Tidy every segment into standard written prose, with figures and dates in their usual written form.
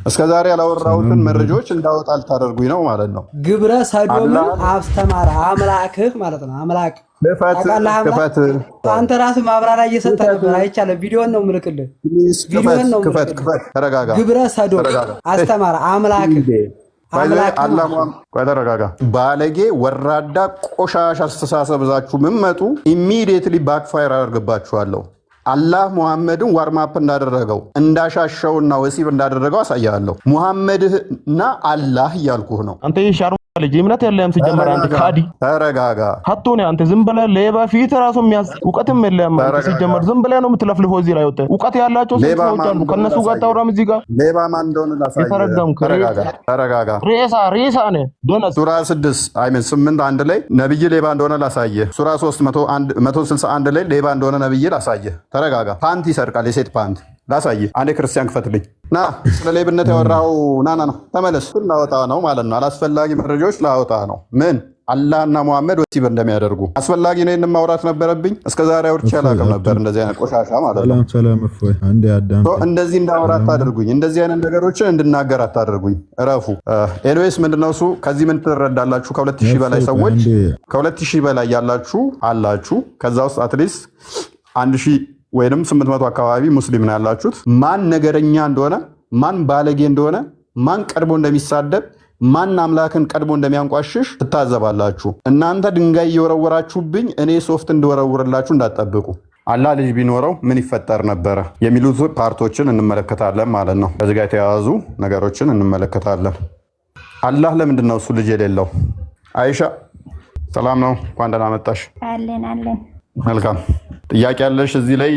እስከዛሬ ያላወራሁትን መረጃዎች እንዳወጣ ልታደርጉኝ ነው ማለት ነው። ግብረ ሰዶምን አስተማረ አምላክህ ማለት ነው። አምላክ ክፈት። አንተ ራስህ ማብራሪያ እየሰጠህ ነበር። አይቻልም። ቪዲዮን ነው ምልክልህ። ክፈት። ተረጋጋ። ግብረ ሰዶም አስተማረ አምላክህ ተረጋጋ። ባለጌ ወራዳ ቆሻሻ አስተሳሰብ ይዛችሁ ምመጡ ኢሚዲየትሊ ባክፋየር አደርግባችኋለሁ። አላህ ሙሐመድን ዋርማፕ እንዳደረገው እንዳሻሸውና ወሲብ እንዳደረገው አሳያለሁ። ሙሐመድና አላህ እያልኩህ ነው። አንተ ይሻሩ ልጅ እምነት የለም ሲጀመር። አንተ ካዲ ተረጋጋ። ሀቶ ነው አንተ ዝም ብለህ ሌባ ፊት ራሱ የሚያስ እውቀትም የለም ሲጀመር። ዝም ብለህ ነው የምትለፍልፈው። እዚህ ላይ ወጣ እውቀት ያላቸው ሰዎች አሉ። ከነሱ ጋር ታውራም። እዚህ ጋር ሌባ ማን እንደሆነ ላሳየህ። ተረጋጋ። ሬሳ ነህ። ሱራ 8 አንድ ላይ ነብይ ሌባ እንደሆነ ላሳየህ። ሱራ 361 ላይ ሌባ እንደሆነ ነብይ ላሳየህ። ተረጋጋ። ፓንት ይሰርቃል፣ የሴት ፓንት ላሳየህ። አንዴ ክርስቲያን ክፈትልኝ። ና ስለ ሌብነት ያወራው ና ተመለስ። ላወጣ ነው ማለት ነው። አላስፈላጊ መረጃዎች ላወጣ ነው። ምን አላህና ሙሐመድ ወሲብ እንደሚያደርጉ አስፈላጊ ነው። ይሄን ማውራት ነበረብኝ። እስከዛሬ አውርቼ አላውቅም ነበር እንደዚህ አይነት ቆሻሻ ማለት ነው። እንደዚህ እንዳወራ አታደርጉኝ። እንደዚህ አይነት ነገሮችን እንድናገር አታደርጉኝ። እረፉ። ኤኒዌይስ ምንድነው እሱ? ከዚህ ምን ትረዳላችሁ? ከ2000 በላይ ሰዎች ከ2000 በላይ ያላችሁ አላችሁ። ከዛ ውስጥ አትሊስት 1000 ወይንም 800 አካባቢ ሙስሊም ነው ያላችሁት። ማን ነገረኛ እንደሆነ፣ ማን ባለጌ እንደሆነ፣ ማን ቀድሞ እንደሚሳደብ፣ ማን አምላክን ቀድሞ እንደሚያንቋሽሽ ትታዘባላችሁ። እናንተ ድንጋይ እየወረወራችሁብኝ እኔ ሶፍት እንድወረውርላችሁ እንዳትጠብቁ። አላህ ልጅ ቢኖረው ምን ይፈጠር ነበረ የሚሉት ፓርቶችን እንመለከታለን ማለት ነው። ከዚህ ጋር የተያያዙ ነገሮችን እንመለከታለን። አላህ ለምንድን ነው እሱ ልጅ የሌለው? አይሻ ሰላም ነው፣ እንኳን ደህና መጣሽ። አለን መልካም። ጥያቄ ያለሽ እዚህ ላይ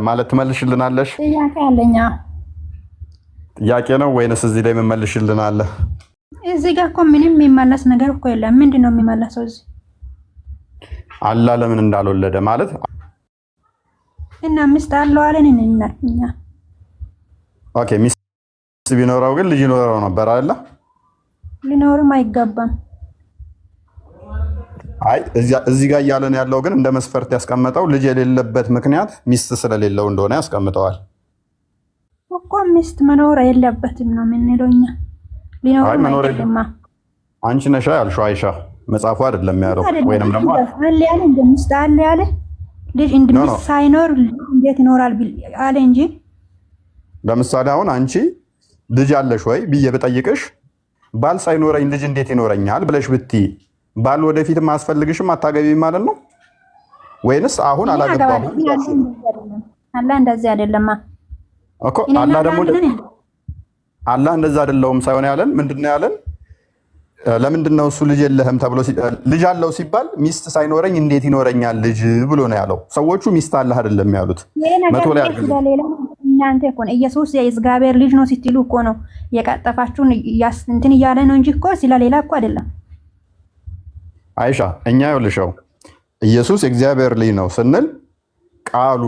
ማለት ትመልሽልናለሽ? ጥያቄ አለኝ። ጥያቄ ነው ወይንስ እዚህ ላይ የምመልሽልናለ? እዚህ ጋር እኮ ምንም የሚመለስ ነገር እኮ የለም። ምንድን ነው የሚመለሰው? እዚህ አላህ ለምን እንዳልወለደ ማለት እና ሚስት አለው አለን እኛ። ኦኬ ሚስት ቢኖረው ግን ልጅ ይኖረው ነበር አይደለ? ሊኖርም አይገባም። አይ እዚህ ጋር እያለን ያለው ግን እንደ መስፈርት ያስቀመጠው ልጅ የሌለበት ምክንያት ሚስት ስለሌለው እንደሆነ ያስቀምጠዋል እኮ። ሚስት መኖር የለበትም ነው የምንለው እኛ። ሊኖር አይደለም። አንቺ ነሻ ያልሽው አይሻ፣ መጽሐፉ አይደለም ያለው። ወይንም ደግሞ አለ ያለ እንደ ሚስት አለ ያለ ልጅ እንደ ሚስት ሳይኖር እንዴት ይኖራል አለ እንጂ። ለምሳሌ አሁን አንቺ ልጅ አለሽ ወይ ብዬ ብጠይቅሽ ባል ሳይኖረኝ ልጅ እንዴት ይኖረኛል ብለሽ ብትይ ባል ወደፊት ማስፈልግሽም አታገቢም ማለት ነው ወይንስ አሁን አላገባም? አላህ እንደዚህ አይደለም እኮ። አላህ እንደዛ አይደለም ሳይሆን ያለን ምንድነው ያለን? ለምንድነው እሱ ልጅ የለህም ተብሎ ልጅ አለው ሲባል ሚስት ሳይኖረኝ እንዴት ይኖረኛል ልጅ ብሎ ነው ያለው። ሰዎቹ ሚስት አላህ አይደለም ያሉት። መቶ ላይ እናንተ እኮ ነው ኢየሱስ የእግዚአብሔር ልጅ ነው ስትሉ እኮ ነው የቀጠፋችሁን እንትን እያለ ነው እንጂ እኮ ስለሌላ እኮ አይደለም። አይሻ እኛ ይኸውልሽው ኢየሱስ የእግዚአብሔር ልጅ ነው ስንል ቃሉ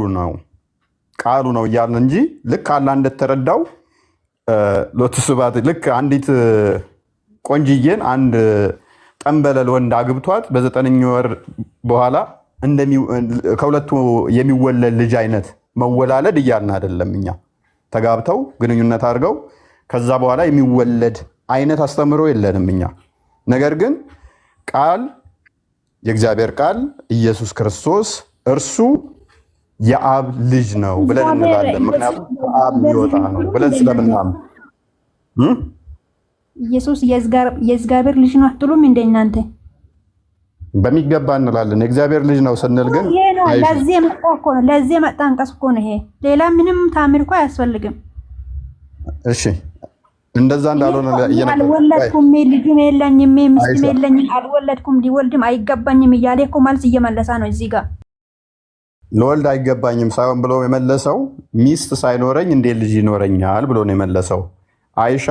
ነው እያልን እንጂ ልክ አላህ እንደተረዳው ሎቱ ስባት ልክ አንዲት ቆንጅዬን አንድ ጠንበለል ወንድ አግብቷት በ9ኛ ወር በኋላ ከሁለቱ የሚወለድ ልጅ አይነት መወላለድ እያልን አይደለም። እኛ ተጋብተው ግንኙነት አድርገው ከዛ በኋላ የሚወለድ አይነት አስተምሮ የለንም እኛ። ነገር ግን ቃል የእግዚአብሔር ቃል ኢየሱስ ክርስቶስ እርሱ የአብ ልጅ ነው ብለን እንላለን። ምክንያቱም ከአብ የሚወጣ ነው ብለን ስለምናምን ኢየሱስ የእግዚአብሔር ልጅ ነው አትሉም እንደ እናንተ? በሚገባ እንላለን። የእግዚአብሔር ልጅ ነው ስንል ግን ለዚህ የመጣ እኮ ነው። ለዚህ የመጣ አንቀጽ እኮ ነው ይሄ። ሌላ ምንም ታምር እኮ አያስፈልግም። እሺ እንደዛ እንዳልሆነ አልወለድኩም፣ ልጅም የለኝም፣ ሚስትም የለኝም፣ አልወለድኩም፣ ሊወልድም አይገባኝም እያለ እኮ መልስ እየመለሰ ነው እዚህ ጋር። ለወልድ አይገባኝም ሳይሆን ብሎ የመለሰው ሚስት ሳይኖረኝ እንዴት ልጅ ይኖረኛል ብሎ ነው የመለሰው። አይሻ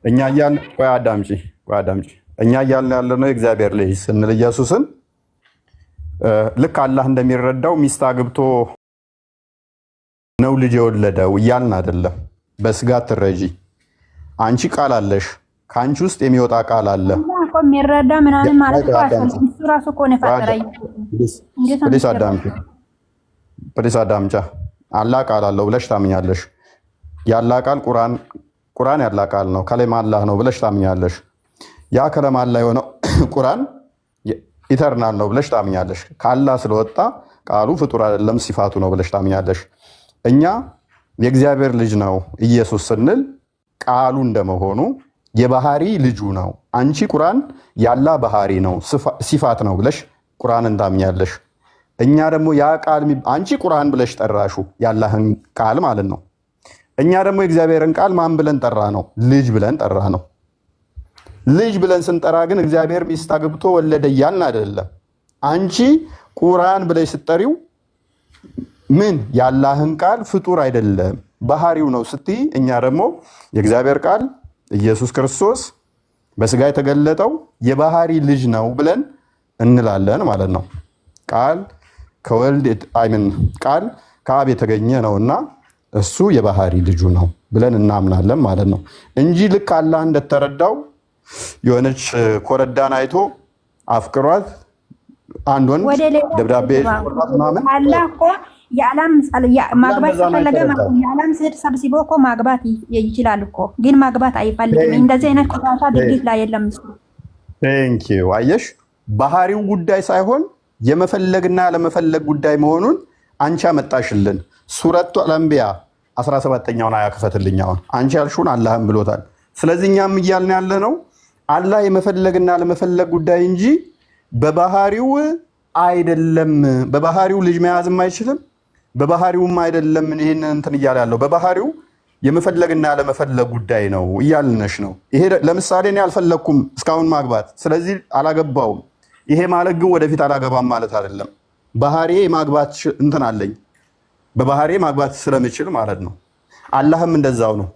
እኛ እያልን ቆይ አዳምጪ እኛ እያልን ያለነው የእግዚአብሔር ልጅ ስንል ኢየሱስን ልክ አላህ እንደሚረዳው ሚስት አግብቶ ነው ልጅ የወለደው እያልን አይደለም። በስጋ ትረጂ። አንቺ ቃል አለሽ፣ ከአንቺ ውስጥ የሚወጣ ቃል አለ እኮ የሚረዳ ምናምን ማለት ነው። እሱ ራሱ እኮ ነው ፈጠረኝ። ፕሊስ አዳምጫ። አላህ ቃል አለው ብለሽ ታምኛለሽ። ያላ ቃል ቁርአን ቁርአን ያላ ቃል ነው፣ ከለም አላህ ነው ብለሽ ታምኛለሽ። ያ ከለም አላህ የሆነው ቁርአን ኢተርናል ነው ብለሽ ታምኛለሽ። ከአላህ ስለወጣ ቃሉ ፍጡር አይደለም ሲፋቱ ነው ብለሽ ታምኛለሽ። እኛ የእግዚአብሔር ልጅ ነው ኢየሱስ ስንል ቃሉ እንደመሆኑ የባህሪ ልጁ ነው። አንቺ ቁርአን ያላ ባህሪ ነው ሲፋት ነው ብለሽ ቁርአንን ታምኛለሽ። እኛ ደግሞ ያ ቃል አንቺ ቁርአን ብለሽ ጠራሹ ያላህን ቃል ማለት ነው። እኛ ደግሞ የእግዚአብሔርን ቃል ማን ብለን ጠራ ነው? ልጅ ብለን ጠራ ነው። ልጅ ብለን ስንጠራ ግን እግዚአብሔር ሚስት አግብቶ ወለደ እያልን አይደለም። አንቺ ቁርአን ብለሽ ስትጠሪው ምን ያላህን ቃል ፍጡር አይደለም ባህሪው ነው ስትይ፣ እኛ ደግሞ የእግዚአብሔር ቃል ኢየሱስ ክርስቶስ በስጋ የተገለጠው የባህሪ ልጅ ነው ብለን እንላለን ማለት ነው። ቃል ከወልድ ቃል ከአብ የተገኘ ነውና እሱ የባህሪ ልጁ ነው ብለን እናምናለን ማለት ነው እንጂ ልክ አላህ እንደተረዳው የሆነች ኮረዳን አይቶ አፍቅሯት አንድ ወንድ ደብዳቤ ምናምን አላህ እኮ የዓለም ማግባት ፈለገ የዓለም ስድ ሰብስቦ እኮ ማግባት ይችላል እኮ ግን ማግባት አይፈልግም። እንደዚህ አይነት ቆሻሻ ድርጊት ላይ የለም እሱ። ቴንኪው አየሽ፣ ባህሪው ጉዳይ ሳይሆን የመፈለግና ለመፈለግ ጉዳይ መሆኑን አንቺ አመጣሽልን። ሱረቱ አልአንቢያ 17ኛውን አያ ክፈትልኝ። አሁን አንቺ ያልሽውን አላህም ብሎታል። ስለዚህ እኛም እያልን ያለ ነው አላህ የመፈለግና ለመፈለግ ጉዳይ እንጂ በባህሪው አይደለም። በባህሪው ልጅ መያዝም አይችልም፣ በባህሪውም አይደለም። ይሄን እንትን እያለ ያለው በባህሪው የመፈለግና ለመፈለግ ጉዳይ ነው እያልነሽ ነው። ይሄ ለምሳሌ እኔ አልፈለኩም እስካሁን ማግባት፣ ስለዚህ አላገባውም። ይሄ ማለት ግን ወደፊት አላገባም ማለት አይደለም። ባህሪዬ ማግባት እንትን አለኝ፣ በባህሪዬ ማግባት ስለምችል ማለት ነው። አላህም እንደዛው ነው።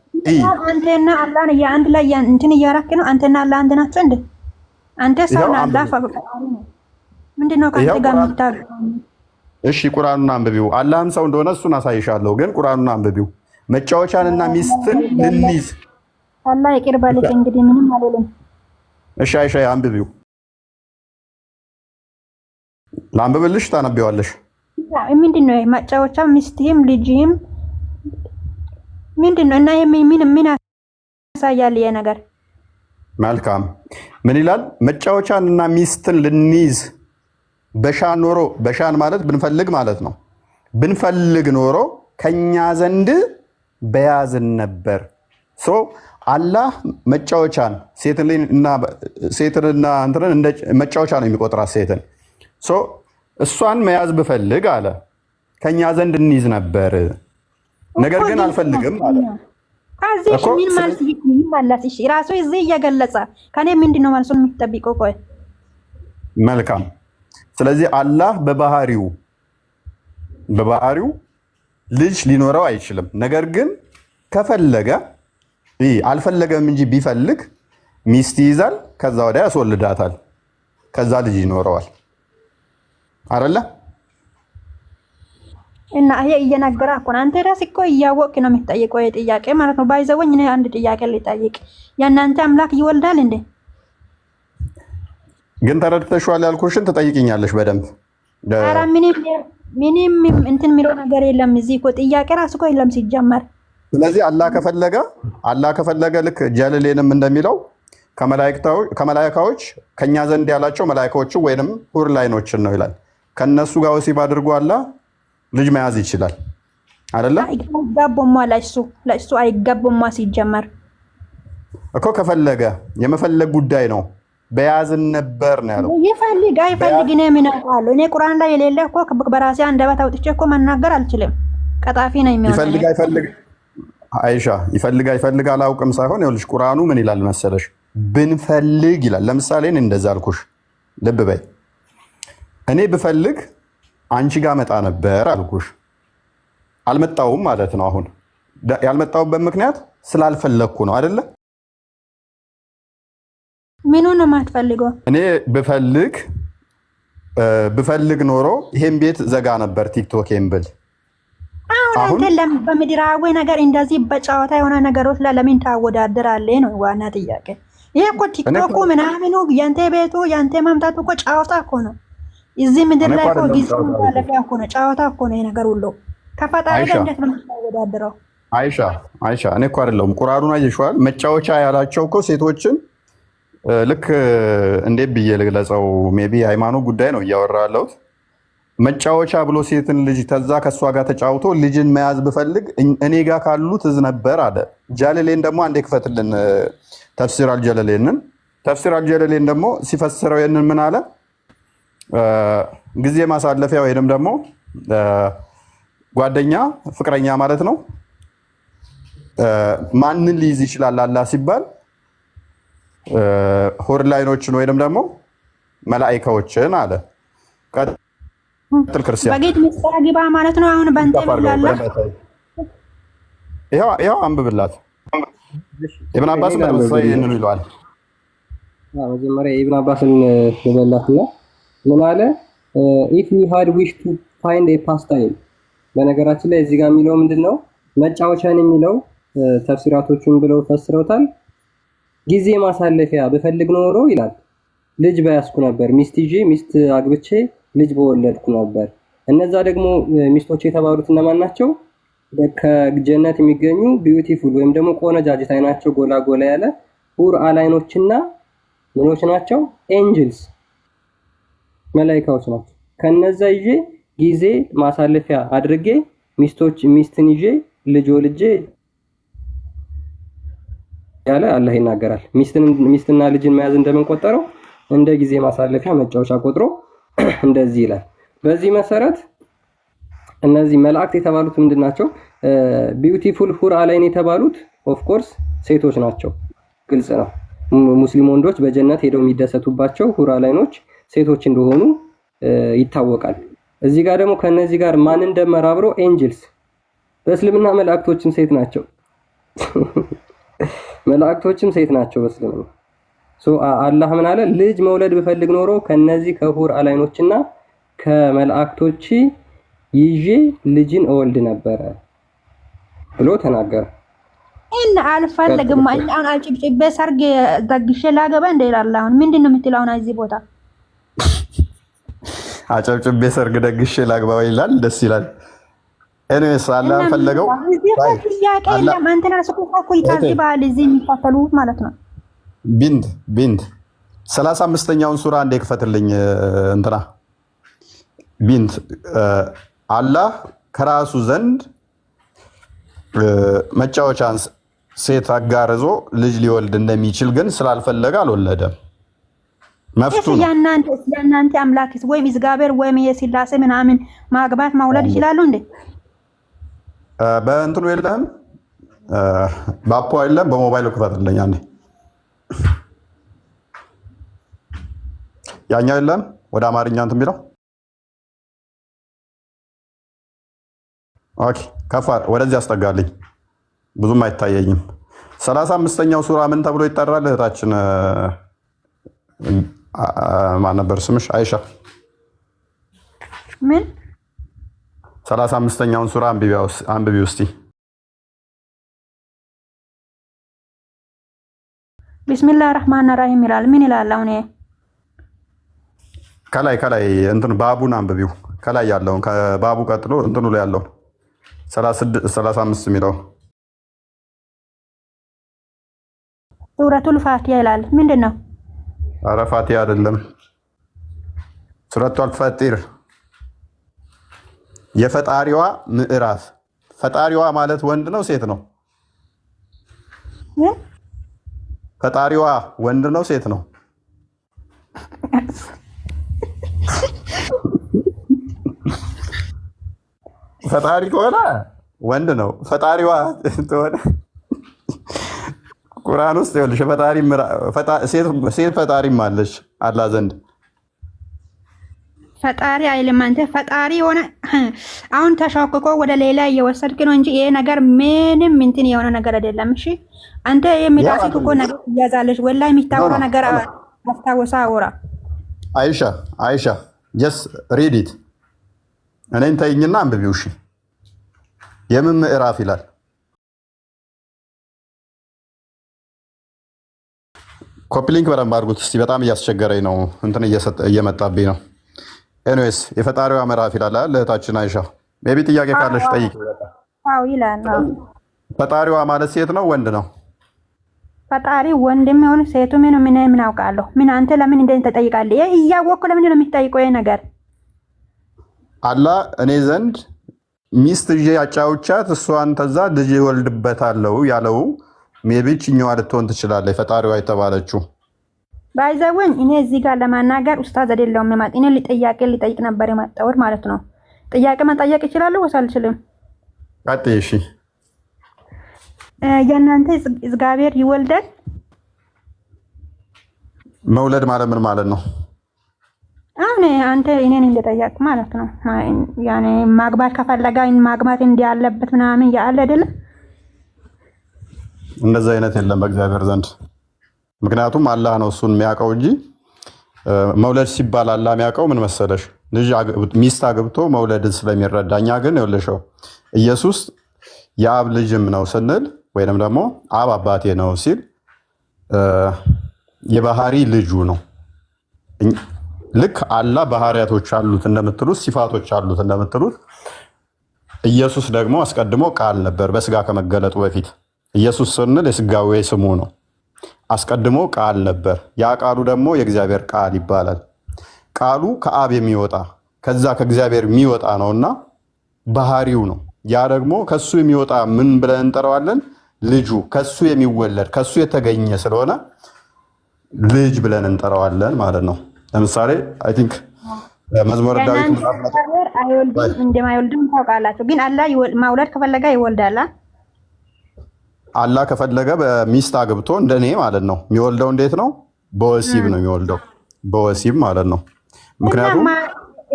አንተና አላህ አንድ ላይ እንትን እያራክ ነው። አንተና አላህ አንድ ናቸው እንዴ? አንተ ሰውና አላህ ፈቃሪ ነው። ምንድነው ካንተ ጋር የምታገው? እሺ ቁርአኑን አንብቢው። አላህም ሰው እንደሆነ እሱን አሳይሻለሁ፣ ግን ቁርአኑን አንብቢው። መጫወቻንና ሚስትን ልንይዝ አላህ ይቅር ባለች እንግዲህ ምንም አልልም። እሺ አይሻ አንብቢው። ላንብብልሽ ታነቢዋለሽ። ምንድነው መጫወቻ ሚስትህም ልጅህም ምንድነው? እና ምን ያሳያል ይሄ ነገር? መልካም ምን ይላል? መጫወቻንና ሚስትን ልንይዝ በሻን ኖሮ፣ በሻን ማለት ብንፈልግ ማለት ነው። ብንፈልግ ኖሮ ከኛ ዘንድ በያዝን ነበር። አላህ መጫወቻን ሴትንና እንትንን እንደ መጫወቻ ነው የሚቆጥራት ሴትን። እሷን መያዝ ብፈልግ አለ ከኛ ዘንድ እንይዝ ነበር፣ ነገር ግን አልፈልግም አለ። አዚሽ ምን ማለት ይማላስ? እሺ ራሱ እዚህ እየገለጸ ከኔ ምንድነው ማለሱን የሚጠብቀው? ቆይ መልካም። ስለዚህ አላህ በባህሪው ልጅ ሊኖረው አይችልም። ነገር ግን ከፈለገ አልፈለገም እንጂ ቢፈልግ ሚስት ይይዛል፣ ከዛ ወዲያ ያስወልዳታል፣ ከዛ ልጅ ይኖረዋል አይደለ? እና ይሄ እየነገረ እኮ ነው። አንተ ራስህ እኮ እያወቅህ ነው የምትጠይቀው ጥያቄ ማለት ነው። ባይዘወኝ እኔ አንድ ጥያቄ ልጠይቅ። የእናንተ አምላክ ይወልዳል እንዴ? ግን ተረድተሽዋል ያልኩሽን ትጠይቅኛለሽ በደንብ። ኧረ ምንም እንትን የሚለው ነገር የለም እዚህ እኮ ጥያቄ ራሱ እኮ የለም ሲጀመር። ስለዚህ አላህ ከፈለገ ልክ ጀለሌንም እንደሚለው ከመላእክቶች ከኛ ዘንድ ያላቸው መላእክቶቹ ወይንም ሁር ላይኖችን ነው ይላል። ከነሱ ጋር ወሲብ አድርጎ አላህ ልጅ መያዝ ይችላል አይደለ? አይገባም። ለእሱ አይገባም ሲጀመር እኮ ከፈለገ የመፈለግ ጉዳይ ነው። በያዝን ነበር ነው ያለው። ይፈልግ አይፈልግ እኔ ምን አውቃለሁ? እኔ ቁርአን ላይ የሌለ እኮ በራሴ አንደበት አውጥቼ እኮ መናገር አልችልም። ቀጣፊ ነው የሚሆነው። ይፈልግ አይፈልግ አይሻ ይፈልግ አይፈልግ አላውቅም ሳይሆን ይኸውልሽ ቁርአኑ ምን ይላል መሰለሽ? ብንፈልግ ይላል። ለምሳሌ እንደዛ አልኩሽ፣ ልብ በይ። እኔ ብፈልግ አንቺ ጋር መጣ ነበር አልኩሽ። አልመጣውም ማለት ነው። አሁን ያልመጣውበት ምክንያት ስላልፈለግኩ ነው አይደለ? ምኑ ነው የማትፈልገው? እኔ ብፈልግ ኖሮ ይሄን ቤት ዘጋ ነበር ቲክቶኬን ብል። አሁን አንተ በምድራዊ ነገር እንደዚህ በጨዋታ የሆነ ነገሮች ላይ ለምን ታወዳድራለህ ነው ዋና ጥያቄ። ይሄ እኮ ቲክቶኩ ምናምኑ ያንተ ቤቱ ያንተ ማምጣቱ እኮ ጨዋታ እኮ ነው። እዚህ ምድር ላይ እኮ ጊዜ ማለፊያ እኮ ነው። ጨዋታ እኮ ነው የነገር ሁሉ። ከፈጣሪ ጋር እንዴት ነው የምታወዳድረው? አይሻ እኔ እኮ አይደለሁም ቁርአኑን አይሽዋል። መጫወቻ ያላቸው እኮ ሴቶችን ልክ እንዴት ብዬ ልግለጸው? ሜቢ ሃይማኖት ጉዳይ ነው እያወራ ያለሁት። መጫወቻ ብሎ ሴትን ልጅ ተዛ ከእሷ ጋር ተጫውቶ ልጅን መያዝ ብፈልግ እኔ ጋር ካሉት እዝ ነበር አለ። ጃለሌን ደግሞ አንዴ ክፈትልን ተፍሲር አልጀለሌንን። ተፍሲር አልጀለሌን ደግሞ ሲፈስረው ይህንን ምን አለ? ጊዜ ማሳለፊያ ወይንም ደግሞ ጓደኛ ፍቅረኛ ማለት ነው። ማንን ሊይዝ ይችላል አላህ ሲባል ሆድ ላይኖችን ወይንም ደግሞ መላኢካዎችን አለ። ቀጥል ክርስቲያን በጌት ምስራ ግባ ማለት ነው። አሁን በእንተ ይላል ይሄው አንብብላት። ኢብኑ አባስ ይሄንን ይለዋል። መጀመሪያ ኢብኑ አባስን ልበላትና ምን አለ? if we had wished to find a pastime። በነገራችን ላይ እዚህ ጋር የሚለው ምንድነው? መጫወቻን የሚለው ተፍሲራቶቹን ብለው ፈስረውታል። ጊዜ ማሳለፊያ በፈልግ ኖሮ ይላል ልጅ በያዝኩ ነበር፣ ሚስት ይዤ ሚስት አግብቼ ልጅ በወለድኩ ነበር። እነዛ ደግሞ ሚስቶች የተባሉት እነማን ናቸው? ከጀነት የሚገኙ ቢዩቲፉል ወይም ደግሞ ቆነጃጅት አይናቸው ጎላ ጎላ ያለ ሁር አላይኖችና ምኖች ናቸው? ኤንጅልስ መላኢካዎች ናቸው። ከነዛ ይዤ ጊዜ ማሳለፊያ አድርጌ ሚስትን ይዤ ልጅ ወልጄ ያለ አላህ ይናገራል። ሚስትና ልጅን መያዝ እንደምንቆጠረው እንደ ጊዜ ማሳለፊያ መጫወቻ ቆጥሮ እንደዚህ ይላል። በዚህ መሰረት እነዚህ መላእክት የተባሉት ምንድናቸው? ቢዩቲፉል ሁር አላይን የተባሉት ኦፍ ኮርስ ሴቶች ናቸው። ግልጽ ነው። ሙስሊም ወንዶች በጀነት ሄደው የሚደሰቱባቸው ሁር አላይኖች ሴቶች እንደሆኑ ይታወቃል። እዚህ ጋር ደግሞ ከነዚህ ጋር ማን እንደመራብሮ ኤንጅልስ በእስልምና መላእክቶችም ሴት ናቸው። መላእክቶችም ሴት ናቸው በእስልምና። አላህ ምን አለ? ልጅ መውለድ ብፈልግ ኖሮ ከነዚህ ከሁር አላይኖችና ከመላእክቶች ይዤ ልጅን እወልድ ነበረ ብሎ ተናገረ። እና አልፈልግም አሁን አልጭብጭቤ ሰርግ ደግሼ ላገባ እንደ ይላል። አሁን ምንድን ነው የምትለው? አሁን እዚህ ቦታ አጨብጭቤ ሰርግ ደግሼ ላግባ ይላል። ደስ ይላል። ኤኒዌይስ አላህ ፈለገው ጥያቄ የለም። አንተና ራስህ እኮ ከዚህ ባህል እዚህ የሚፋተሉት ማለት ነው። ቢንት 35ኛውን ሱራ እንደ ክፈትልኝ እንትና ቢንት አላህ ከራሱ ዘንድ መጫወቻን ሴት አጋርዞ ልጅ ሊወልድ እንደሚችል ግን ስላልፈለገ አልወለደም። መፍቱ ነው። ያናንተ አምላክስ ወይም እግዚአብሔር ወይም የስላሴ ምናምን ማግባት ማውለድ ይችላሉ እንዴ? በእንትኑ የለህም? በአፖ የለም? በሞባይሉ ክፈትልኝ አንዴ። ያኛው የለም? ወደ አማርኛ እንትን የሚለው ኦኬ፣ ከፋ ወደዚህ አስጠጋልኝ። ብዙም አይታየኝም። 35ኛው ሱራ ምን ተብሎ ይጠራል? እህታችን ማን ነበር ስምሽ? አይሻ ምን 35ኛውን ሱራ አንብቢ ውስቲ። ቢስሚላህ ረህማን ረሂም ይላል። ምን ይላል? አሁን ከላይ እንትን ባቡን አንብቢው። ከላይ ያለውን ከባቡ ቀጥሎ እንትኑ ላይ ያለውን 35 የሚለው ሱረቱል ፋቲሃ ይላል። ምንድነው? ኧረ ፋቲሃ አይደለም፣ ሱረቱል ፈጢር የፈጣሪዋ ምዕራፍ። ፈጣሪዋ ማለት ወንድ ነው ሴት ነው? ፈጣሪዋ ወንድ ነው ሴት ነው? ፈጣሪ ከሆነ ወንድ ነው። ፈጣሪዋ ተሆነ ቁርአን ውስጥ ይኸውልሽ ሴት ፈጣሪም አለች አላህ ዘንድ። ፈጣሪ አይልም አንተ ፈጣሪ የሆነ አሁን ተሻክኮ ወደ ሌላ እየወሰድክ ነው እንጂ ይሄ ነገር ምንም እንትን የሆነ ነገር አይደለም። እሺ አንተ የሚጣፍጥ እኮ ነገር ትያዛለሽ። ወላሂ የሚታወራ ነገር አስታወሳ አውራ። አይሻ ጀስት ሪድ ኢት። እኔን ተይኝና አንብቢው። እሺ የምን ምዕራፍ ይላል? ኮፒ ሊንክ በደንብ አድርጉት እስቲ። በጣም እያስቸገረኝ ነው፣ እንትን እየመጣብኝ ነው። ኤኒዌይስ የፈጣሪዋ ምዕራፍ ይላል እህታችን አይሻ። ሜቢ ጥያቄ ካለሽ ጠይቅ። አዎ ይላል። ፈጣሪዋ ማለት ሴት ነው ወንድ ነው? ፈጣሪ ወንድም ይሁን ሴቱም ነው ምን አውቃለሁ? ምን አንተ ለምን እንደዚህ ተጠይቃለህ? ይሄ እያወቅሁ ለምን ነው የምትጠይቀው? ይሄ ነገር አላህ እኔ ዘንድ ሚስት ይዤ አጫውቻት እሷን ተዛ ልጅ ይወልድበታለሁ ያለው ሜቢ ችኛዋ ልትሆን ትችላለች ፈጣሪዋ የተባለችው። ባይዘወኝ እኔ እዚህ ጋር ለማናገር ኡስታዝ አይደለሁም ማለት እኔ ልጠይቅ ነበር የመጣሁት ማለት ነው። ጥያቄ መጠየቅ ይችላል ወይስ አልችልም? ቀጥይ። እሺ የእናንተ እግዚአብሔር ይወልዳል? መውለድ ማለት ምን ማለት ነው? አሁን አንተ እኔን እንደጠየቅ ማለት ነው። ያኔ ማግባት ከፈለጋ ማግባት እንዲያለበት ምናምን ያለ አይደለ? እንደዛ አይነት የለም በእግዚአብሔር ዘንድ። ምክንያቱም አላህ ነው እሱን የሚያውቀው እንጂ መውለድ ሲባል አላህ የሚያውቀው ምን መሰለሽ፣ ልጅ ሚስት አግብቶ መውለድን ስለሚረዳ። እኛ ግን ይኸውልሽው ኢየሱስ የአብ ልጅም ነው ስንል ወይንም ደግሞ አብ አባቴ ነው ሲል የባህሪ ልጁ ነው። ልክ አላህ ባህሪያቶች አሉት እንደምትሉት ሲፋቶች አሉት እንደምትሉት ኢየሱስ ደግሞ አስቀድሞ ቃል ነበር በስጋ ከመገለጡ በፊት። ኢየሱስ ስንል የስጋዌ ስሙ ነው። አስቀድሞ ቃል ነበር። ያ ቃሉ ደግሞ የእግዚአብሔር ቃል ይባላል። ቃሉ ከአብ የሚወጣ ከዛ ከእግዚአብሔር የሚወጣ ነውና ባህሪው ነው። ያ ደግሞ ከሱ የሚወጣ ምን ብለን እንጠራዋለን? ልጁ፣ ከሱ የሚወለድ ከሱ የተገኘ ስለሆነ ልጅ ብለን እንጠራዋለን ማለት ነው። ለምሳሌ አይ ቲንክ መዝሙረ ዳዊት እንደማይወልድም ታውቃላችሁ። ግን አላህ ማውለድ ከፈለገ ይወልዳል። አላህ ከፈለገ በሚስት አግብቶ እንደኔ ማለት ነው የሚወልደው። እንዴት ነው? በወሲብ ነው የሚወልደው፣ በወሲብ ማለት ነው። ምክንያቱም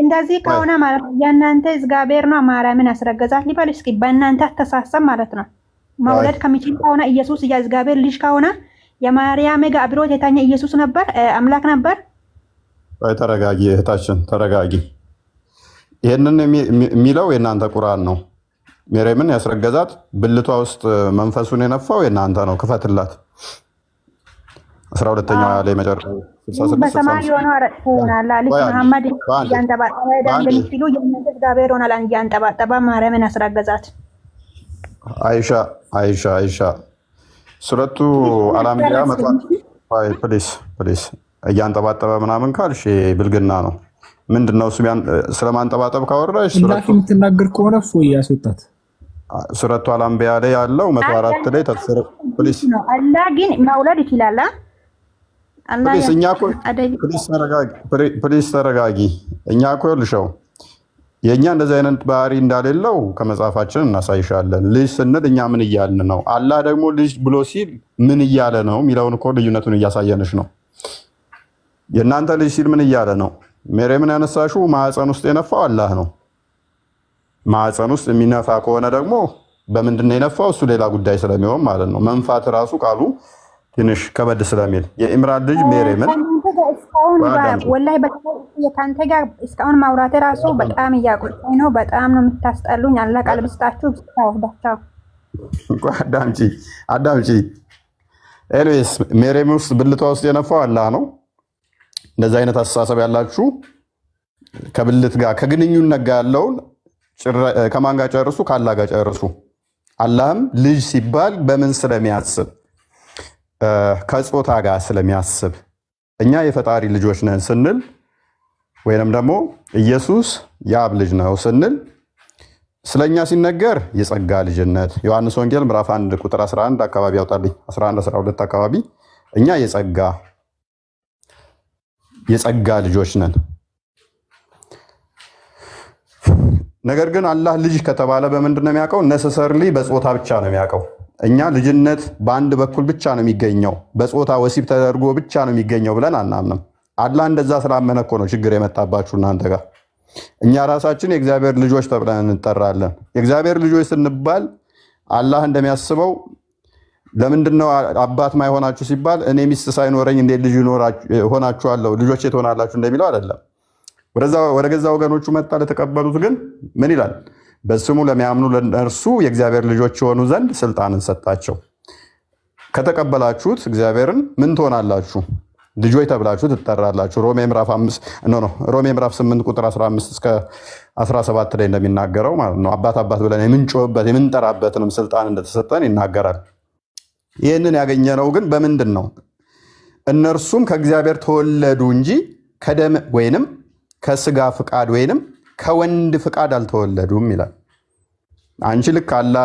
እንደዚህ ከሆነ ማለት ነው የእናንተ እግዚአብሔር ነው ማርያምን ያስረገዛት ሊባል እስኪ በእናንተ አስተሳሰብ ማለት ነው መውለድ ከሚችል ከሆነ ኢየሱስ የእግዚአብሔር ልጅ ከሆነ የማርያም ጋር አብሮት የተኛ ኢየሱስ ነበር፣ አምላክ ነበር። ተረጋጊ እህታችን ተረጋጊ። ይህንን የሚለው የእናንተ ቁርአን ነው። ሜርያምን ያስረገዛት ብልቷ ውስጥ መንፈሱን የነፋው የእናንተ ነው። ክፈትላት 12ኛው ላይ መጨረሻ 66 በሰማይ የሆነው አረጥቶናል ልጅ መሐመድ ያንጠባጠበ እንደሚሉ የእናንተ እግዚአብሔር ሆናል ያንጠባጠበ ማርያምን ያስረገዛት። አይሻ ሱረቱ አልአንቢያ ፕሊስ እያንጠባጠበ ምናምን ካልሽ ብልግና ነው። ምንድነው እሱ? ስለማንጠባጠብ ካወራሽ የምትናገር ከሆነ ፎይ ያስወጣት። ሱረቱ አልአንቢያ ላይ ያለው 104 ላይ ተፍሲር ፕሊስ። አላህ ግን መውለድ ይችላል። ፕሊስ ተረጋጊ። እኛ እኮ ይኸውልሽው የእኛ እንደዚህ አይነት ባህሪ እንዳሌለው ከመጽሐፋችን እናሳይሻለን። ልጅ ስንል እኛ ምን እያልን ነው? አላህ ደግሞ ልጅ ብሎ ሲል ምን እያለ ነው የሚለውን እኮ ልዩነቱን እያሳየንሽ ነው። የእናንተ ልጅ ሲል ምን እያለ ነው? ሜርያምን ያነሳሽው ማዕፀን ውስጥ የነፋው አላህ ነው። ማዕፀን ውስጥ የሚነፋ ከሆነ ደግሞ በምንድን ነው የነፋው? እሱ ሌላ ጉዳይ ስለሚሆን ማለት ነው። መንፋት ራሱ ቃሉ ትንሽ ከበድ ስለሚል የኢምራን ልጅ ሜርያምን ወላሂ ከአንተ ጋር እስካሁን ማውራት ራሱ በጣም እያቆጣኝ ነው። በጣም ነው የምታስጠሉኝ። አላህ ቃል ብስጣችሁ ብስታወዳቸው አዳምጪ። ኤልዌስ ሜርያም ውስጥ ብልቷ ውስጥ የነፋው አላህ ነው። እንደዚህ አይነት አስተሳሰብ ያላችሁ ከብልት ጋር ከግንኙነት ጋር ያለውን ከማን ጋር ጨርሱ? ከአላህ ጋር ጨርሱ። አላህም ልጅ ሲባል በምን ስለሚያስብ? ከጾታ ጋር ስለሚያስብ። እኛ የፈጣሪ ልጆች ነን ስንል ወይንም ደግሞ ኢየሱስ የአብ ልጅ ነው ስንል ስለኛ ሲነገር የጸጋ ልጅነት ዮሐንስ ወንጌል ምዕራፍ 1 ቁጥር 11 አካባቢ ያውጣልኝ 11 12 አካባቢ እኛ የጸጋ ልጆች ነን። ነገር ግን አላህ ልጅ ከተባለ በምንድን ነው የሚያውቀው? ነሰሰርሊ በጾታ ብቻ ነው የሚያውቀው። እኛ ልጅነት በአንድ በኩል ብቻ ነው የሚገኘው፣ በጾታ ወሲብ ተደርጎ ብቻ ነው የሚገኘው ብለን አናምንም። አላህ እንደዛ ስላመነ እኮ ነው ችግር የመጣባችሁ እናንተ ጋር። እኛ ራሳችን የእግዚአብሔር ልጆች ተብለን እንጠራለን። የእግዚአብሔር ልጆች ስንባል አላህ እንደሚያስበው ለምንድነው አባት ማይሆናችሁ ሲባል እኔ ሚስት ሳይኖረኝ እንዴት ልጅ ሆናችኋለሁ ልጆቼ ትሆናላችሁ እንደሚለው አይደለም። ወደ ገዛ ወገኖቹ መጣ። ለተቀበሉት ግን ምን ይላል? በስሙ ለሚያምኑ ለእርሱ የእግዚአብሔር ልጆች የሆኑ ዘንድ ስልጣንን ሰጣቸው። ከተቀበላችሁት እግዚአብሔርን ምን ትሆናላችሁ? ልጆች ተብላችሁ ትጠራላችሁ። ሮሜ ምዕራፍ 8 ቁጥር 15 እስከ 17 ላይ እንደሚናገረው ማለት ነው። አባት አባት ብለን የምንጮህበት የምንጠራበትንም ስልጣን እንደተሰጠን ይናገራል። ይህንን ያገኘነው ግን በምንድን ነው? እነርሱም ከእግዚአብሔር ተወለዱ እንጂ ከደም ወይንም ከስጋ ፍቃድ ወይንም ከወንድ ፍቃድ አልተወለዱም ይላል። አንቺ ልክ አላ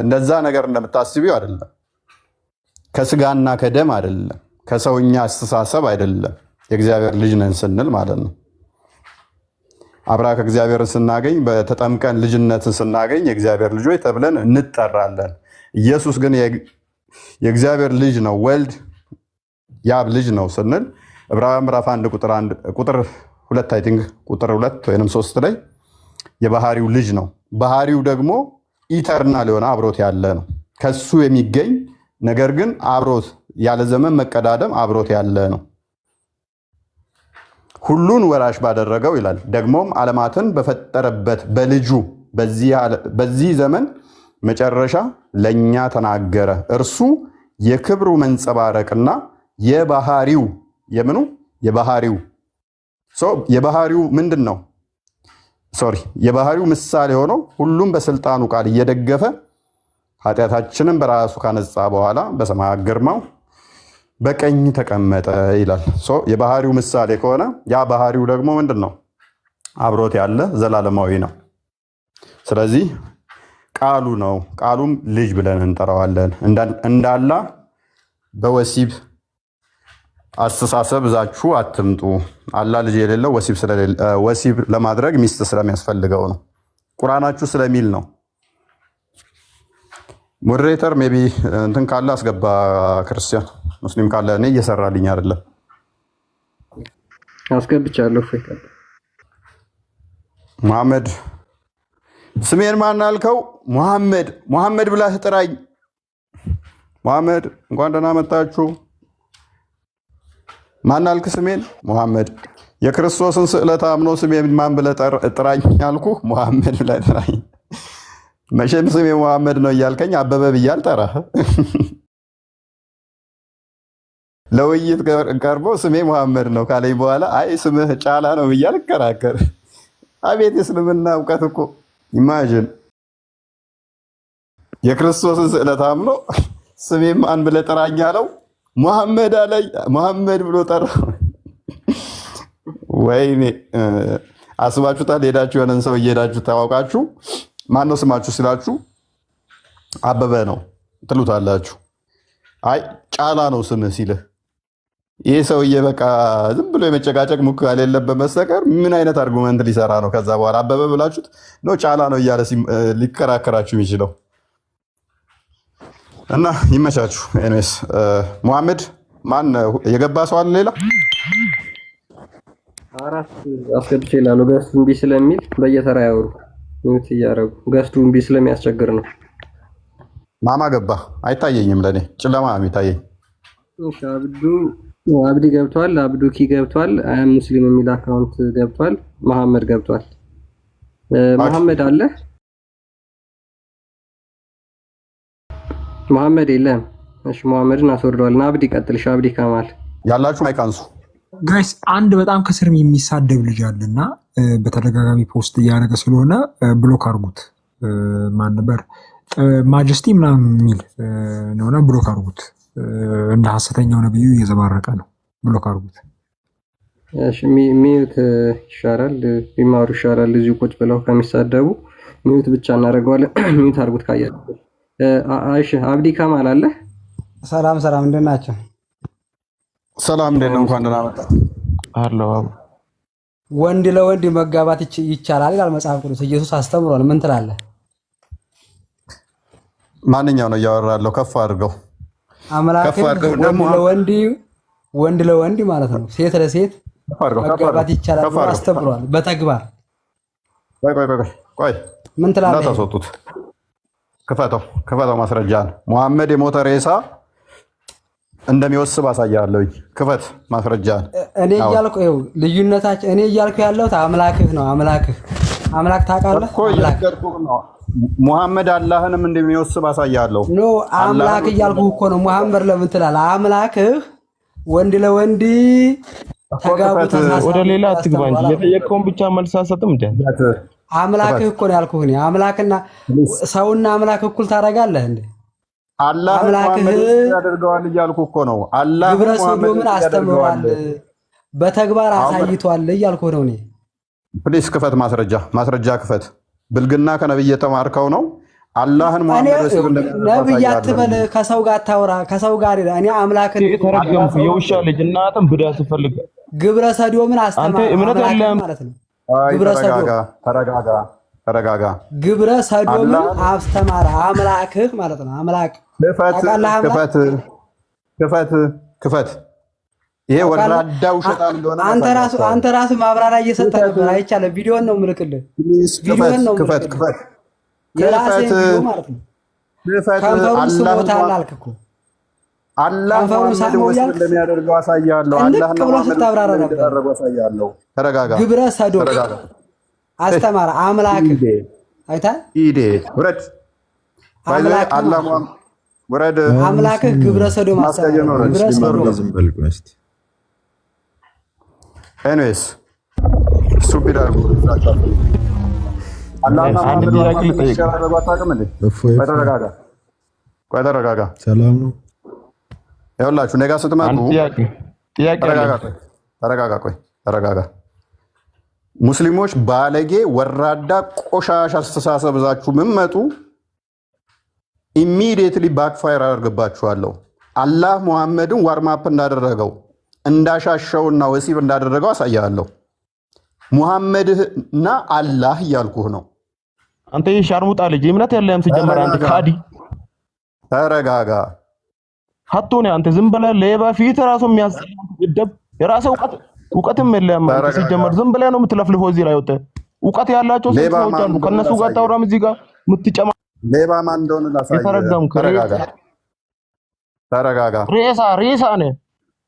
እንደዛ ነገር እንደምታስቢው አይደለም። ከስጋና ከደም አይደለም፣ ከሰውኛ አስተሳሰብ አይደለም። የእግዚአብሔር ልጅ ነን ስንል ማለት ነው። አብራ ከእግዚአብሔርን ስናገኝ በተጠምቀን ልጅነትን ስናገኝ የእግዚአብሔር ልጆች ተብለን እንጠራለን። ኢየሱስ ግን የእግዚአብሔር ልጅ ነው፣ ወልድ የአብ ልጅ ነው ስንል ዕብራውያን ምዕራፍ 1 ቁጥር 2 አይ ቲንክ ቁጥር 2 ወይንም 3 ላይ የባህሪው ልጅ ነው። ባህሪው ደግሞ ኢተርናል የሆነ አብሮት ያለ ነው። ከሱ የሚገኝ ነገር ግን አብሮት ያለ ዘመን መቀዳደም አብሮት ያለ ነው። ሁሉን ወራሽ ባደረገው ይላል። ደግሞም ዓለማትን በፈጠረበት በልጁ በዚህ ዘመን መጨረሻ ለኛ ተናገረ። እርሱ የክብሩ መንጸባረቅና የባህሪው የባህሪው ምንድን ነው? የባህሪው ምሳሌ ሆነው ሁሉም በስልጣኑ ቃል እየደገፈ ኃጢአታችንን በራሱ ካነጻ በኋላ በሰማያት ግርማው በቀኝ ተቀመጠ ይላል። የባህሪው ምሳሌ ከሆነ ያ ባህሪው ደግሞ ምንድን ነው? አብሮት ያለ ዘላለማዊ ነው። ስለዚህ ቃሉ ነው። ቃሉም ልጅ ብለን እንጠራዋለን። እንዳላ በወሲብ አስተሳሰብ እዛችሁ አትምጡ። አላ ልጅ የሌለው ወሲብ ለማድረግ ሚስት ስለሚያስፈልገው ነው። ቁርአናችሁ ስለሚል ነው። ሞዴሬተር ሜይ ቢ እንትን ካለ አስገባ። ክርስቲያን ሙስሊም ካለ እኔ እየሰራልኝ አይደለም። አስገብቻለሁ። መሐመድ ስሜን ማን አልከው? መሐመድ ብለህ ጥራኝ። መሐመድ እንኳን ደህና መጣችሁ። ማን አልክ? ስሜን መሐመድ። የክርስቶስን ስዕለት አምኖ ስሜን ማን ብለህ ጥራኝ አልኩ? መሐመድ ብለህ ጥራኝ። መቼም ስሜ መሐመድ ነው እያልከኝ አበበ ብዬ አልጠራህ። ለውይይት ቀርቦ ስሜ መሐመድ ነው ካለኝ በኋላ አይ ስምህ ጫላ ነው ብዬ አልከራከር። አቤት የእስልምና እውቀት እኮ! ኢማጂን የክርስቶስን ስዕለት አምኖ ስሜ ማን ብለህ ጥራኝ አለው። መሐመድ አለኝ። መሐመድ ብሎ ጠራ። ወይኔ አስባችሁታል? ሄዳችሁ የሆነን ሰው እየሄዳችሁ ታዋቃችሁ ማን ነው ስማችሁ ሲላችሁ አበበ ነው ትሉታላችሁ። አይ ጫላ ነው ስምህ ሲልህ ይህ ሰውዬ በቃ ዝም ብሎ የመጨቃጨቅ ሙከራ የሌለበት በስተቀር ምን አይነት አርጉመንት ሊሰራ ነው? ከዛ በኋላ አበበ ብላችሁት ነው ጫላ ነው እያለ ሊከራከራችሁ የሚችለው። እና ይመቻችሁ። ኤኒዌይስ መሐመድ ማን የገባ ሰው አለ ሌላ? አራት አስገብቼ ይላሉ። ገስቱ እምቢ ስለሚል በየተራ ያወሩ ምት እያደረጉ ገስቱ እምቢ ስለሚያስቸግር ነው። ማማ ገባ? አይታየኝም፣ ለኔ ጨለማ ነው የሚታየኝ። እሺ አብዲ ገብቷል። አብዱኪ ገብቷል። አያም ሙስሊም የሚል አካውንት ገብቷል። መሐመድ ገብቷል። መሐመድ አለ? መሐመድ የለም። እሺ መሐመድን አስወርደዋል። አብዲ ቀጥልሽ። አብዲ ከማል ያላችሁ ማይካንሱ ጋይስ አንድ በጣም ከስር የሚሳደብ ልጅ አለና በተደጋጋሚ ፖስት እያደረገ ስለሆነ ብሎክ አድርጉት። ማን ነበር? ማጀስቲ ምናምን የሚል ነውና ብሎክ አድርጉት። እንደ ሐሰተኛው ነብዩ እየዘባረቀ ነው። ብሎክ አድርጉት። እሺ ሚዩት ይሻላል፣ ቢማሩ ይሻላል። እዚሁ ቁጭ ብለው ከሚሳደቡ ሚዩት ብቻ እናደርገዋለን። ሚዩት አድርጉት ካያችሁ። እሺ አብዲ ከማል አለ? ሰላም እንደት ናቸው? ሰላም እንዴት ነው? እንኳን ደህና መጣ። አለው ወንድ ለወንድ መጋባት ይቻላል ይላል መጽሐፍ ቅዱስ። ኢየሱስ አስተምሯል። ምን ትላለህ? ማንኛው ነው እያወራ ያለው? ከፍ አድርገው። አምላክ ወንድ ለወንድ ማለት ነው። ሴት ለሴት መጋባት ይቻላል ብሎ አስተምሯል በተግባር። ቆይ ምን ትላለህ? እንዳታስወጡት። ክፈተው ማስረጃ ነው። መሐመድ የሞተ ሬሳ እንደሚወስብ አሳያለሁኝ። ክፈት ማስረጃ። እኔ እያልኩ ይኸው ልዩነታችን፣ እኔ እያልኩ ያለሁት አምላክህ ነው። አምላክ ታውቃለህ? ሙሐመድ አላህንም እንደሚወስብ አሳያለሁ። ኖ አምላክ እያልኩ እኮ ነው። ሙሐመድ ለምን ትላለህ? ወንድ ለወንድ ተጋቡ ተሳሳሙ። ወደ ሌላ አትግባ እንጂ የጠየቀውን ብቻ መልስ አሰጥም እንዴ? አምላክህ እኮ ነው ያልኩህ። እኔ አምላክና ሰውና አምላክ እኩል ታደርጋለህ እንዴ? አላህ ሙሐመድ ያደርገዋል እያልኩ እኮ ነው። አላህ ግብረ ሰዶምን አስተምሯል፣ በተግባር አሳይቷል እያልኩ ነው እኔ። ፕሊስ ክፈት፣ ማስረጃ ክፈት። ብልግና ከነብይ የተማርከው ነው። አላህን ሙሐመድ ነብይ አትበል፣ ከሰው ጋር አታውራ፣ ከሰው ጋር እኔ አምላክን ተረገምኩ። የውሻ ልጅ እናትም ብዳ ስፈልግ ግብረ ሰዶምን አስተማረ ማለት ነው። ግብረ ሰዶም ተረጋጋ። ግብረ ሰዶምን አስተማረ አምላክህ ማለት ነው። አምላክ ክፈት። ይሄ ወራዳው ሸጣን እንደሆነ አንተ ራሱ ማብራሪያ እየሰጠህ ነበር። አይቻልም። ቪዲዮን ነው የምልክልህ። ክፈት የራስህ ቪዲዮ ማለት ነው። ከንፈሩን ስሞታል አልክ እኮ። አላህ ሙሐመድ እንደሚያደርገው አሳያለሁ። አላህ ነው ስታብራራ ነበር። ተረጋጋ። ግብረ ሰዶም አስተማረ አምላክህ። አይተሃል? ውረድ። ውረድ። አምላክህ ግብረ ሰዶም አስተማረ። ግብረ ሰዶም ኤኒዌይስ ስቱፒድ አርጎ ተረጋጋ። ሰላም ነው። ይኸውላችሁ እኔ ጋር ስትመጡ ተረጋጋ። ሙስሊሞች ባለጌ፣ ወራዳ፣ ቆሻሻ አስተሳሰብ ይዛችሁ የምትመጡ ኢሚዲየትሊ ባክፋየር አደርግባችኋለሁ። አላህ ሙሐመድን ዋርማፕ እንዳደረገው እንዳሻሸውና ወሲብ እንዳደረገው አሳያለሁ። ሙሐመድና አላህ እያልኩህ ነው። አንተ ሻርሙጣ ልጅ እምነት የለህም ሲጀመር። አንተ ካዲ ተረጋጋ። ሀቶ ነው አንተ ዝም ብለህ ሌባ ፊት ራሱ የሚያስደብ የራስህ እውቀትም የለህም ሲጀመር። ዝም ብለህ ነው የምትለፍልፈው። እዚህ ላይ ወጥተህ እውቀት ያላቸው ሰዎች አሉ። ከነሱ ጋር ታውራም እዚህ ጋር የምትጨማ ሌባ ማን እንደሆነ ላሳየህ። ተረጋጋ። ሬሳ ነህ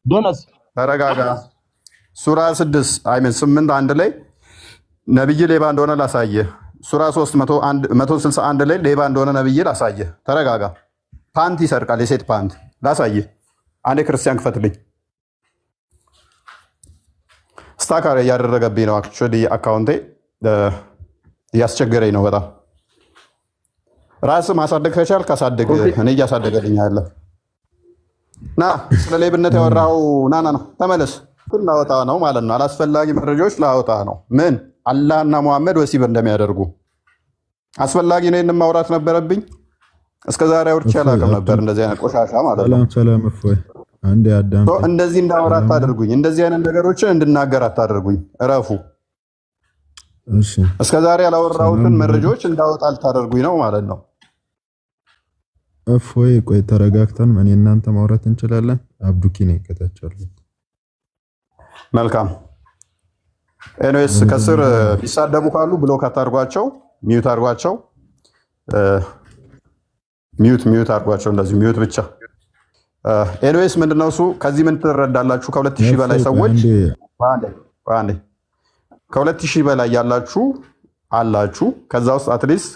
ዶነስ። ተረጋጋ። ሱራ 8 1 ላይ ነብይ ሌባ እንደሆነ ላሳየህ። ሱራ 161 ላይ ሌባ እንደሆነ ነብይ ላሳየህ። ተረጋጋ። ፓንት ይሰርቃል፣ የሴት ፓንት ላሳየህ። አንዴ ክርስቲያን ክፈትልኝ። ስታካር እያደረገብኝ ነው። አክቹዋሊ አካውንቴ እያስቸገረኝ ነው በጣም። ራስህ ማሳደግ ከቻልክ አሳድግ። እኔ እያሳደገልኝ ያለ ና ስለ ሌብነት ያወራው ና ተመለስ። ላወጣ ነው ማለት ነው። አላስፈላጊ መረጃዎች ላወጣ ነው። ምን አላህና ሙሐመድ ወሲብ እንደሚያደርጉ አስፈላጊ ነው። ይሄንን ማውራት ነበረብኝ። እስከዛሬ አውርቼ አላውቅም ነበር እንደዚህ አይነት ቆሻሻ ማለት ነው። ሰላም እፎይ። አንዴ አዳም እንደዚህ እንዳወራ አታደርጉኝ። እንደዚህ አይነት ነገሮችን እንድናገር አታደርጉኝ። እረፉ። እሺ፣ እስከዛሬ ያላወራሁትን መረጃዎች እንዳወጣ ልታደርጉኝ ነው ማለት ነው። እፎይ፣ ቆይ ተረጋግተን እኔ እናንተ ማውራት እንችላለን። አብዱኪ ነኝ ከታቻለሁ። መልካም። ኤኒዌይስ ከስር ቢሳደቡ ካሉ ብሎክ አታርጓቸው፣ ሚዩት አርጓቸው። ሚዩት አርጓቸው። እንደዚህ ሚዩት ብቻ። ኤኒዌይስ ምንድነው እሱ? ከዚህ ምን ትረዳላችሁ? ከ2000 በላይ ሰዎች ከ2000 በላይ ያላችሁ አላችሁ። ከዛ ውስጥ አትሊስት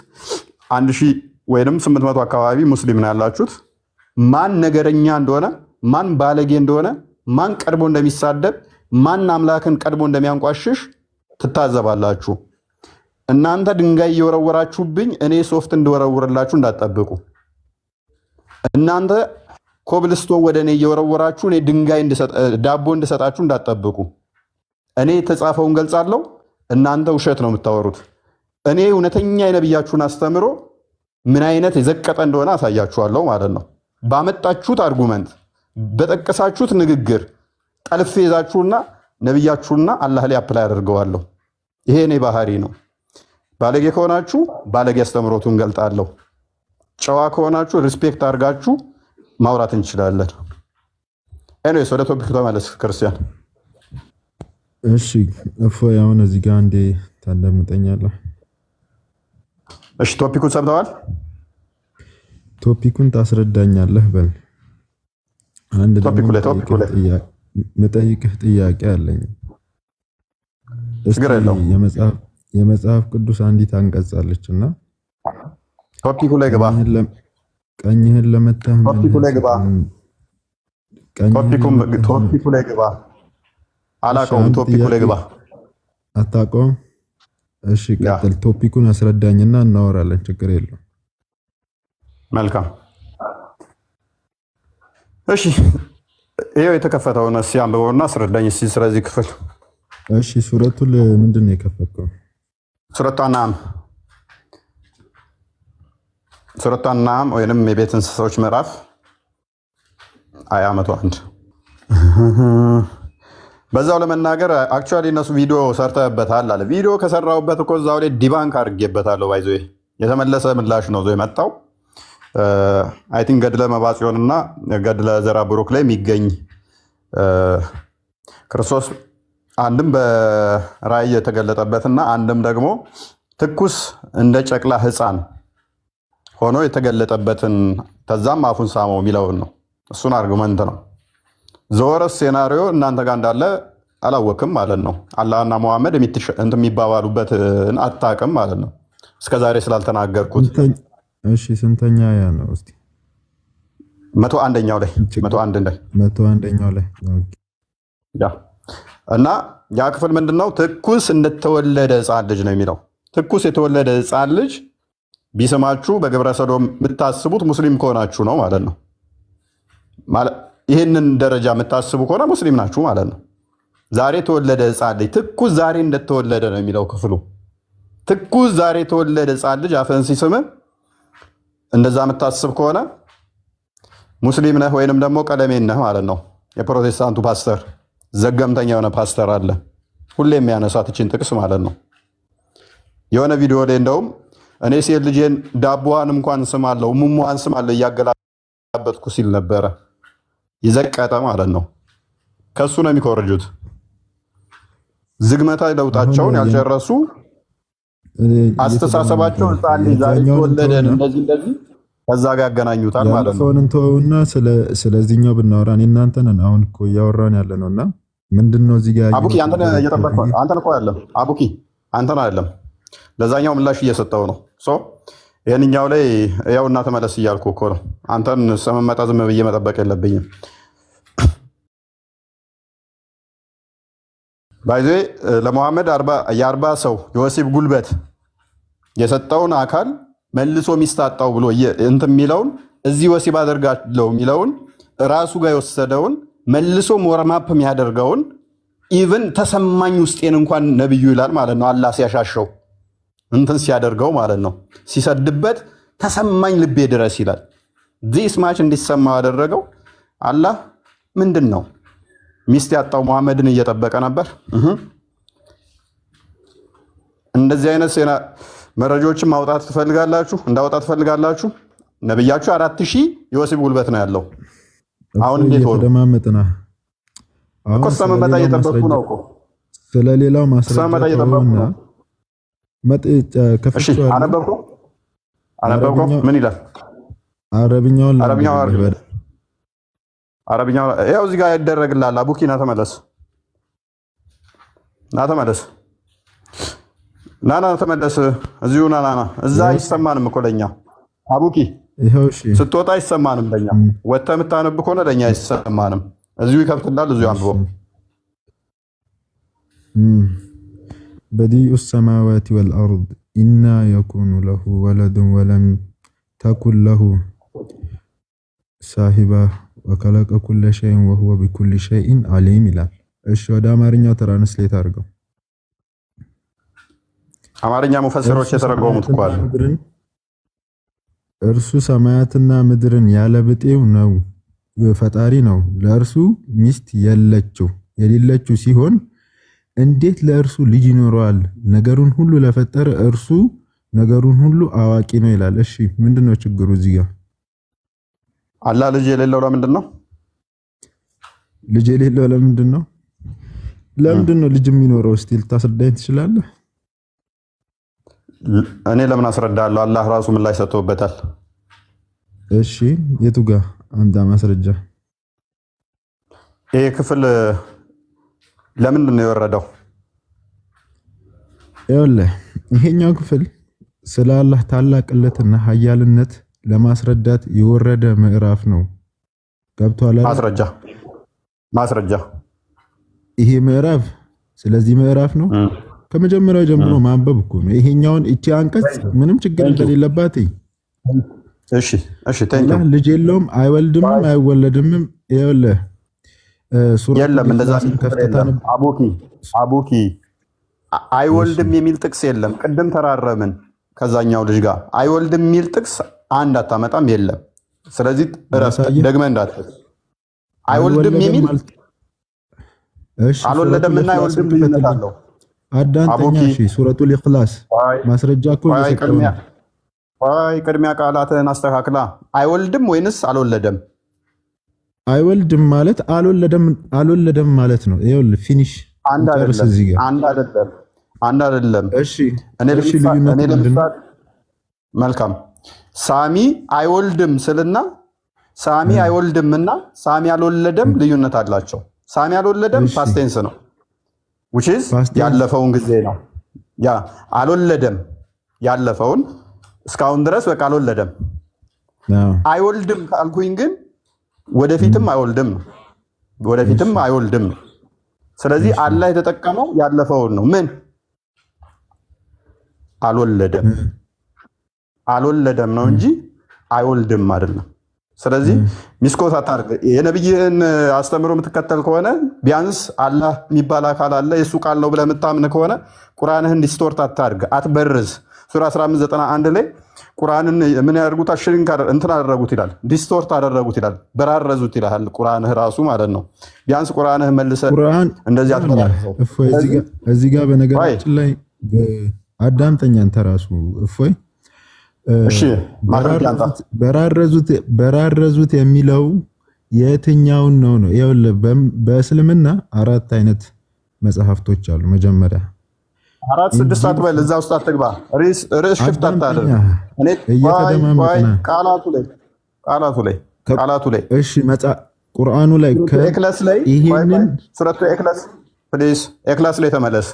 1000 ወይንም 800 አካባቢ ሙስሊም ነው ያላችሁት። ማን ነገረኛ እንደሆነ፣ ማን ባለጌ እንደሆነ፣ ማን ቀድሞ እንደሚሳደብ፣ ማን አምላክን ቀድሞ እንደሚያንቋሽሽ ትታዘባላችሁ። እናንተ ድንጋይ እየወረወራችሁብኝ እኔ ሶፍት እንድወረውርላችሁ እንዳትጠብቁ። እናንተ ኮብልስቶን ወደ እኔ እየወረወራችሁ እኔ ድንጋይ ዳቦ እንድሰጣችሁ እንዳትጠብቁ። እኔ የተጻፈውን ገልጻለሁ፣ እናንተ ውሸት ነው የምታወሩት። እኔ እውነተኛ የነብያችሁን አስተምሮ ምን አይነት የዘቀጠ እንደሆነ አሳያችኋለሁ ማለት ነው። ባመጣችሁት አርጉመንት፣ በጠቀሳችሁት ንግግር ጠልፌ ይዛችሁና ነብያችሁና አላህ ላይ አፕላይ አደርገዋለሁ። ይሄ እኔ ባህሪ ነው። ባለጌ ከሆናችሁ ባለጌ አስተምሮቱን ገልጣለሁ። ጨዋ ከሆናችሁ ሪስፔክት አድርጋችሁ ማውራት እንችላለን። ኤኒዌይስ ወደ ቶፒክ ተመለስ ክርስቲያን። እሺ እፎይ፣ አሁን እዚህ ጋር አንዴ ታዳምጠኛለህ? እሺ ቶፒኩን ሰምተዋል? ቶፒኩን ታስረዳኛለህ? በል አንድ ቶፒኩ ላይ መጠይቅህ ጥያቄ አለኝ። እስኪ የመጽሐፍ ቅዱስ አንዲት አንቀጽ አለችና ቶፒኩ ላይ ግባ። ቀኝህን ለመታህ ቶፒኩ ላይ ግባ። ቶፒኩ ላይ ግባ። አላውቀውም። ቶፒኩ ላይ ግባ። አታውቀውም? እሺ ቀጥል። ቶፒኩን አስረዳኝና እናወራለን። ችግር የለውም። መልካም። እሺ ይሄው የተከፈተውን እስኪ አንብበውና አስረዳኝ እስኪ ስለዚህ ክፍል። እሺ ሱረቱል ምንድን ነው የከፈተው? ሱረቱ አንዓም ወይንም የቤት እንስሳዎች ምዕራፍ አያ 101 በዛው ለመናገር አክቹአሊ እነሱ ቪዲዮ ሰርተህበታል አለ። ቪዲዮ ከሰራሁበት እኮ እዛው ላይ ዲባንክ አድርጌበታለሁ። ባይዞ የተመለሰ ምላሽ ነው ዞ የመጣው። አይ ቲንክ ገድለ መባጽዮንና ገድለ ዘራ ብሩክ ላይ የሚገኝ ክርስቶስ አንድም በራእይ የተገለጠበትና አንድም ደግሞ ትኩስ እንደ ጨቅላ ሕፃን ሆኖ የተገለጠበትን ከዛም አፉን ሳመው የሚለውን ነው። እሱን አርጉመንት ነው። ዘወረስ ሴናሪዮ እናንተ ጋር እንዳለ አላወቅም ማለት ነው። አላህና መሐመድ የሚባባሉበትን አታውቅም ማለት ነው። እስከዛሬ ስላልተናገርኩት። እሺ ስንተኛ ያ ነው? እስቲ 101ኛው ላይ 101ኛው ላይ ያ እና ያ ክፍል ምንድነው? ትኩስ እንደተወለደ ሕፃን ልጅ ነው የሚለው። ትኩስ የተወለደ ሕፃን ልጅ ቢስማችሁ በግብረ ሰዶም የምታስቡት ሙስሊም ከሆናችሁ ነው ማለት ነው። ይህንን ደረጃ የምታስቡ ከሆነ ሙስሊም ናችሁ ማለት ነው። ዛሬ የተወለደ ሕፃን ልጅ ትኩስ ዛሬ እንደተወለደ ነው የሚለው ክፍሉ። ትኩስ ዛሬ የተወለደ ሕፃን ልጅ አፈን ሲስም እንደዛ የምታስብ ከሆነ ሙስሊም ነህ ወይንም ደግሞ ቀለሜን ነህ ማለት ነው። የፕሮቴስታንቱ ፓስተር ዘገምተኛ የሆነ ፓስተር አለ፣ ሁሌ የሚያነሳት እችን ጥቅስ ማለት ነው። የሆነ ቪዲዮ ላይ እንደውም እኔ ሴት ልጄን ዳቦዋን እንኳን ስማለሁ ሙሙዋን ስማለሁ እያገላበጥኩ ሲል ነበረ። ይዘቀጠ ማለት ነው። ከሱ ነው የሚኮርጁት። ዝግመታ ለውጣቸውን ያልጨረሱ አስተሳሰባቸው ሕፃን ልጅ ዛሬ ተወለደን እንደዚህ ከዛ ጋር ያገናኙታል ማለት ነው። እንተውና ስለዚህኛው ብናወራ እኔ እናንተ ነን አሁን እኮ እያወራን ያለ ነውና ምንድነው እዚህ ጋር አቡኪ አንተን እየጠበቅኩ አንተን እኮ አይደለም አቡኪ አንተን አይደለም ለዛኛው ምላሽ እየሰጠው ነው። ይህንኛው ላይ ያው እና ተመለስ እያልኩ እኮ ነው። አንተን ሰመመጣ ዝም ብዬ መጠበቅ የለብኝም። ባይዜ ለሙሐመድ የ40 ሰው የወሲብ ጉልበት የሰጠውን አካል መልሶ ሚስታጣው ብሎ እንትን የሚለውን እዚህ ወሲብ አደርጋለሁ የሚለውን ራሱ ጋር የወሰደውን መልሶ ሞረማፕ የሚያደርገውን ኢቭን ተሰማኝ ውስጤን እንኳን ነብዩ ይላል ማለት ነው። አላህ ሲያሻሸው እንትን ሲያደርገው ማለት ነው። ሲሰድበት ተሰማኝ ልቤ ድረስ ይላል። ዚስ ማች እንዲሰማው ያደረገው አላህ ምንድን ነው? ሚስት ያጣው ሙሐመድን እየጠበቀ ነበር። እንደዚህ አይነት መረጃዎችን ማውጣት ትፈልጋላችሁ? እንዳወጣ ትፈልጋላችሁ? ነብያችሁ 4000 የወሲብ ጉልበት ነው ያለው። አሁን እንዴት ሆነ? ተደማመጥና እኮ ሰመመጣ እየጠበቅኩ ነው እኮ ስለሌላው ማስረጃ ነው። አነበብኩ። ምን ይላል? አረብኛው ያው እዚህ ጋር ይደረግልሃል። አቡኪ ና ተመለስ፣ ተመለስ። እዚሁ ና እዛ አይሰማንም እኮ ለኛ አቡኪ፣ ስትወጣ አይሰማንም ለኛ። ወጥተህ የምታነብ ከሆነ ለኛ አይሰማንም። እዚሁ ይከፍትላል፣ እዚሁ አንብበው። بديء السماوات والأرض إنا يكون له ولد ولم تكن له صاحبة وخلق كل شيء وهو بكل شيء عليم ይላል። እሺ ወደ አማርኛ ትራንስሌት አድርገው። አማርኛ ሙፈሲሮች የተረጎሙት እኮ አለ። እርሱ ሰማያትና ምድርን ያለ ብጤው ነው ፈጣሪ ነው። ለእርሱ ሚስት የሌለችው ሲሆን እንዴት ለእርሱ ልጅ ይኖረዋል? ነገሩን ሁሉ ለፈጠረ እርሱ ነገሩን ሁሉ አዋቂ ነው ይላል። እሺ ምንድነው ችግሩ እዚህ ጋር? አላህ ልጅ የሌለው ለምንድን ነው? ልጅ የሌለው ለምንድን ነው? ለምንድን ነው ልጅ የሚኖረው? እስቲ ልታስረዳኝ ትችላለህ? እኔ ለምን አስረዳለሁ? አላህ ራሱ ምላሽ ሰጥቶበታል። እሺ የቱ ጋር አንተ ማስረጃ? ይሄ ክፍል ለምንድን ነው የወረደው? ይኸውልህ ይሄኛው ክፍል ስለ አላህ ታላቅነትና ኃያልነት ለማስረዳት የወረደ ምዕራፍ ነው። ገብቷል? ማስረጃ ማስረጃ ይሄ ምዕራፍ ስለዚህ ምዕራፍ ነው። ከመጀመሪያው ጀምሮ ማንበብ እኮ ነው። ይሄኛውን እቺ አንቀጽ ምንም ችግር እንደሌለባት እሺ ቴንክ ዩ ልጅ የለውም አይወልድምም አይወለድምም ይኸውልህ የለም እንደዛ አቡኪ አይወልድም የሚል ጥቅስ የለም። ቅድም ተራረምን ከዛኛው ልጅ ጋር አይወልድም የሚል ጥቅስ አንድ አታመጣም የለም። ስለዚህ ደግመህ እንዳትል አይወልድም የሚል አልወለደምና አይወልድም ልዩነት አለው። አዳንተኛ እሺ ሱረቱል ኢኽላስ ማስረጃ እኮ ቅድሚያ ቃላትን አስተካክላ አይወልድም ወይንስ አልወለደም? አይወልድም ማለት አልወለደም ማለት ነው። ይኸውልህ ፊኒሽ አንድ አይደለም። እሺ መልካም ሳሚ አይወልድም ስልና ሳሚ አይወልድምና ሳሚ አልወለደም ልዩነት አላቸው። ሳሚ አልወለደም ፓስት ቴንስ ነው which is ያለፈውን ጊዜ ነው። ያ አልወለደም ያለፈውን እስካሁን ድረስ በቃ አልወለደም። አይወልድም ካልኩኝ ግን ወደፊትም አይወልድም ነው። ወደፊትም አይወልድም ነው። ስለዚህ አላህ የተጠቀመው ያለፈውን ነው። ምን አልወለደም ነው እንጂ አይወልድም አይደለም። ስለዚህ ሚስኮት አታርግ። የነብይህን አስተምሮ የምትከተል ከሆነ ቢያንስ አላህ የሚባል አካል አለ የሱ ቃል ነው ብለህ የምታምን ከሆነ ቁርአንህን ዲስቶርት አታርግ፣ አትበርዝ። ሱራ 1591 ላይ ቁርአንን ምን ያደርጉት አሽሪንክ እንትን አደረጉት ይላል፣ ዲስቶርት አደረጉት ይላል፣ በራረዙት ይላል። ቁርአንህ ራሱ ማለት ነው። ቢያንስ ቁርአንህ መልሰህ እንደዚህ አትበራረዘው። እዚህ ጋር በነገራችን ላይ አዳምጠኝ አንተ ራሱ እፎይ በራረዙት የሚለው የትኛውን ነው? ይኸውልህ በእስልምና 4 አይነት መጽሐፍቶች አሉ። መጀመሪያ 4-6 አትበል፣ እዛ ውስጥ አትግባ። ርዕስ ሽፍት አታድርግ። ቃላቱ ላይ እሺ፣ ቁርአኑ ላይ ከኢክላስ ላይ ይሄንን ሱረቱ ኢክላስ ፕሊዝ፣ ኢክላስ ላይ ተመለስ።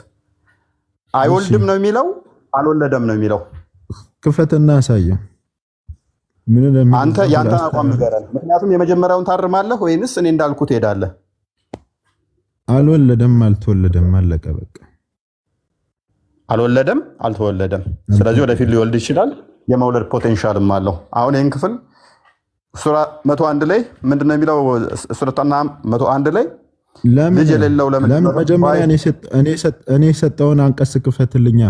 አይወልድም ነው የሚለው አልወለደም ነው የሚለው? ክፈትና አሳየው። አንተ ያንተን አቋም ንገረን። ምክንያቱም የመጀመሪያውን ታርማለህ ወይንስ እኔ እንዳልኩት ሄዳለህ? አልወለደም አልተወለደም አለቀ በቃ። አልወለደም አልተወለደም። ስለዚህ ወደፊት ሊወልድ ይችላል። የመውለድ ፖቴንሻልም አለው። አሁን ይህን ክፍል ሱራ 101 ላይ ምንድነው የሚለው? ሱረቱና 101 ላይ ልጅ የሌለው ለምን መጀመሪያ እኔ የሰጠውን አንቀጽ ክፈትልኛ።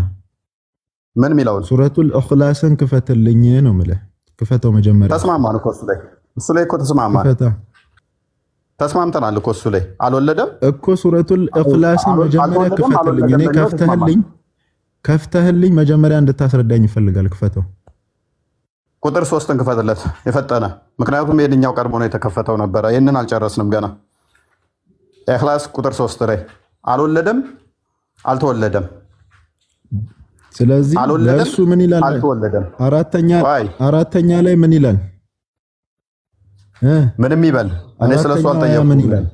ምን የሚለው? ሱረቱል ኢኽላስን ክፈትልኝ ነው የምልህ። ክፈተው መጀመሪያ። ተስማማን እኮ እሱ ላይ እኮ ተስማምተናል እኮ እሱ ላይ አልወለደም እኮ። ሱረቱል ኢኽላስን መጀመሪያ ክፈትልኝ። እኔ ከፍተህልኝ መጀመሪያ እንድታስረዳኝ ይፈልጋል። ክፈተው። ቁጥር 3ን ክፈትለት የፈጠነ። ምክንያቱም የድኛው ቀድሞ ነው የተከፈተው ነበረ። ይህንን አልጨረስንም ገና። ኢኽላስ ቁጥር 3 ላይ አልወለደም አልተወለደም። ስለዚህ ለእሱ ምን ይላል? አራተኛ ላይ ምን ይላል? ምንም ይበል፣ እኔ ስለሱ አልጠየኩም። ምን ይላል?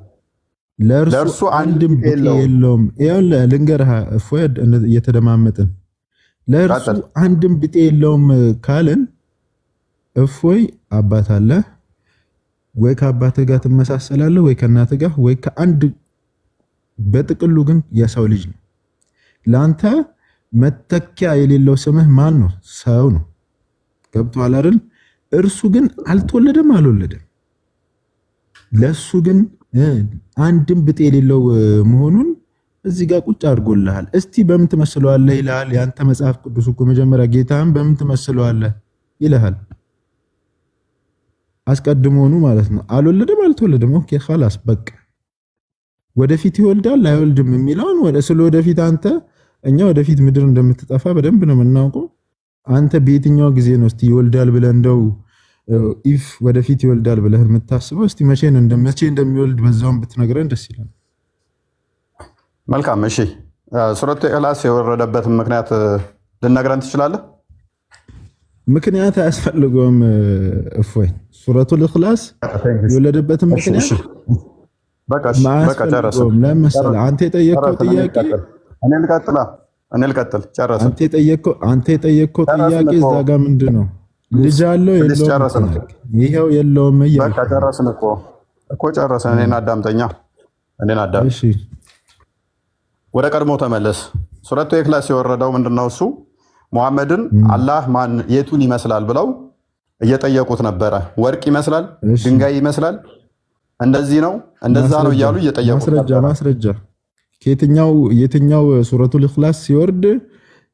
ለእርሱ አንድም ብጤ የለውም። ይኸውልህ ልንገርህ እፎይ፣ እየተደማመጥን ለእርሱ አንድም ብጤ የለውም ካልን እፎይ አባት አለ ወይ ከአባትህ ጋር ትመሳሰላለህ ወይ ከእናትህ ጋር ወይ ከአንድ በጥቅሉ ግን የሰው ልጅ ነው። ለአንተ መተኪያ የሌለው ስምህ ማን ነው? ሰው ነው። ገብቶሃል አይደል? እርሱ ግን አልተወለደም አልወለደም። ለሱ ግን አንድም ብጤ የሌለው መሆኑን እዚህ ጋር ቁጭ አድርጎልሃል። እስቲ በምን ትመስለዋለህ ይልሃል። ያንተ መጽሐፍ ቅዱስ እኮ መጀመሪያ ጌታን በምን ትመስለዋለህ ይልሃል። አስቀድሞኑ ማለት ነው። አልወለደም አልተወለደም። ኦኬ خلاص በቃ ወደፊት ይወልዳል አይወልድም የሚለውን ስለ ወደፊት አንተ እኛ ወደፊት ምድር እንደምትጠፋ በደንብ ነው የምናውቀው። አንተ በየትኛው ጊዜ ነው እስቲ ይወልዳል ብለህ እንደው ኢፍ ወደፊት ይወልዳል ብለህ የምታስበው? እስቲ መቼ እንደሚወልድ በዛውም ብትነግረን ደስ ይላል። መልካም እሺ። ሱረቱ ኢኽላስ የወረደበትን ምክንያት ልነግረን ትችላለህ? ምክንያት አያስፈልገውም እፎይ። ሱረቱል ኢኽላስ የወለደበትን ምክንያት በቃ ጨረሰ። ለምሳሌ አንተ የጠየቀው ጥያቄ እኔ ልቀጥል። ጨረሰ። አንተ የጠየቀው ጥያቄ እዛ ጋር ምንድን ነው? ልጅ አለው የለውም? ይሄው የለውም። በቃ ጨረስን እኮ ጨረሰን። እኔን አዳምጠኛ። እኔን አዳም እሺ ወደ ቀድሞ ተመለስ። ሱረቱ ኢኽላስ የወረደው ምንድነው? እሱ ሙሐመድን አላህ ማን የቱን ይመስላል ብለው እየጠየቁት ነበረ። ወርቅ ይመስላል፣ ድንጋይ ይመስላል፣ እንደዚህ ነው እንደዛ ነው እያሉ እየጠየቁት ነበረ። ማስረጃ የትኛው ሱረቱል ኢኽላስ ሲወርድ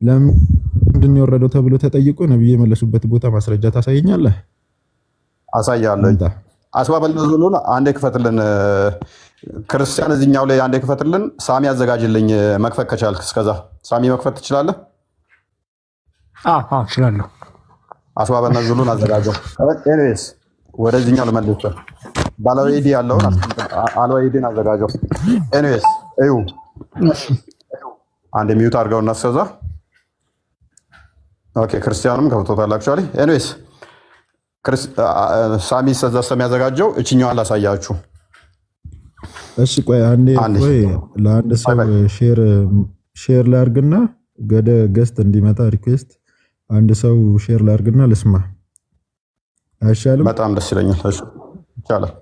ለምንድን ነው የወረደው ተብሎ ተጠይቆ ነብዩ የመለሱበት ቦታ ማስረጃ ታሳየኛለህ? አሳያለሁ። አስባበል ነዙሉን አንዴ ክፈትልን። ክርስቲያን እዚህኛው ላይ አንዴ ክፈትልን። ሳሚ አዘጋጅልኝ መክፈት ከቻልክ። እስከዛ ሳሚ መክፈት ትችላለህ? እችላለሁ። አስባበል ነዙሉን አዘጋጀው። ኤኒዌይስ ወደዚህኛው ልመልስ። ባለወይዲ ያለውን አልወይዲን አዘጋጀው። ኤኒዌይስ እዩ አንዴ ሚዩት አድርገውና እስከዛ ኦኬ ክርስቲያኑም ከፍቶታል አክቹአሊ። ኤኒዌይስ ሳሚ ስለሚያዘጋጀው እችኛዋን ላሳያችሁ። እሺ ቆይ አንዴ ቆይ ለአንድ ሰው ሼር ላርግና ገደ ገስት እንዲመጣ ሪኩዌስት አንድ ሰው ሼር ላርግና ልስማ አይሻልም? በጣም ደስ ይለኛል። እሺ ይቻላል።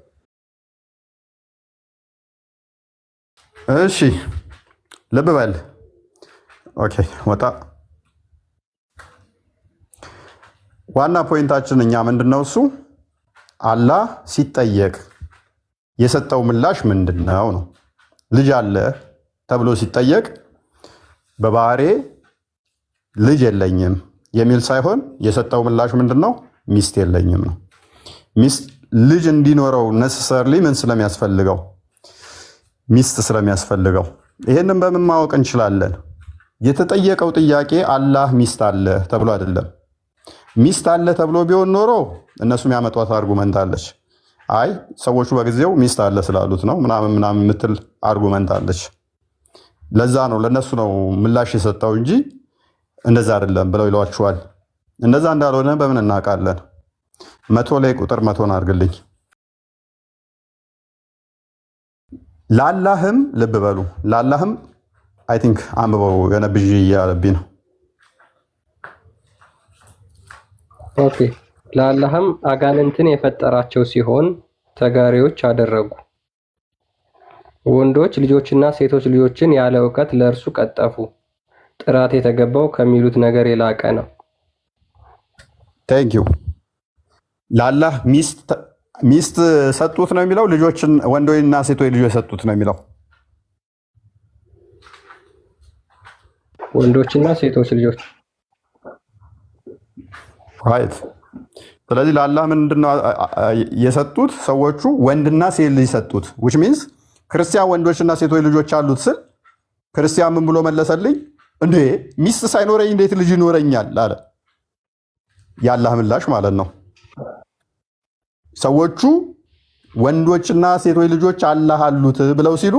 እሺ ልብ በል። ኦኬ ወጣ። ዋና ፖይንታችን እኛ ምንድነው? እሱ አላህ ሲጠየቅ የሰጠው ምላሽ ምንድነው ነው። ልጅ አለ ተብሎ ሲጠየቅ በባህሬ ልጅ የለኝም የሚል ሳይሆን የሰጠው ምላሽ ምንድነው? ሚስት የለኝም ነው። ሚስት ልጅ እንዲኖረው ነሰሰርሊ ምን ስለሚያስፈልገው? ሚስት ስለሚያስፈልገው። ይሄንን በምን ማወቅ እንችላለን? የተጠየቀው ጥያቄ አላህ ሚስት አለ ተብሎ አይደለም። ሚስት አለ ተብሎ ቢሆን ኖሮ እነሱ የሚያመጧት አርጉመንት አለች። አይ ሰዎቹ በጊዜው ሚስት አለ ስላሉት ነው ምናምን የምትል አርጉመንት አለች። ለዛ ነው ለነሱ ነው ምላሽ የሰጠው እንጂ እንደዛ አይደለም ብለው ይሏቸዋል። እንደዛ እንዳልሆነ በምን እናውቃለን? 100 ላይ ቁጥር 100 አድርግልኝ። ላላህም ልብ በሉ። ላላህም አይ ቲንክ አንብበው የነብይ ያለብኝ ነው። ኦኬ ለአላህም አጋንንትን የፈጠራቸው ሲሆን ተጋሪዎች አደረጉ። ወንዶች ልጆችና ሴቶች ልጆችን ያለ እውቀት ለእርሱ ቀጠፉ። ጥራት የተገባው ከሚሉት ነገር የላቀ ነው። ቴንክ ዩ። ለአላህ ሚስት ሰጡት ነው የሚለው? ልጆችን ወንዶችና ሴቶች ልጆች ሰጡት ነው የሚለው? ወንዶችና ሴቶች ልጆች ራይት። ስለዚህ ለአላህ ምንድነው የሰጡት? ሰዎቹ ወንድና ሴት ልጅ ሰጡት። which means ክርስቲያን ወንዶችና ሴቶች ልጆች አሉት ስል ክርስቲያን ምን ብሎ መለሰልኝ? እንዴ ሚስት ሳይኖረኝ እንዴት ልጅ ይኖረኛል አለ። የአላህ ምላሽ ማለት ነው። ሰዎቹ ወንዶችና ሴቶች ልጆች አላህ አሉት ብለው ሲሉ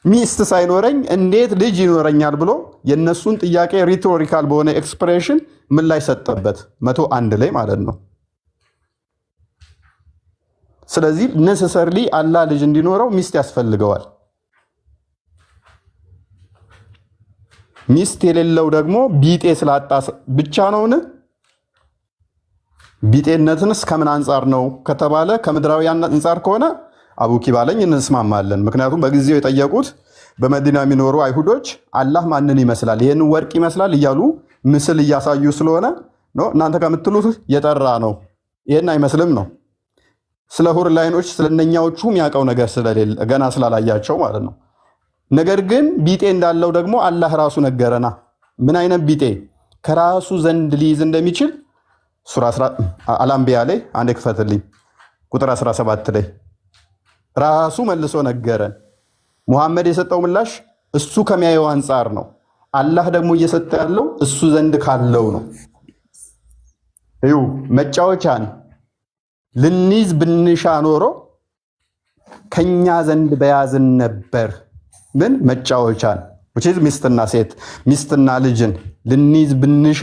ሚስት ሳይኖረኝ እንዴት ልጅ ይኖረኛል ብሎ የነሱን ጥያቄ ሪቶሪካል በሆነ ኤክስፕሬሽን ምን ላይ ሰጠበት? 101 ላይ ማለት ነው። ስለዚህ ነሰሰርሊ አላህ ልጅ እንዲኖረው ሚስት ያስፈልገዋል። ሚስት የሌለው ደግሞ ቢጤ ስላጣ ብቻ ነውን? ቢጤነትንስ ከምን አንጻር ነው ከተባለ ከምድራዊ አንጻር ከሆነ አቡኪ ባለኝ እንስማማለን። ምክንያቱም በጊዜው የጠየቁት በመዲና የሚኖሩ አይሁዶች አላህ ማንን ይመስላል፣ ይህን ወርቅ ይመስላል እያሉ ምስል እያሳዩ ስለሆነ ነው። እናንተ ከምትሉት የጠራ ነው፣ ይህን አይመስልም ነው። ስለ ሁር ላይኖች ስለነኛዎቹ የሚያውቀው ነገር ስለሌለ ገና ስላላያቸው ማለት ነው። ነገር ግን ቢጤ እንዳለው ደግሞ አላህ ራሱ ነገረና። ምን አይነት ቢጤ ከራሱ ዘንድ ሊይዝ እንደሚችል ሱራ አልአንቢያ ላይ አንድ ክፈትልኝ ቁጥር 17 ላይ ራሱ መልሶ ነገረን። ሙሐመድ የሰጠው ምላሽ እሱ ከሚያየው አንጻር ነው። አላህ ደግሞ እየሰጠ ያለው እሱ ዘንድ ካለው ነው። እዩ መጫወቻን ልንይዝ ብንሻ ኖሮ ከኛ ዘንድ በያዝን ነበር። ምን መጫወቻን ሚስትና ሴት ሚስትና ልጅን ልንይዝ ብንሻ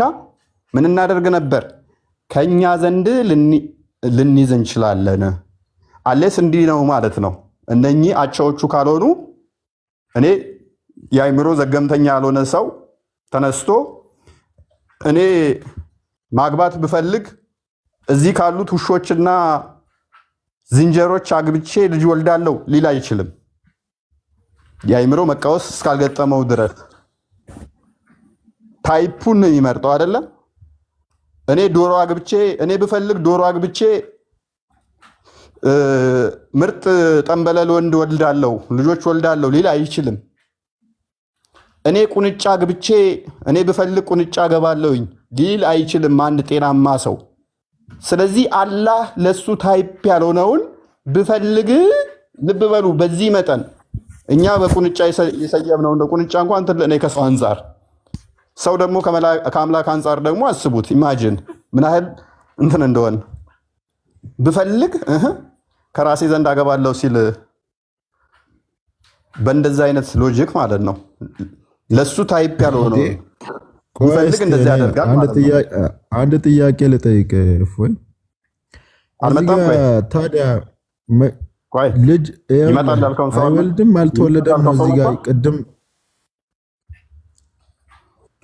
ምን እናደርግ ነበር? ከኛ ዘንድ ልንይዝ እንችላለን። አሌስ እንዲህ ነው ማለት ነው። እነኚህ አቻዎቹ ካልሆኑ እኔ የአይምሮ ዘገምተኛ ያልሆነ ሰው ተነስቶ እኔ ማግባት ብፈልግ እዚህ ካሉት ውሾችና ዝንጀሮች አግብቼ ልጅ ወልዳለሁ ሊል አይችልም። የአይምሮ መቃወስ እስካልገጠመው ድረስ ታይፑን ነው የሚመርጠው አይደለም። እኔ ብፈልግ ዶሮ አግብቼ ምርጥ ጠንበለል ወንድ ወልዳለሁ ልጆች ወልዳለሁ ሊል አይችልም። እኔ ቁንጫ አግብቼ እኔ ብፈልግ ቁንጫ ገባለሁኝ ሊል አይችልም አንድ ጤናማ ሰው። ስለዚህ አላህ ለሱ ታይፕ ያልሆነውን ብፈልግ ልብ በሉ በዚህ መጠን እኛ በቁንጫ የሰየምነው እንደ ቁንጫ እንኳን ትልቅ ነው ከሰው አንጻር። ሰው ደግሞ ከአምላክ አንጻር ደግሞ አስቡት። ኢማጂን ምን ያህል እንትን እንደሆነ ብፈልግ ከራሴ ዘንድ አገባለሁ ሲል በእንደዛ አይነት ሎጂክ ማለት ነው ለሱ ታይፕ ያልሆነው ብፈልግ እንደዚህ ያደርጋል ማለት ነው። አንድ ጥያቄ ልጠይቅ እፎይ። አልመጣም ወይ ታዲያ ልጅ ይመጣል ያልከውን ሰው አይወልድም አልተወለደም ነው እዚህ ጋር ቅድም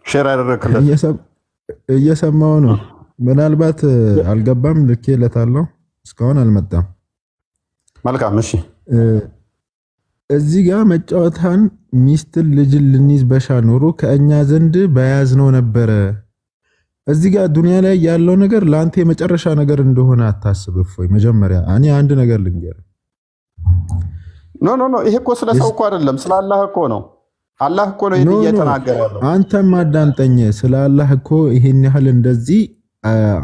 ሼር ያደረክለት እየሰማው ነው። ምናልባት አልገባም ልኬለታለሁ እስካሁን አልመጣም። መልካም እሺ። እዚህ ጋር መጫወታን ሚስትን ልጅን ልንይዝ በሻ ኖሮ ከእኛ ዘንድ በያዝነው ነበረ። እዚህ ጋር ዱንያ ላይ ያለው ነገር ለአንተ የመጨረሻ ነገር እንደሆነ አታስብ እፎይ። መጀመሪያ እኔ አንድ ነገር ልንገር። ኖ ይሄ እኮ ስለ ሰው እኮ አይደለም ስለ አላህ እኮ ነው። አላህ እኮ ነው እየተናገረ ያለው። አንተም አዳምጠኝ። ስለ አላህ እኮ ይሄን ያህል እንደዚህ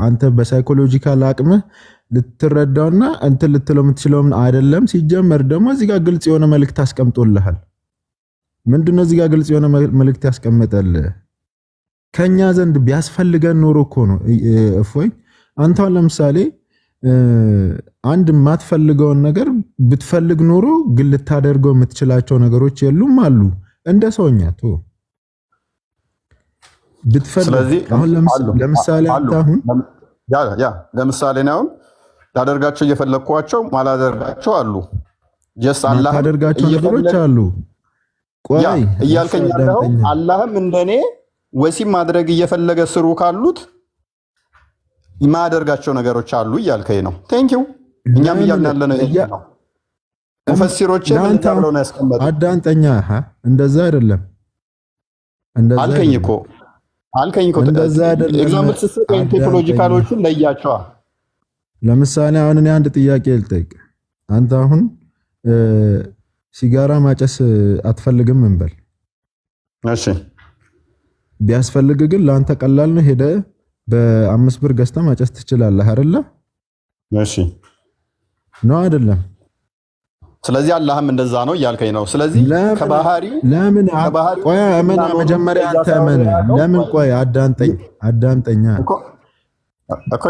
አንተ በሳይኮሎጂካል አቅምህ ልትረዳውና እንትን ልትለው የምትችለውም አይደለም። ሲጀመር ደግሞ እዚህ ጋር ግልጽ የሆነ መልእክት አስቀምጦልሃል። ምንድነው እዚህ ጋር ግልጽ የሆነ መልእክት ያስቀመጠልህ? ከኛ ዘንድ ቢያስፈልገን ኖሮ እኮ ነው እፎይ። አንተው ለምሳሌ አንድ የማትፈልገውን ነገር ብትፈልግ ኖሮ ግን ልታደርገው የምትችላቸው ነገሮች የሉም አሉ እንደ ሰውኛ ቶ ብትፈልግ። አሁን ለምሳሌ አንተ አሁን ለምሳሌ ነው ታደርጋቸው እየፈለግኳቸው ማላደርጋቸው አሉ። ጀስት አላህ ታደርጋቸው ነገሮች አሉ። ቆይ እያልከኝ ያለው አላህም እንደኔ ወሲብ ማድረግ እየፈለገ ስሩ ካሉት የማያደርጋቸው ነገሮች አሉ እያልከኝ ነው። ቴንኪው። እኛም እያልን ያለ ነው ይሄ ነው። ሙፈሲሮች ምን ብለው ነው ያስቀመጡት? አዳንጠኛ እንደዛ አይደለም። እንደዛ አልከኝ እኮ እንደዛ አይደለም። ኤግዛምፕል ስትሰጠኝ ቴክኖሎጂካሎቹን ለያቸዋ። ለምሳሌ አሁን እኔ አንድ ጥያቄ ልጠይቅ። አንተ አሁን ሲጋራ ማጨስ አትፈልግም እንበል። እሺ ቢያስፈልግ ግን ለአንተ ቀላል ነው። ሄደ በ5 ብር ገዝተህ ማጨስ ትችላለህ አይደለ? እሺ ነው አይደለም? ስለዚህ አላህም እንደዛ ነው እያልከኝ ነው። ስለዚህ ከባህሪ ለምን ቆይ አመና መጀመሪያ አንተ አመና ለምን ቆይ አዳምጠኛ እኮ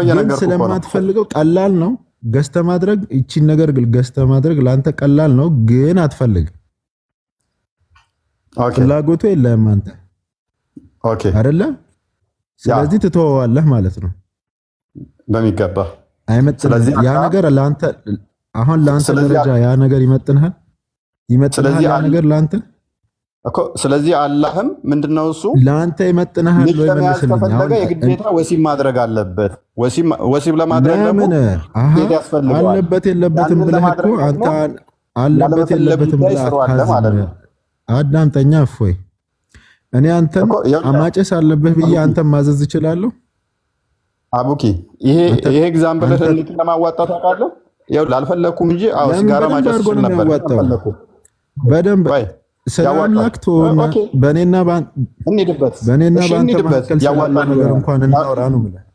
የነገርኩህ እኮ ስለማትፈልገው ቀላል ነው ገዝተህ ማድረግ። እቺን ነገር ገዝተህ ማድረግ ለአንተ ቀላል ነው ግን አትፈልግም። ኦኬ ፍላጎቱ የለህም አንተ ኦኬ አይደለ? ስለዚህ ትተወዋለህ ማለት ነው በሚገባ። አይመጥንም ያ ነገር ለአንተ አሁን ለአንተ ደረጃ ያ ነገር ይመጥንሃል ያ ነገር ለአንተ እኮ። ስለዚህ አላህም ምንድነው እሱ ለአንተ ይመጥንሃል ወይ መልስልኝ። አሁን የግዴታ ወሲብ ማድረግ አለበት። ወሲብ ለማድረግ ደግሞ ግዴታ ያስፈልጋል። አለበት የለበትም ብለህ እኮ አንተ አለበት የለበትም ብለህ አዳምጠኛ እፎይ። እኔ አንተን ማጨስ አለብህ ብዬ አንተን ማዘዝ እችላለሁ? አቡኪ ይሄ ኤግዛምፕል ለማዋጣት አውቃለሁ። ያው ላልፈለኩም እንጂ ሲጋራ ማጨስ ይችል ነበር። በደንብ ሰላምላክ ተወና በእኔና በአንተ መካከል ያዋጣል ነገር እንኳን እናወራ ነው ማለት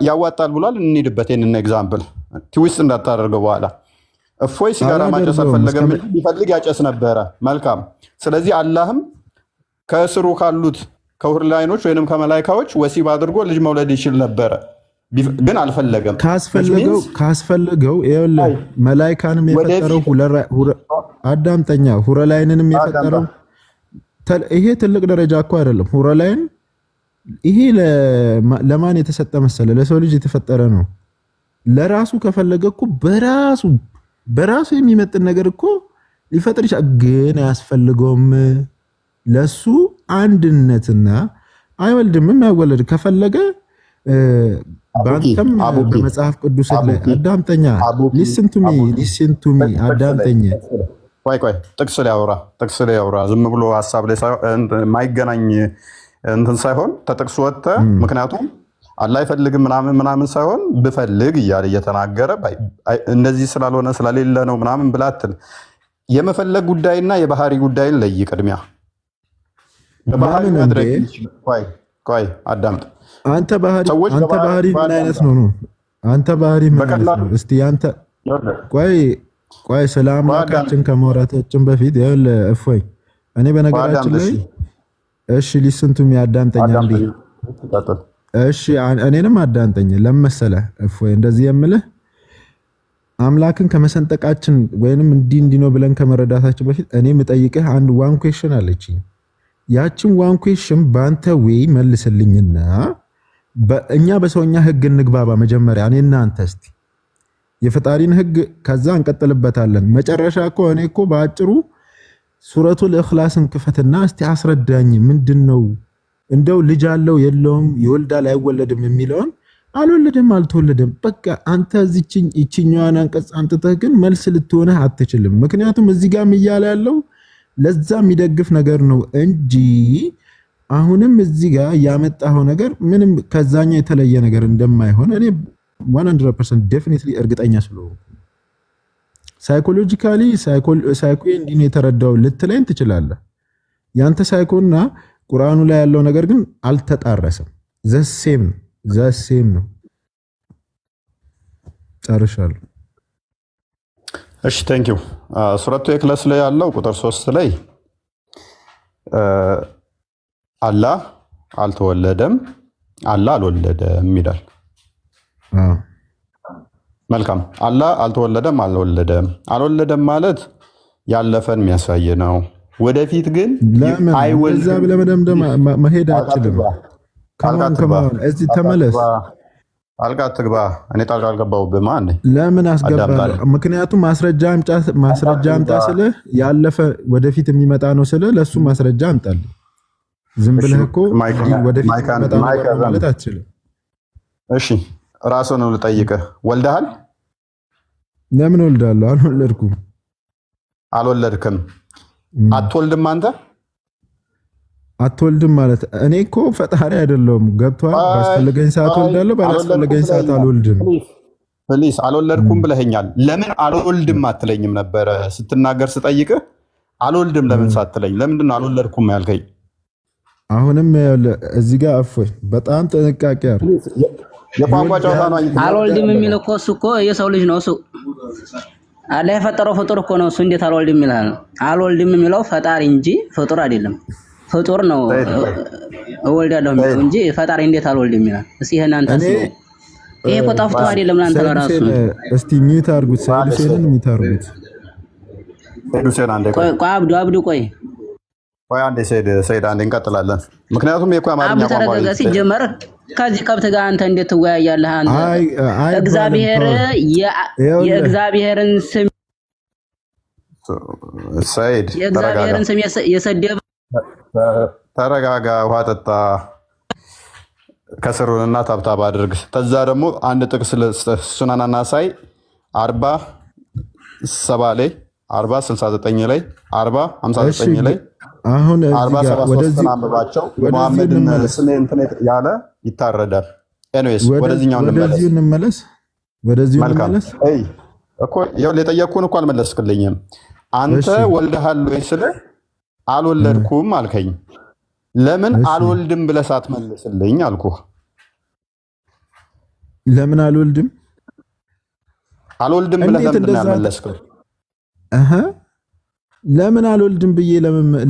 ያዋጣል ብሏል። እንሂድበት። ይሄንን ኤግዛምፕል ትዊስት እንዳታደርገው በኋላ። እፎይ ሲጋራ ማጨስ አልፈለገም፣ ቢፈልግ ያጨስ ነበረ። መልካም። ስለዚህ አላህም ከስሩ ካሉት ከሁርላይኖች ወይንም ከመላይካዎች ወሲብ አድርጎ ልጅ መውለድ ይችል ነበረ፣ ግን አልፈለገም። ካስፈለገው ይኸውልህ መላይካንም የፈጠረው አዳምጠኛ ሁረላይንንም የፈጠረው ይሄ ትልቅ ደረጃ እኮ አይደለም። ሁረላይን ይሄ ለማን የተሰጠ መሰለ? ለሰው ልጅ የተፈጠረ ነው። ለራሱ ከፈለገ እኮ በራሱ የሚመጥን ነገር እኮ ሊፈጥር ይችላል፣ ግን አያስፈልገውም። ለሱ አንድነትና አይወልድምም አይወለድ ከፈለገ ባንተም በመጽሐፍ ቅዱስ ላይ አዳምጠኛ ሊስን ቱ ሚ አዳምጠኛ ቆይ ጥቅስ ላይ ያውራ ዝም ብሎ ሀሳብ ላይ የማይገናኝ እንትን ሳይሆን ተጥቅሱ ወጥተ ምክንያቱም አላህ አይፈልግም ምናምን ሳይሆን ብፈልግ እያለ እየተናገረ እንደዚህ ስላልሆነ ስለሌለ ነው ምናምን ብላትል የመፈለግ ጉዳይና የባህሪ ጉዳይን ለይ ቅድሚያ በባህሪ ማድረግ ቆይ አዳምጥ አንተ ባህሪ ምን አይነት ነው አንተ ባህሪ ምን አይነት ነው እስቲ አንተ ቆይ ስለ አምላካችን ከመውራታችን በፊት ይኸውልህ እፎይ እኔ በነገራችን ላይ እሺ ሊስንቱም ያዳምጠኛ እንዴ እሺ እኔንም አዳምጠኝ ለመሰለ እፎይ እንደዚህ የምልህ አምላክን ከመሰንጠቃችን ወይንም እንዲህ ነው ብለን ከመረዳታችን በፊት እኔ የምጠይቅህ አንድ ዋን ኩዌስችን አለችኝ ያችን ዋን ኩዌስችን በአንተ ወይ መልስልኝና እኛ በሰውኛ ህግ እንግባባ መጀመሪያ እኔና አንተ እስቲ የፈጣሪን ህግ ከዛ እንቀጥልበታለን መጨረሻ እኮ እኔ እኮ በአጭሩ ሱረቱል ኢኽላስን ክፈትና እስቲ አስረዳኝ ምንድነው እንደው ልጅ አለው የለውም ይወልዳል አይወለድም የሚለውን አልወለደም አልተወለደም በቃ አንተ እዚህኝ እቺኛዋን አንቀጽ አንተተህ ግን መልስ ልትሆነህ አትችልም ምክንያቱም እዚህ ጋር እያለ ያለው ለዛ የሚደግፍ ነገር ነው እንጂ አሁንም እዚህ ጋር ያመጣው ነገር ምንም ከዛኛው የተለየ ነገር እንደማይሆን እኔ 100% ዴፊኒትሊ እርግጠኛ ስለሆንኩ ሳይኮሎጂካሊ ሳይኮ እንዲህ ነው የተረዳው ልትለኝ ትችላለህ ያንተ ሳይኮና ቁርአኑ ላይ ያለው ነገር ግን አልተጣረሰም ዘሴም ነው ጨርሻለሁ እሺ ቴንክ ዩ ሱረቱ ኢኽላስ ላይ ያለው ቁጥር 3 ላይ አላህ አልተወለደም አላህ አልወለደም ይላል መልካም አላህ አልተወለደም አልወለደም ማለት ያለፈን የሚያሳይ ነው ወደፊት ግን አይወልድም ለመደምደም መሄድ አትችልም ከማን እዚህ ተመለስ ጣልቃ አትግባ እኔ ጣልቃ አልገባሁብህም ለምን አስገባለሁ ምክንያቱም ማስረጃ አምጣ ስልህ ያለፈ ወደፊት የሚመጣ ነው ስልህ ለሱ ማስረጃ አምጣልህ ዝም ብለህ እኮ ወደፊት የሚመጣ ነው ማለት አትችልም እሺ ራስህ ነው ልጠይቅህ ወልደሃል ለምን ወልዳለሁ አልወለድክም አትወልድም አንተ አትወልድም ማለት እኔ እኮ ፈጣሪ አይደለሁም ገብቷል ባስፈልገኝ ሰዓት ወልዳለሁ ባላስፈልገኝ ሰዓት አልወልድም ፕሊስ አልወለድኩም ብለኸኛል ለምን አልወልድም አትለኝም ነበር ስትናገር ስጠይቅህ አልወልድም ለምን ሳትለኝ ለምንድን ነው አልወለድኩም ያልከኝ አሁንም እዚህ ጋር እፎይ በጣም ጥንቃቄ አድርግ የቋንቋ ጨዋታ ነው አልወልድም የሚለው እኮ እሱ እኮ የሰው ልጅ ነው እሱ አላህ የፈጠረው ፍጡር እኮ ነው እሱ እንዴት አልወልድም ይላል አልወልድም የሚለው ፈጣሪ እንጂ ፍጡር አይደለም ፍጡር ነው እወልዳለሁ የሚለው እንጂ ፈጣሪ እንዴት አልወልድም ይላል እስኪ ይሄን አንተ ይሄ እኮ ጠፍቶ አይደለም ላንተ ለራሱ እስቲ ሚዩት አድርጉት ሰይዱሴንን ሚዩት አድርጉት ሰይዱሴን አንዴ ቆይ አብዱ ቆይ አንዴ ሰይድ አንዴ እንቀጥላለን ምክንያቱም የኮ አማርኛ ቋንቋ ተረጋጋ ሲጀመር ከዚህ ከብት ጋር አንተ እንዴት ትወያያለህ አንተ እግዚአብሔር የእግዚአብሔርን ስም ሰይድ የእግዚአብሔርን ስም የሰደበ ተረጋጋ ውሃ ጠጣ ከስሩንና ታብታብ አድርግ ተዛ ደግሞ አንድ ጥቅስ ሱናናና ሳይ 47 ላይ 69 ላይ 59 ላይ አሁን 47 አንብባቸው መሐመድን ስሜ እንትን ያለ ይታረዳል ኤኒዌይስ ወደዚህኛው እንመለስ እኮ የጠየቅኩህን እኮ አልመለስክልኝም አንተ ወልደሃል ወይ ስለ አልወለድኩም አልከኝ ለምን አልወልድም ብለህ ሳትመልስልኝ አልኩህ ለምን አልወልድም ብለህ ለምን ያልመለስከው ለምን አልወልድም ብዬ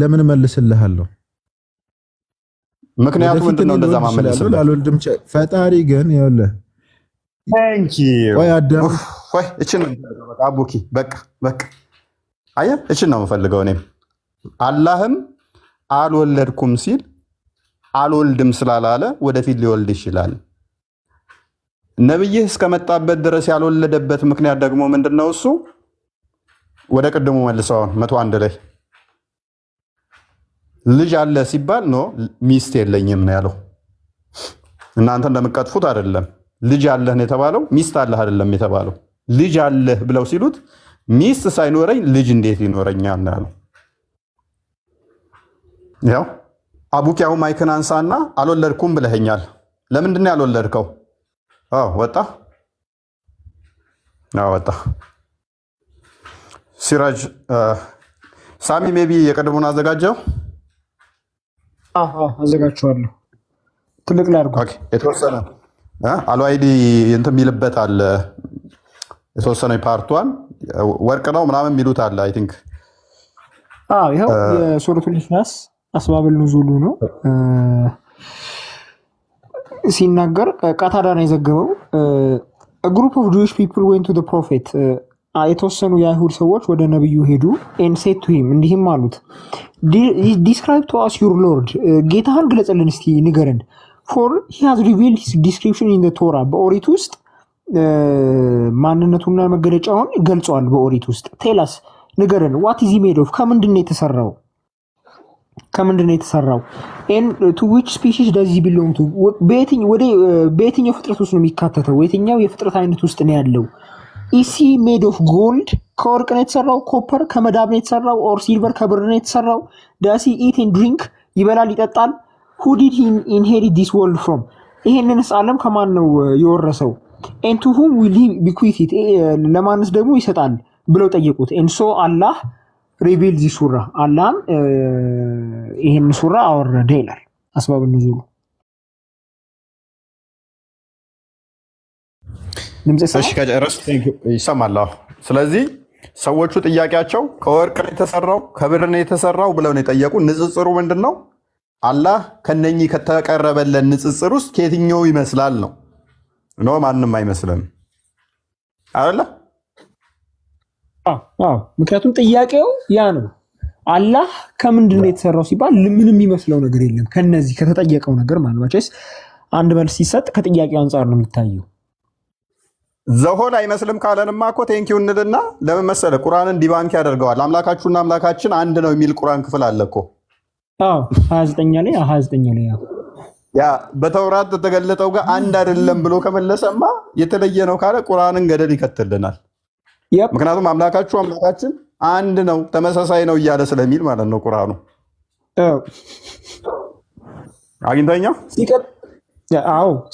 ለምን መልስልሃለሁ ምክንያቱም ምንድነው እንደዛ ማመለስልህ አልወልድም ፈጣሪ ግን ይኸውልህ ታንኪ ወይ አዳም ወይ እቺን በቃ አቡኪ በቃ አየህ እቺን ነው የምፈልገው እኔም አላህም አልወለድኩም ሲል አልወልድም ስላላለ ወደፊት ሊወልድ ይችላል ነብይህ እስከመጣበት ድረስ ያልወለደበት ምክንያት ደግሞ ምንድነው እሱ ወደ ቀደሙ መልሰው 101 ላይ ልጅ አለ ሲባል ነው ሚስት የለኝም ነው ያለው እናንተ እንደምትቀጥፉት አይደለም ልጅ አለህ ነው የተባለው ሚስት አለህ አይደለም የተባለው ልጅ አለህ ብለው ሲሉት ሚስት ሳይኖረኝ ልጅ እንዴት ይኖረኛል ነው። ያው አቡኪ አሁን ማይክን አንሳና አልወለድኩም ብለኸኛል። ለምንድን ነው ያልወለድከው? ወጣ ወጣ። ሲራጅ ሳሚ ሜቢ የቀድሞውን አዘጋጀው። አዘጋጀዋለሁ። ትልቅ ላይ አድርጎ የተወሰነ አልዋይዲ እንትን የሚልበት አለ። የተወሰነ ፓርቷን ወርቅ ነው ምናምን የሚሉት አለ። አይ ቲንክ ይኸው የሱረቱል ኢኽላስ አስባብል ኑዙሉ ነው ሲናገር ቀታዳ ነው የዘገበው። ግሩፕ ኦፍ ጁዊሽ ፒፕል ዌንት ቱ ዘ ፕሮፌት የተወሰኑ የአይሁድ ሰዎች ወደ ነብዩ ሄዱ። ኤንድ ሴድ ቱ ሂም እንዲህም አሉት ዲስክራይብ ቱ አስ ዩር ሎርድ ጌታህን ግለጽልን እስቲ ንገረን። ፎር ሂ ሃዝ ሪቪልድ ሂዝ ዲስክሪፕሽን ኢን ዘ ቶራ በኦሪት ውስጥ ማንነቱና መገለጫውን ገልጿል። በኦሪት ውስጥ ቴላስ ንገረን ዋት ኢዝ ሜድ ኦፍ ከምንድን ነው የተሰራው? ኤን ቱ ዊች ስፒሺስ ዳዝ ሂ ቢሎንግ ቱ በየትኛው ፍጥረት ውስጥ ነው የሚካተተው? የትኛው የፍጥረት አይነት ውስጥ ነው ያለው? ኢሲ ሜድ ኦፍ ጎልድ ከወርቅ ነው የተሰራው? ኮፐር ከመዳብ ነው የተሰራው? ኦር ሲልቨር ከብር ነው የተሰራው? ዳስ ሂ ኢት ኤንድ ድሪንክ ይበላል ይጠጣል? ሁ ዲድ ሂ ኢንሄሪት ዲስ ወርልድ ፍሮም ይሄንንስ ዓለም ከማን ነው የወረሰው? ኤን ቱ ሁም ዊል ሂ ቢኩዊት ኢት ለማንስ ደግሞ ይሰጣል ብለው ጠየቁት። ኤን ሶ አላህ ሪቪል ዚ ሱራ አላህም ይሄን ሱራ አወረደ ይላል። አስባብ ኑዙሉ ይሰማል። ስለዚህ ሰዎቹ ጥያቄያቸው ከወርቅ ነው የተሰራው ከብር ነው የተሰራው ብለው ነው የጠየቁ። ንጽጽሩ ምንድን ነው? አላህ ከነኚህ ከተቀረበለን ንጽጽር ውስጥ ከየትኛው ይመስላል ነው? ማንም አይመስልም አይደለ? ምክንያቱም ጥያቄው ያ ነው። አላህ ከምንድን ነው የተሰራው ሲባል ምንም የሚመስለው ነገር የለም ከነዚህ ከተጠየቀው ነገር ማለት አንድ መልስ ሲሰጥ ከጥያቄው አንጻር ነው የሚታየው። ዘሆል አይመስልም ካለንማ እኮ ቴንኪው እንልና ለምን መሰለህ ቁርአንን ዲባንክ ያደርገዋል። አምላካችሁና አምላካችን አንድ ነው የሚል ቁርአን ክፍል አለ እኮ 29 ላይ ያ በተውራት ተገለጠው ጋር አንድ አይደለም ብሎ ከመለሰማ የተለየ ነው ካለ ቁርአንን ገደል ይከትልናል። ምክንያቱም አምላካችሁ አምላካችን አንድ ነው ተመሳሳይ ነው እያለ ስለሚል ማለት ነው ቁርአኑ። አግኝተኛ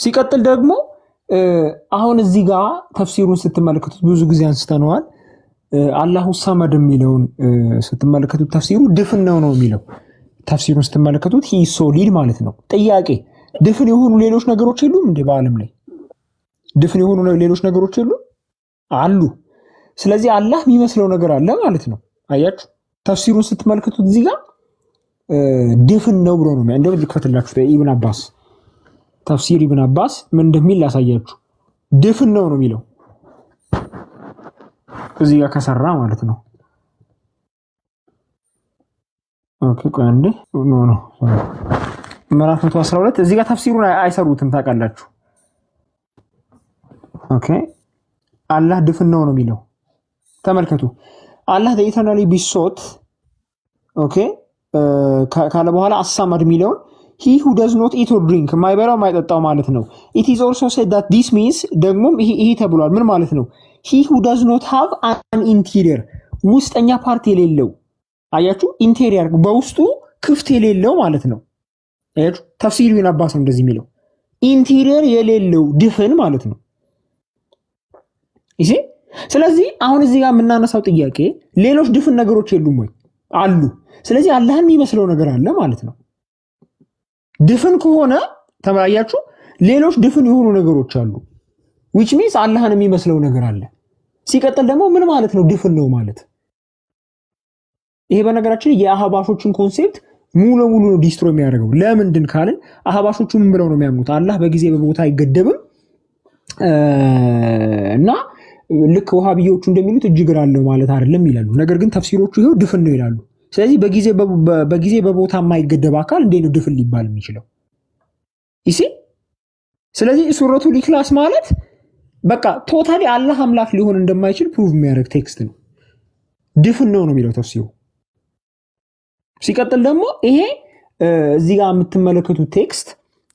ሲቀጥል ደግሞ አሁን እዚህ ጋር ተፍሲሩን ስትመለከቱት ብዙ ጊዜ አንስተነዋል። አላሁ ሰመድ የሚለውን ስትመለከቱት ተፍሲሩ ድፍን ነው የሚለው። ተፍሲሩን ስትመለከቱት ሂ ሶሊድ ማለት ነው። ጥያቄ ድፍን የሆኑ ሌሎች ነገሮች የሉም እንዴ? በዓለም ላይ ድፍን የሆኑ ሌሎች ነገሮች የሉም አሉ። ስለዚህ አላህ የሚመስለው ነገር አለ ማለት ነው። አያችሁ ተፍሲሩን ስትመለከቱት እዚህ ጋር ድፍን ነው ብሎ ነው እንደው ልክፈትላችሁ። ኢብን አባስ ተፍሲር ኢብን አባስ ምን እንደሚል ላሳያችሁ። ድፍን ነው የሚለው እዚህ ጋር ከሰራ ማለት ነው። ኦኬ ቆንዴ ኖ ምዕራፍ 112 እዚህ ጋር ተፍሲሩን አይሰሩትም ታውቃላችሁ። ኦኬ አላህ ድፍን ነው የሚለው ተመልከቱ። አላህ ኢተርናሊ ቢሶት ኦኬ ካለ በኋላ አሳማድ የሚለውን he who does not eat or drink ማይበላው ማይጠጣው ማለት ነው። it is also said that this means ደግሞም ይሄ ተብሏል። ምን ማለት ነው? he who does not have an interior ውስጠኛ ፓርት የሌለው አያችሁ፣ ኢንቴሪየር በውስጡ ክፍት የሌለው ማለት ነው። አያችሁ ተፍሲር ኢብን አባስ ነው እንደዚህ የሚለው ኢንቴሪየር የሌለው ድፍን ማለት ነው። እሺ ስለዚህ አሁን እዚህ ጋር የምናነሳው ጥያቄ ሌሎች ድፍን ነገሮች የሉም ወይ? አሉ። ስለዚህ አላህን የሚመስለው ነገር አለ ማለት ነው። ድፍን ከሆነ ተባያችሁ ሌሎች ድፍን የሆኑ ነገሮች አሉ which means አላህን የሚመስለው ነገር አለ። ሲቀጥል ደግሞ ምን ማለት ነው ድፍን ነው ማለት? ይሄ በነገራችን የአህባሾችን ኮንሴፕት ሙሉ ሙሉ ነው ዲስትሮይ የሚያደርገው። ለምንድን ካልን አህባሾቹ ምን ብለው ነው የሚያምኑት? አላህ በጊዜ በቦታ አይገደብም እና ልክ ወሃቢዮቹ እንደሚሉት እጅግር አለው ማለት አይደለም ይላሉ። ነገር ግን ተፍሲሮቹ ይሄው ድፍን ነው ይላሉ። ስለዚህ በጊዜ በቦታ የማይገደብ አካል እንዴት ነው ድፍን ሊባል የሚችለው? እሺ ስለዚህ ሱረቱል ኢኽላስ ማለት በቃ ቶታሊ አላህ አምላክ ሊሆን እንደማይችል ፕሩቭ የሚያደርግ ቴክስት ነው። ድፍን ነው የሚለው ተፍሲሩ። ሲቀጥል ደግሞ ይሄ እዚህ ጋር የምትመለከቱት ቴክስት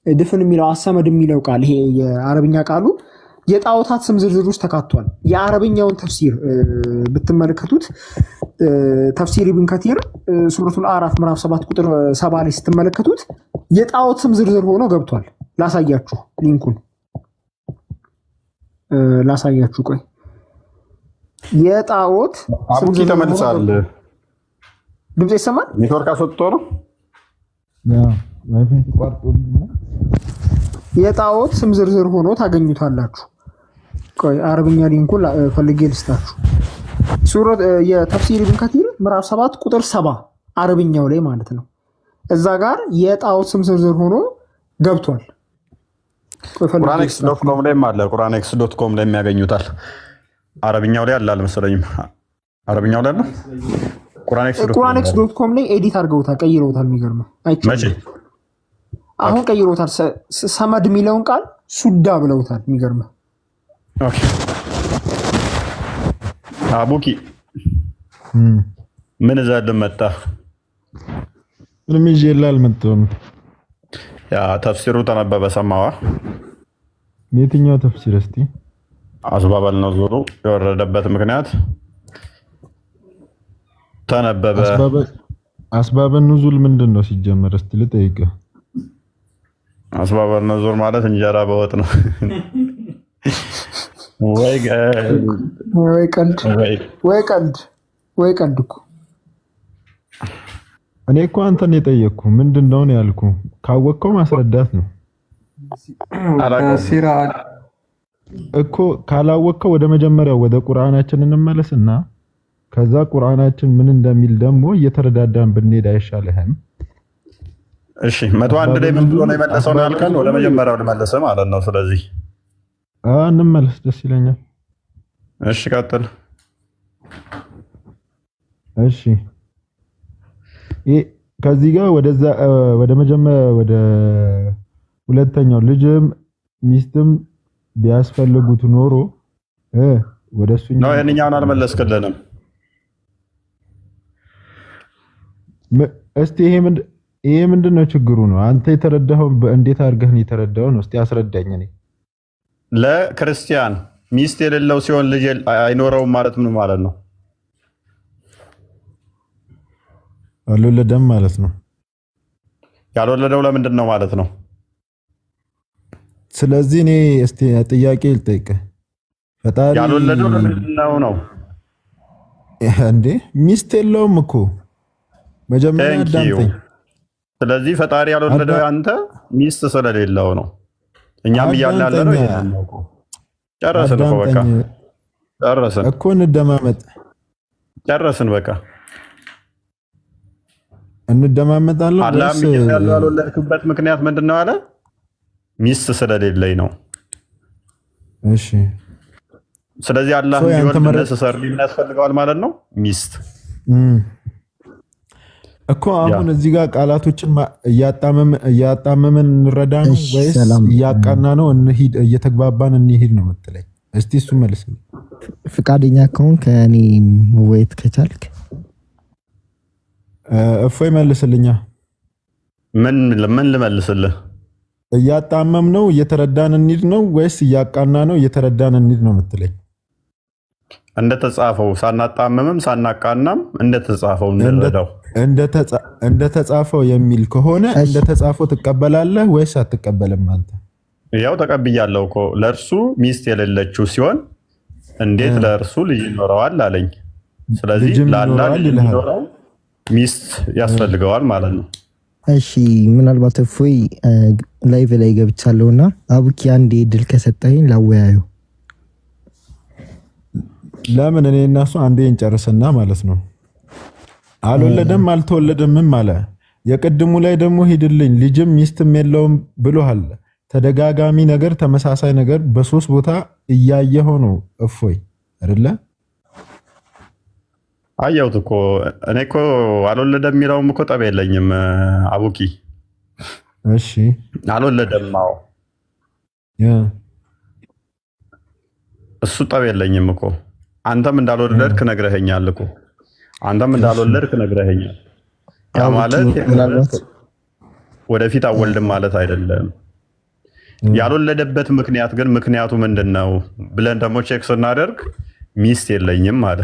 ድፍን የሚለው አሰመድ የሚለው ቃል ይሄ የአረብኛ ቃሉ የጣዖታት ስም ዝርዝር ውስጥ ተካቷል። የአረብኛውን ተፍሲር ብትመለከቱት ተፍሲር ኢብን ከቲር ሱረቱል አዕራፍ ምዕራፍ 7 ቁጥር 70 ላይ ስትመለከቱት የጣዖት ስም ዝርዝር ሆኖ ገብቷል። ላሳያችሁ፣ ሊንኩን ላሳያችሁ። ቆይ የጣዖት ስም ዝርዝር ተመልሳል። ድምጽ ይሰማል? ኔትወርክ አስወጥቶ ነው። የጣዖት ስም ዝርዝር ሆኖ ታገኙታላችሁ። ቆይ አረብኛ ሊንኩን ፈልጌ ልስታችሁ። ሱረት የተፍሲር ኢብን ከቲር ምዕራፍ 7 ቁጥር 70 አረብኛው ላይ ማለት ነው። እዛ ጋር የጣዖት ስም ዝርዝር ሆኖ ገብቷል። ቁርአንኤክስ.ኮም ላይም አለ። ቁርአንኤክስ.ኮም ላይ የሚያገኙታል። አረብኛው ላይ አለ አልመሰለኝም። አረብኛው ላይ አለ። ቁርአንኤክስ.ኮም ላይ ኤዲት አድርገውታል፣ ቀይረውታል። የሚገርመው መቼ አሁን ቀይረውታል። ሰመድ የሚለውን ቃል ሱዳ ብለውታል። የሚገርመው ኦኬ። አቡኪ ምን ዘልም መጣ? ምንም ይዤላ አልመጣሁም። ያ ተፍሲሩ ተነበበ ሰማዋ። የትኛው ተፍሲር? እስቲ አስባበል ነው ዙሩ የወረደበት ምክንያት ተነበበ። አስባበ ኑዙል ምንድን ነው ሲጀመር? እስቲ ልጠይቅህ። አስባበ ኑዙል ማለት እንጀራ በወጥ ነው። ወይ ቀልድ እኮ። እኔ እኮ አንተን የጠየቅኩ ምንድን ነው ያልኩ። ካወቅከው ማስረዳት ነው እኮ። ካላወቅከው ወደ መጀመሪያው ወደ ቁርአናችን እንመለስና ከዛ ቁርአናችን ምን እንደሚል ደግሞ እየተረዳዳን ብንሄድ አይሻልህም? እሺ 101 ላይ ምን ብሎ ነው የመለሰው ነው ያልከን? ወደ መጀመሪያው ልመለስ ማለት ነው። ስለዚህ እንመለስ፣ ደስ ይለኛል። እሺ ቀጥል። እሺ ከዚህ ጋር ወደዛ ወደ መጀመሪያ ወደ ሁለተኛው ልጅም ሚስትም ቢያስፈልጉት ኖሮ ወደሱኛ ነው። የኛውን አልመለስክልንም። እስቲ ይሄ ምንድነው ችግሩ ነው? አንተ የተረዳኸው እንዴት አድርገህ ነው የተረዳኸው ነው? እስቲ አስረዳኝ። እኔ ለክርስቲያን ሚስት የሌለው ሲሆን ልጅ አይኖረውም ማለት ምን ማለት ነው? አልወለደም ማለት ነው። ያልወለደው ለምንድን ነው ማለት ነው? ስለዚህ እኔ እስቲ ጥያቄ ልጠይቅህ። ፈጣሪ ያልወለደው ለምንድን ነው እንዴ? ሚስት የለውም እኮ መጀመሪያ አዳምጠኝ። ስለዚህ ፈጣሪ ያልወለደው አንተ ሚስት ስለሌለው ነው። እኛም እያለ ነው እኮ። ጨረስን እኮ በቃ ጨረስን እኮ። እንደማመጥ ጨረስን በቃ እንደማመጣለን። አላህ ያልወለድክበት ምክንያት ምንድን ነው አለ? ሚስት ስለሌለኝ ነው። እሺ ስለዚህ አላህ እንዲወልድ ነሰሰርሊ ምን ያስፈልገዋል ማለት ነው? ሚስት እኮ። አሁን እዚህ ጋር ቃላቶችን እያጣመምን እንረዳ ነው ወይስ እያቃና ነው እንሂድ፣ እየተግባባን እንሂድ ነው የምትለኝ? እስቲ እሱ መልስልኝ። ፍቃደኛ ከሆንክ ከእኔ መወየት ከቻልክ እፎይ መልስልኛ። ምን ልመልስልህ? እያጣመም ነው እየተረዳን እንሂድ ነው ወይስ እያቃና ነው እየተረዳን እንሂድ ነው የምትለኝ? እንደተጻፈው ሳናጣመምም ሳናቃናም እንደተጻፈው እንረዳው። እንደተጻፈው የሚል ከሆነ እንደተጻፈው ትቀበላለህ ወይስ አትቀበልም? አንተ ያው ተቀብያለሁ እኮ። ለእርሱ ሚስት የሌለችው ሲሆን እንዴት ለእርሱ ልጅ ይኖረዋል አለኝ። ስለዚህ ለአላህ ልጅ ይኖረው ሚስት ያስፈልገዋል ማለት ነው። እሺ ምናልባት እፎይ ላይቭ ላይ ገብቻለሁና አቡኪ አንዴ ድል ከሰጠኝ ላወያዩ። ለምን እኔ እና እሱ አንዴ እንጨርስና ማለት ነው። አልወለደም አልተወለደምም አለ። የቅድሙ ላይ ደግሞ ሂድልኝ ልጅም ሚስትም የለውም ብሎሃል። ተደጋጋሚ ነገር ተመሳሳይ ነገር በሶስት ቦታ እያየኸው ነው እፎይ አይደለ? አየሁት እኮ እኔ እኮ አልወለደም የሚለውም እኮ ጠብ የለኝም አቡኪ። እሺ አልወለደም። አዎ እሱ ጠብ የለኝም እኮ። አንተም እንዳልወለድክ ነግረኸኛል እኮ። አንተም እንዳልወለድክ ነግረኸኛል። ያ ማለት ወደፊት አወልድም ማለት አይደለም። ያልወለደበት ምክንያት ግን ምክንያቱ ምንድነው ብለን ደግሞ ቼክ ስናደርግ ሚስት የለኝም አለ።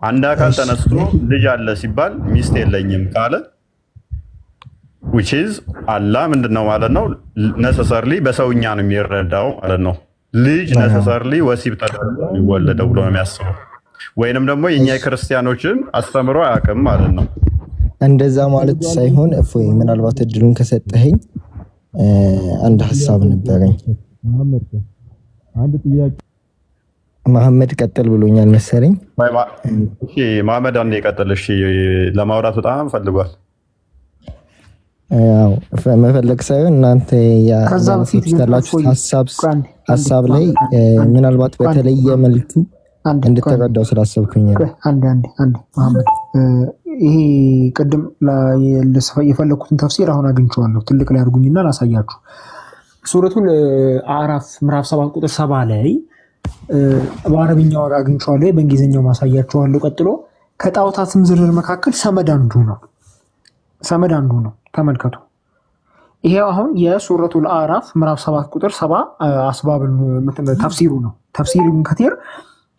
አንድ አካል ተነስቶ ልጅ አለ ሲባል ሚስት የለኝም ካለ which is አላህ ምንድነው ማለት ነው necessarily በሰውኛ ነው የሚረዳው ማለት ነው። ልጅ necessarily ወሲብ ተደርጎ የሚወለደው ብሎ ነው የሚያስበው። ወይንም ደግሞ የኛ ክርስቲያኖችን አስተምሮ አያውቅም ማለት ነው። እንደዛ ማለት ሳይሆን እፎይ ምናልባት እድሉን ከሰጠኸኝ አንድ ሐሳብ ነበረኝ። አንድ ጥያቄ መሐመድ ቀጥል ብሎኛል መሰለኝ። እሺ መሐመድ አንዴ ቀጥል። እሺ ለማውራት በጣም ፈልጓል። ያው መፈለግ ሳይሆን እናንተ ያላችሁ ሐሳብ ላይ ምናልባት በተለየ መልኩ እንድትረዳው ስላሰብኩኝ አንድ መሐመድ ይሄ ቅድም የፈለኩትን ተፍሲር አሁን አግኝቼዋለሁ። ትልቅ ላይ አድርጉኝና ላሳያችሁ። ሱረቱል አዕራፍ ምዕራፍ 7 ቁጥር 7 ላይ በአረብኛው አግኝቼዋለሁ፣ በእንግሊዝኛው ማሳያችኋለሁ። ቀጥሎ ከጣዖታት ስም ዝርዝር መካከል ሰመድ አንዱ ነው። ተመልከቱ። ይሄ አሁን የሱረቱል አዕራፍ ምዕራፍ 7 ቁጥር 7 አስባብ ተፍሲሩ ነው። ተፍሲር ኢብኑ ከቲር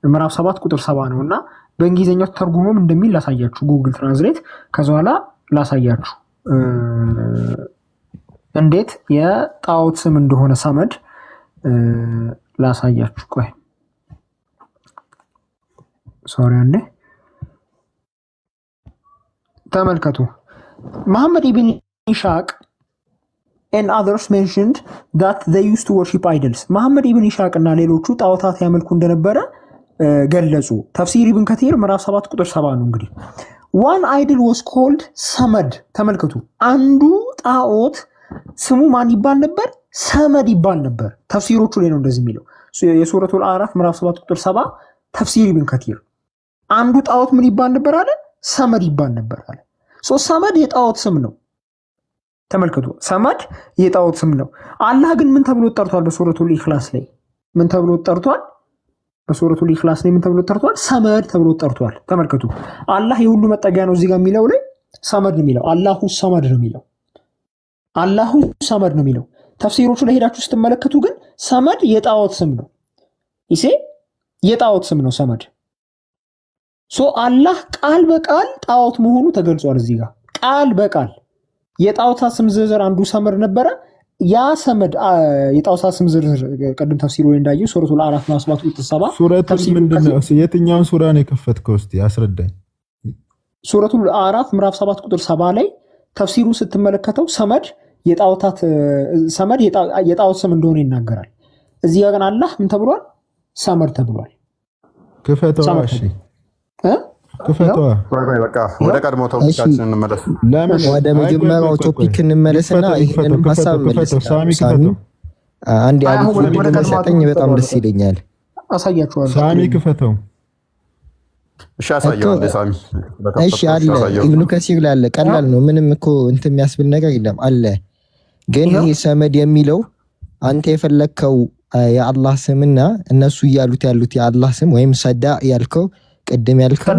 ምዕራፍ 7 ቁጥር 7 ነው እና በእንግሊዝኛው ተርጉሞም እንደሚል ላሳያችሁ። ጉግል ትራንስሌት ከዛ በኋላ ላሳያችሁ እንዴት የጣዖት ስም እንደሆነ ሰመድ ላሳያችሁ። ቆይ ሶሪ አንዴ ተመልከቱ። መሐመድ ኢብን ኢሻቅ and others mentioned that they used to worship idols። መሐመድ ኢብን ኢሻቅ እና ሌሎቹ ጣዖታት ያመልኩ እንደነበረ ገለጹ። ተፍሲር ኢብን ከቲር ምዕራፍ 7 ቁጥር 7 ነው። እንግዲህ one idol was called ሰመድ። ተመልከቱ፣ አንዱ ጣዖት ስሙ ማን ይባል ነበር? ሰመድ ይባል ነበር። ተፍሲሮቹ ላይ ነው እንደዚህ የሚለው። የሱረቱል አዕራፍ ምዕራፍ 7 ቁጥር 7 ተፍሲር ኢብን ከቲር አንዱ ጣዖት ምን ይባል ነበር አለ? ሰመድ ይባል ነበር አለ። ሰመድ የጣዖት ስም ነው። ተመልከቱ፣ ሰመድ የጣዖት ስም ነው። አላህ ግን ምን ተብሎ ተጠርቷል? በሱረቱል ኢኽላስ ላይ ምን ተብሎ ተጠርቷል? በሱረቱል ኢኽላስ ላይ ምን ተብሎ ተጠርቷል? ሰመድ ተብሎ ተጠርቷል። ተመልከቱ፣ አላህ የሁሉ መጠጊያ ነው። እዚህ ጋር የሚለው ላይ ሰመድ ነው የሚለው። አላሁ ሰመድ ነው የሚለው። አላሁ ሰመድ ነው የሚለው። ተፍሲሮቹ ላይ ሄዳችሁ ስትመለከቱ ግን ሰመድ የጣዖት ስም ነው። ይሄ የጣዖት ስም ነው ሰመድ። አላህ ቃል በቃል ጣዖት መሆኑ ተገልጿል። እዚህ ጋር ቃል በቃል የጣዖታት ስም ዝርዝር አንዱ ሰመድ ነበረ። ያ ሰመድ የጣዖታት ስም ዝርዝር ቀደም ተፍሲሩ ላይ እንዳየው ሱረቱል አዕራፍ ምዕራፍ 7 ቁጥር 7 ሱረቱል ምንድነው? የትኛውን ሱራ ነው የከፈትከው? እስቲ አስረዳኝ። ሱረቱል አዕራፍ ምዕራፍ 7 ቁጥር 7 ላይ ተፍሲሩ ስትመለከተው ሰመድ የጣዖት ስም እንደሆነ ይናገራል። እዚህ ጋር ግን አላህ ምን ተብሏል? ሰመድ ተብሏል። ክፈተዋ። እሺ ክፈተዋ። በቃ ወደ ቀድሞ ቶፒካችን እንመለስ። ለምን ወደ መጀመሪያው ቶፒክ እንመለስና ይሄንን ሐሳብ መልስ። ሳሚ ክፈተው። አንድ አዲስ ሰጠኝ፣ በጣም ደስ ይለኛል። አሳያችኋለሁ። ሳሚ ክፈተው። እሺ አሳየዋለሁ። ሳሚ እሺ አለ ኢብኑ ከሲር ላይ አለ። ቀላል ነው፣ ምንም እኮ እንትን የሚያስብል ነገር የለም አለ። ግን ይሄ ሰመድ የሚለው አንተ የፈለከው የአላህ ስምና እነሱ ያሉት የአላህ ስም ወይም ሰዳ ያልከው ቅድም ያልከው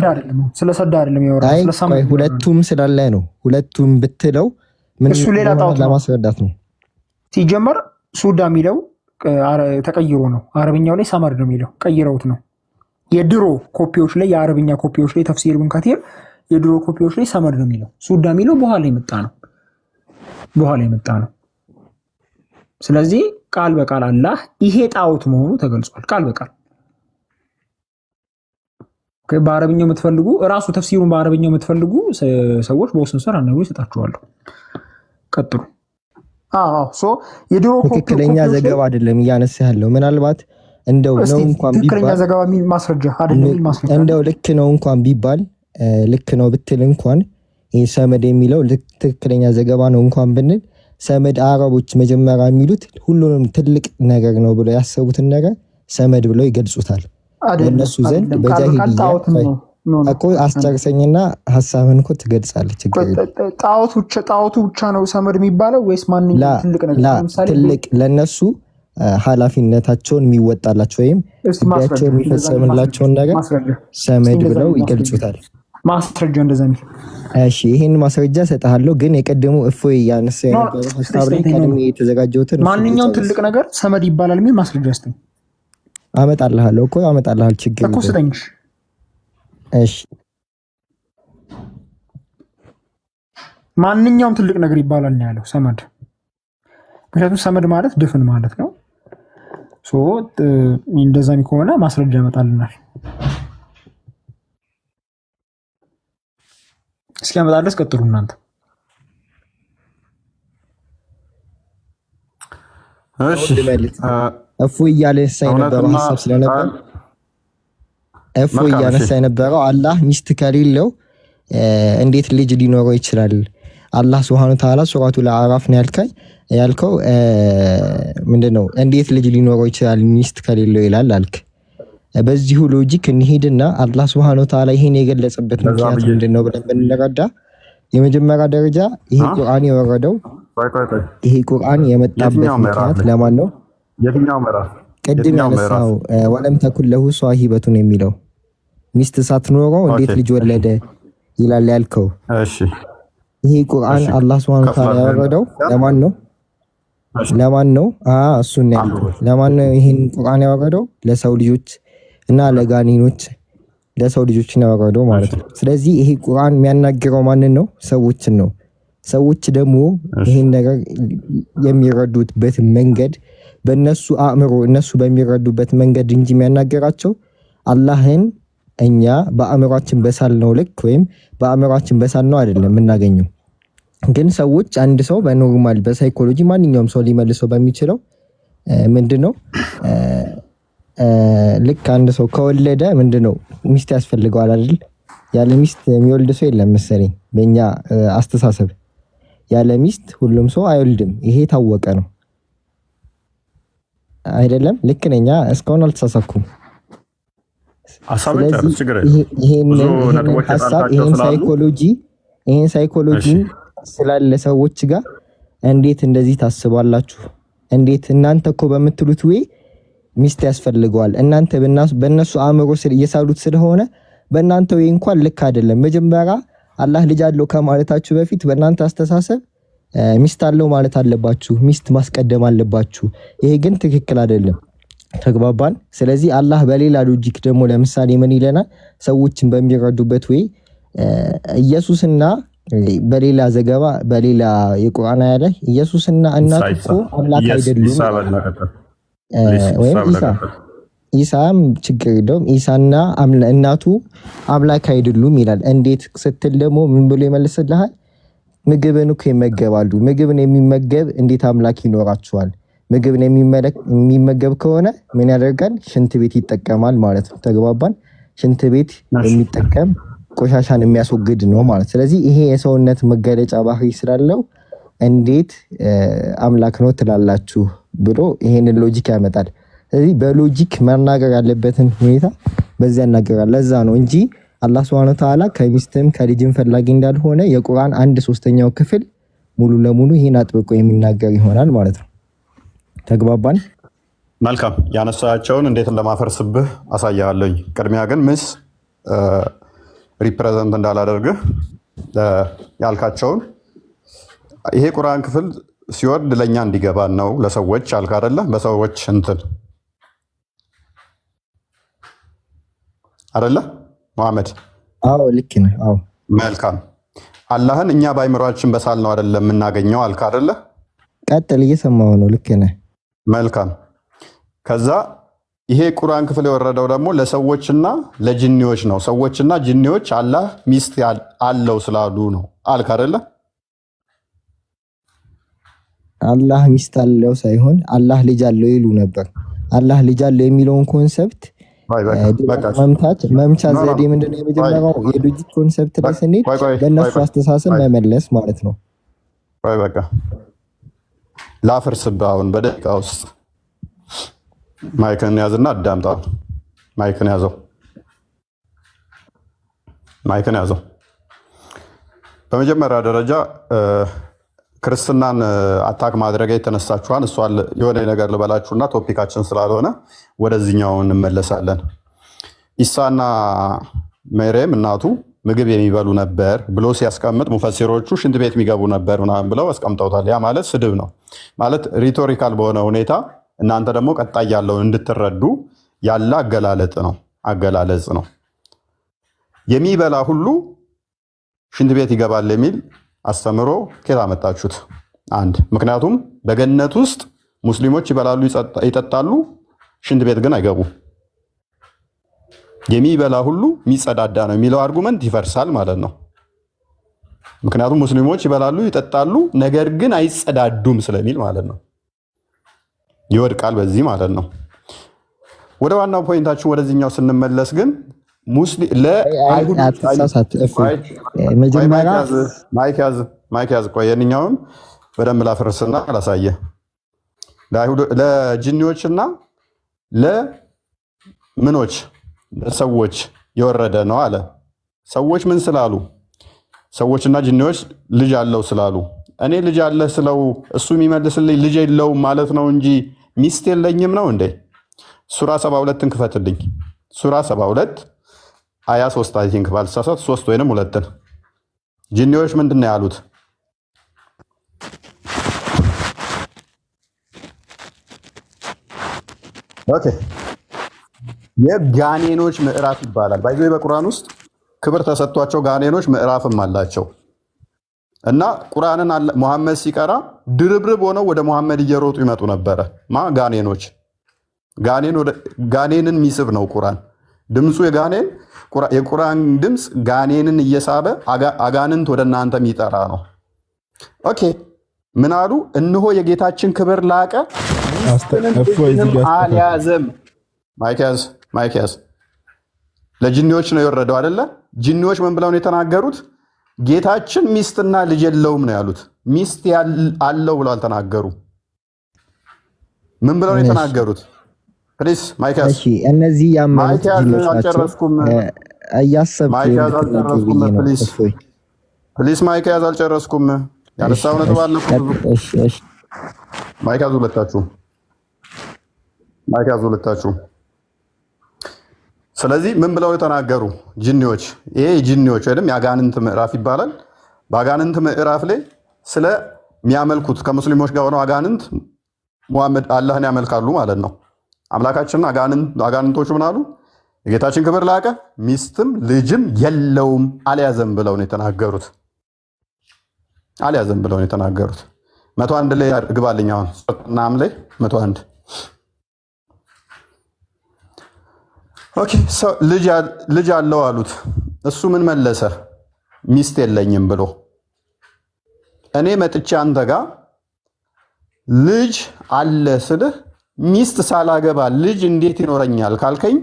ስለ ሰዳ አይደለም ያወራው፣ ስለ ሰመድ ሁለቱም ስላለ ነው። ሁለቱም ብትለው ምን እሱ ሌላ ጣዖት ለማስረዳት ነው። ሲጀመር ሱዳ የሚለው ተቀይሮ ነው። አረብኛው ላይ ሰመድ ነው የሚለው፣ ቀይረውት ነው። የድሮ ኮፒዎች ላይ የአረብኛ ኮፒዎች ላይ ተፍሲር ኢብኑ ከቲር የድሮ ኮፒዎች ላይ ሰመድ ነው የሚለው። ሱዳ የሚለው በኋላ የመጣ ነው። ስለዚህ ቃል በቃል አላህ ይሄ ጣዖት መሆኑ ተገልጿል። ቃል በቃል በአረብኛው የምትፈልጉ እራሱ ተፍሲሩን በአረብኛው የምትፈልጉ ሰዎች በውስጥ ሰር አነግሩ ይሰጣችኋለሁ። ቀጥሉ። የድሮ ትክክለኛ ዘገባ አይደለም እያነሳ ያለው። ምናልባት እንደው ነው እንኳን ቢባል ትክክለኛ ዘገባ የሚል ማስረጃ አይደለም የሚል ማስረጃ እንደው ልክ ነው እንኳን ቢባል ልክ ነው ብትል እንኳን ይሄ ሰመድ የሚለው ትክክለኛ ዘገባ ነው እንኳን ብንል ሰመድ አረቦች መጀመሪያ የሚሉት ሁሉንም ትልቅ ነገር ነው ብለው ያሰቡትን ነገር ሰመድ ብለው ይገልጹታል። እነሱ ዘንድ በጃሂልያ እኮ አስጨርሰኝና ሐሳብን እኮ ትገልጻለች። ጣዖቱ ብቻ ነው ሰመድ የሚባለው ወይስ ማንኛውም ትልቅ ነገር? ለምሳሌ ትልቅ ለነሱ ኃላፊነታቸውን የሚወጣላቸው ወይም ጉዳያቸውን የሚፈጸምላቸውን ነገር ሰመድ ብለው ይገልጹታል። ማስረጃ እንደዛ የሚል እሺ ይሄን ማስረጃ ሰጣለሁ። ግን የቀደሙ እፎይ ያነሳ የነበረው ሐሳብ ላይ ቀደም የተዘጋጀውትን ማንኛውም ትልቅ ነገር ሰመድ ይባላል የሚል ማስረጃ አስተኝ አመጣልሃለሁ እኮ አመጣልሃል። ችግር እኮ ስጠኝ። እሺ ማንኛውም ትልቅ ነገር ይባላል ነው ያለው ሰመድ። ምክንያቱም ሰመድ ማለት ድፍን ማለት ነው። ሶ እንደዛም ከሆነ ማስረጃ ያመጣልናል። እስኪ አመጣለስ ቀጥሉ እናንተ። እሺ እፎይ እያነሳ የነበረው ሐሳብ ስለነበር እፎይ እያነሳ የነበረው አላህ ሚስት ከሌለው እንዴት ልጅ ሊኖረው ይችላል? አላህ ሱብሃነሁ ወተዓላ ሱረቱል አዕራፍ ነው ያልከው ምንድነው? እንዴት ልጅ ሊኖረው ይችላል ሚስት ከሌለው ይላል አልክ። በዚሁ ሎጂክ እንሂድና አላህ ሱብሃነሁ ወተዓላ ይሄን የገለጸበት ምክንያት ምንድነው ብለን ብንረዳ የመጀመሪያ ደረጃ ይሄ ቁርአን የወረደው ይሄ ቁርአን የመጣበት ምክንያት ለማን ነው? የትኛው ምዕራፍ? ቅድም ያነሳው ወለም ተኩል ለሁ ሷሂበቱን የሚለው ሚስት ሳትኖረው እንዴት ልጅ ወለደ ይላል ያልከው። እሺ ይሄ ቁርአን አላህ ሱብሃነሁ ወተዓላ ያወረደው ለማን ነው? ለማን ነው? እሱን ያልከው ለማን ነው? ይሄን ቁርአን ያወረደው ለሰው ልጆች እና ለጋኒኖች ለሰው ልጆች ነው ያወረደው ማለት ነው። ስለዚህ ይሄ ቁርአን የሚያናግረው ማንን ነው? ሰዎችን ነው። ሰዎች ደግሞ ይሄን ነገር የሚረዱበት መንገድ በእነሱ አእምሮ እነሱ በሚረዱበት መንገድ እንጂ የሚያናገራቸው አላህን እኛ በአእምሯችን በሳልነው ልክ ወይም በአእምሯችን በሳልነው አይደለም የምናገኘው። ግን ሰዎች አንድ ሰው በኖርማል በሳይኮሎጂ ማንኛውም ሰው ሊመልሰው በሚችለው ምንድነው ልክ አንድ ሰው ከወለደ ምንድነው ሚስት ያስፈልገዋል አይደል? ያለ ሚስት የሚወልድ ሰው የለም መሰለኝ በእኛ አስተሳሰብ። ያለ ሚስት ሁሉም ሰው አይወልድም። ይሄ ታወቀ ነው አይደለም? ልክ ነኝ? እስካሁን አልተሳሳኩም። ይሄን ሳይኮሎጂ ስላለ ሰዎች ጋር እንዴት እንደዚህ ታስባላችሁ? እንዴት እናንተ እኮ በምትሉት ወይ ሚስት ያስፈልገዋል እናንተ በእነሱ አእምሮ እየሳሉት ስለሆነ በእናንተ ወይ እንኳን ልክ አይደለም። መጀመሪያ አላህ ልጅ አለው ከማለታችሁ በፊት በእናንተ አስተሳሰብ ሚስት አለው ማለት አለባችሁ፣ ሚስት ማስቀደም አለባችሁ። ይሄ ግን ትክክል አይደለም። ተግባባን? ስለዚህ አላህ በሌላ ሎጂክ ደግሞ ለምሳሌ ምን ይለናል? ሰዎችን በሚረዱበት ወይ ኢየሱስና በሌላ ዘገባ በሌላ የቁርአን አያ ላይ ኢየሱስና እናቱ እኮ አምላክ አይደሉም ወይም ኢሳም ችግር የለውም ኢሳና እናቱ አምላክ አይደሉም ይላል። እንዴት ስትል ደግሞ ምን ብሎ ይመልስልሃል? ምግብን እኮ ይመገባሉ። ምግብን የሚመገብ እንዴት አምላክ ይኖራቸዋል? ምግብን የሚመገብ ከሆነ ምን ያደርጋል? ሽንት ቤት ይጠቀማል ማለት ነው። ተግባባን? ሽንት ቤት የሚጠቀም ቆሻሻን የሚያስወግድ ነው ማለት። ስለዚህ ይሄ የሰውነት መገለጫ ባህሪ ስላለው እንዴት አምላክ ነው ትላላችሁ ብሎ ይሄንን ሎጂክ ያመጣል። ስለዚህ በሎጂክ መናገር ያለበትን ሁኔታ በዚያ ያናገራል። ለዛ ነው እንጂ አላህ Subhanahu Wa Ta'ala ከሚስትም ከልጅም ፈላጊ እንዳልሆነ የቁርአን 1/3 ክፍል ሙሉ ለሙሉ ይሄን አጥብቆ የሚናገር ይሆናል ማለት ነው። ተግባባን? መልካም። ያነሳቸውን እንዴት እንደማፈርስብህ አሳያለሁ። ቅድሚያ ግን ምስ ሪፕሬዘንት እንዳላደርግህ ያልካቸውን ይሄ ቁርአን ክፍል ሲወርድ ለኛ እንዲገባን ነው ለሰዎች አልካ አይደለ? በሰዎች እንትን አይደለ መሐመድ? አዎ ልክ ነህ። አዎ መልካም። አላህን እኛ ባይምሯችን በሳል ነው አይደለ የምናገኘው አልካ አይደለ? ቀጥል፣ እየሰማሁ ነው። ልክ ነህ። መልካም። ከዛ ይሄ ቁርአን ክፍል የወረደው ደግሞ ለሰዎችና ለጅኒዎች ነው። ሰዎችና ጅኒዎች አላህ ሚስት አለው ስላሉ ነው አልካ አይደለ? አላህ ሚስት አለው ሳይሆን አላህ ልጅ አለው ይሉ ነበር። አላህ ልጅ አለው የሚለውን ኮንሰፕት መምቻ ዘዴ ምንድነው? የመጀመሪያው የሎጂክ ኮንሰፕት ላይ ስንሄድ በእነሱ አስተሳሰብ መመለስ ማለት ነው። በቃ ላፍርስብህ አሁን በደቂቃ ውስጥ ማይክን ያዝና አዳምጣ። ማይክን ያዘው። በመጀመሪያ ደረጃ ክርስትናን አታክ ማድረግ የተነሳችኋን እሷን የሆነ ነገር ልበላችሁና ቶፒካችን ስላልሆነ ወደዚህኛው እንመለሳለን። ኢሳና መርየም እናቱ ምግብ የሚበሉ ነበር ብሎ ሲያስቀምጥ ሙፈሲሮቹ ሽንት ቤት የሚገቡ ነበር ምናምን ብለው አስቀምጠውታል። ያ ማለት ስድብ ነው ማለት ሪቶሪካል በሆነ ሁኔታ እናንተ ደግሞ ቀጣይ ያለውን እንድትረዱ ያለ አገላለጽ ነው። የሚበላ ሁሉ ሽንት ቤት ይገባል የሚል አስተምሮ ከየት አመጣችሁት? አንድ ምክንያቱም በገነት ውስጥ ሙስሊሞች ይበላሉ ይጠጣሉ፣ ሽንት ቤት ግን አይገቡም። የሚበላ ሁሉ የሚጸዳዳ ነው የሚለው አርጉመንት ይፈርሳል ማለት ነው። ምክንያቱም ሙስሊሞች ይበላሉ ይጠጣሉ፣ ነገር ግን አይጸዳዱም ስለሚል ማለት ነው። ይወድቃል በዚህ ማለት ነው። ወደ ዋናው ፖይንታችን ወደዚህኛው ስንመለስ ግን ማይክ ያዝ። ቆይ የእኛውን በደንብ ላፍርስና ላሳየ። ለጅኒዎችና ለምኖች ለሰዎች የወረደ ነው አለ። ሰዎች ምን ስላሉ? ሰዎችና ጅኒዎች ልጅ አለው ስላሉ እኔ ልጅ አለ ስለው እሱ የሚመልስልኝ ልጅ የለውም ማለት ነው እንጂ ሚስት የለኝም ነው እንዴ? ሱራ 72ን ክፈትልኝ። ሱራ 72 አያ 3 አይ ቲንክ ባልሳሳት 3 ወይንም 2ን ጅኒዎች ምንድን ነው ያሉት? ኦኬ የጋኔኖች ምዕራፍ ይባላል። ባይዞ በቁርአን ውስጥ ክብር ተሰጥቷቸው ጋኔኖች ምዕራፍም አላቸው እና ቁርአንን መሐመድ ሲቀራ ድርብርብ ሆነው ወደ መሐመድ እየሮጡ ይመጡ ነበረ። ጋኔኖች ጋኔንን የሚስብ ነው ቁርአን ድምፁ። የቁርአን ድምፅ ጋኔንን እየሳበ አጋንንት ወደ እናንተ የሚጠራ ነው። ኦኬ ምን አሉ? እነሆ የጌታችን ክብር ላቀ አልያዘም። ማይክ ያዝ። ለጅኒዎች ነው የወረደው አይደለ? ጅኒዎች ምን ብለው ነው የተናገሩት? ጌታችን ሚስትና ልጅ የለውም ነው ያሉት። ሚስት አለው ብለው አልተናገሩ። ምን ብለው ነው የተናገሩት? ፕሊስ ማይክ ያዝ። እነዚህ ያመኑት ጅኒዎች ናቸው። አልጨረስኩም። ፕሊስ ማይክ ያዝ። አልጨረስኩም። ያነሳው ነጥብ አለ። ማይክ ያዙ ሁለታችሁ። ስለዚህ ምን ብለው የተናገሩ ጅኒዎች? ይሄ ጅኒዎች ወይም የአጋንንት ምዕራፍ ይባላል። በአጋንንት ምዕራፍ ላይ ስለሚያመልኩት ከሙስሊሞች ጋር ሆነው አጋንንት ሙሐመድ አላህን ያመልካሉ ማለት ነው። አምላካችን አጋንንቶቹ ምን አሉ? የጌታችን ክብር ላቀ ሚስትም ልጅም የለውም አልያዘም ብለው ነው የተናገሩት። 101 ላይ ግባልኝ። አሁን ናም ላይ 101 ኦኬ። ልጅ አለው አሉት። እሱ ምን መለሰ? ሚስት የለኝም ብሎ። እኔ መጥቼ አንተ ጋር ልጅ አለ ስልህ ሚስት ሳላገባ ልጅ እንዴት ይኖረኛል ካልከኝ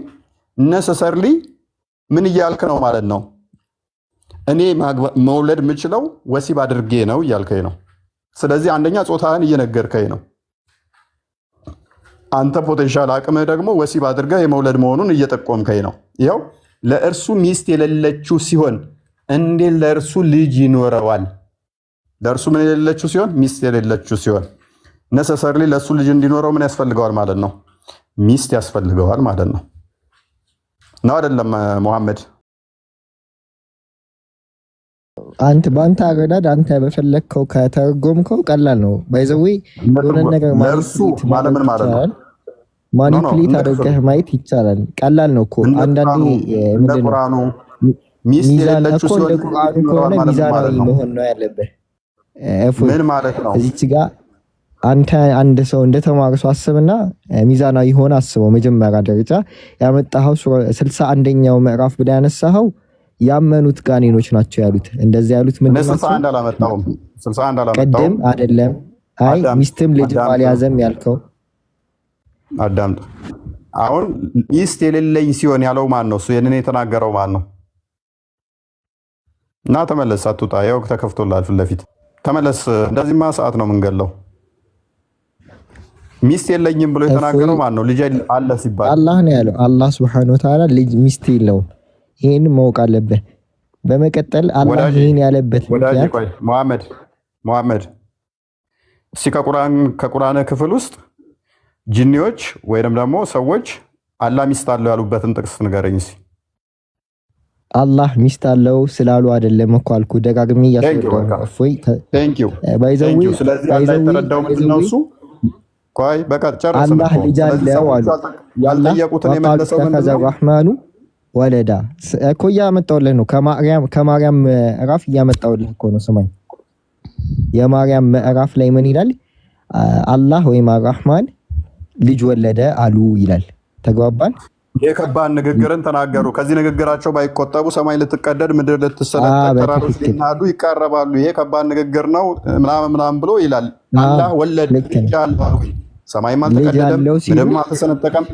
ነሰሰርሊ ምን እያልክ ነው ማለት ነው? እኔ መውለድ የምችለው ወሲብ አድርጌ ነው እያልከኝ ነው። ስለዚህ አንደኛ ጾታህን እየነገርከኝ ነው። አንተ ፖቴንሻል አቅምህ ደግሞ ወሲብ አድርገህ የመውለድ መሆኑን እየጠቆምከኝ ነው። ይኸው ለእርሱ ሚስት የሌለችው ሲሆን እንዴት ለእርሱ ልጅ ይኖረዋል? ለእርሱ ምን የሌለችው ሲሆን? ሚስት የሌለችው ሲሆን ነሰሰርሊ ለእሱ ልጅ እንዲኖረው ምን ያስፈልገዋል ማለት ነው? ሚስት ያስፈልገዋል ማለት ነው። ነው አይደለም ሙሐመድ? አንተ ባንተ አረዳድ አንተ በፈለግከው ከተረጎምከው ቀላል ነው። ባይዘዌ የሆነ ነገር ማኒፕሌት አድርገህ ማየት ይቻላል። ቀላል ነው እኮ አንዳንዴ ምንድነው ሚስት የሌለችው ሲሆን እንደ ቁርአኑ ከሆነ ሚዛናዊ መሆን ነው ያለብህ። ምን ማለት ነው? እዚች ጋር አንተ አንድ ሰው እንደተማረ ሰው አስብና ሚዛናዊ ሆነ አስበው። መጀመሪያ ደረጃ ያመጣኸው 61ኛው ምዕራፍ ብላ ያነሳኸው ያመኑት ጋኔኖች ናቸው ያሉት። እንደዚህ ያሉት ምን ነው? 61 አላመጣሁም። 61 አላመጣሁም። ቀደም አይደለም። አይ ሚስትም ልጅ አልያዘም ያልከው አዳምጥ። አሁን ሚስት የሌለኝ ሲሆን ያለው ማን ነው? እሱ የኔን የተናገረው ማን ነው? እና ተመለስ፣ አትውጣ። ያው ተከፍቶላል ፊት ለፊት ተመለስ። እንደዚህማ ሰዓት ነው የምንገለው። ሚስት የለኝም ብሎ የተናገረው ማን ነው? ልጅ አለ ሲባል አላህ ነው ያለው። አላህ Subhanahu Wa Ta'ala ልጅ ሚስት የለውም። ይሄን ማወቅ አለብህ። በመቀጠል አላህ ይሄን ያለበት ምክንያት ሙሐመድ እስኪ ከቁርአን ክፍል ውስጥ ጂኒዎች ወይንም ደግሞ ሰዎች አላህ ሚስት አለው ያሉበትን ጥቅስ ንገረኝ እስኪ። አላህ ሚስት አለው ስላሉ አይደለም እኮ አልኩ። ደጋግሜ እያስረዳሁ ነው። እፎይ ባይዘዊ ስለዚህ አላህ የተረዳው ምንድነው? እሱ ቆይ በቃ ጨርሰን አላህ ልጅ አለው አሉ። ያልጠየቁትን የመለሰው ምንድነው? ረህማኑ ወለዳ እኮ እያመጣሁልህ ነው። ከማርያም ምዕራፍ እያመጣሁልህ እኮ ነው። ስማኝ፣ የማርያም ምዕራፍ ላይ ምን ይላል? አላህ ወይም አራህማን ልጅ ወለደ አሉ ይላል። ተግባባን? የከባድ ንግግርን ተናገሩ። ከዚህ ንግግራቸው ባይቆጠቡ ሰማይ ልትቀደድ ምድር ልትሰነጠቅ ተራሮች ሊናዱ ይቃረባሉ። ይሄ ከባድ ንግግር ነው ምናምን ብሎ ይላል። አላህ ወለደ ልጅ አለው። ሰማይም አልተቀደደም፣ ምድርም አልተሰነጠቀም፣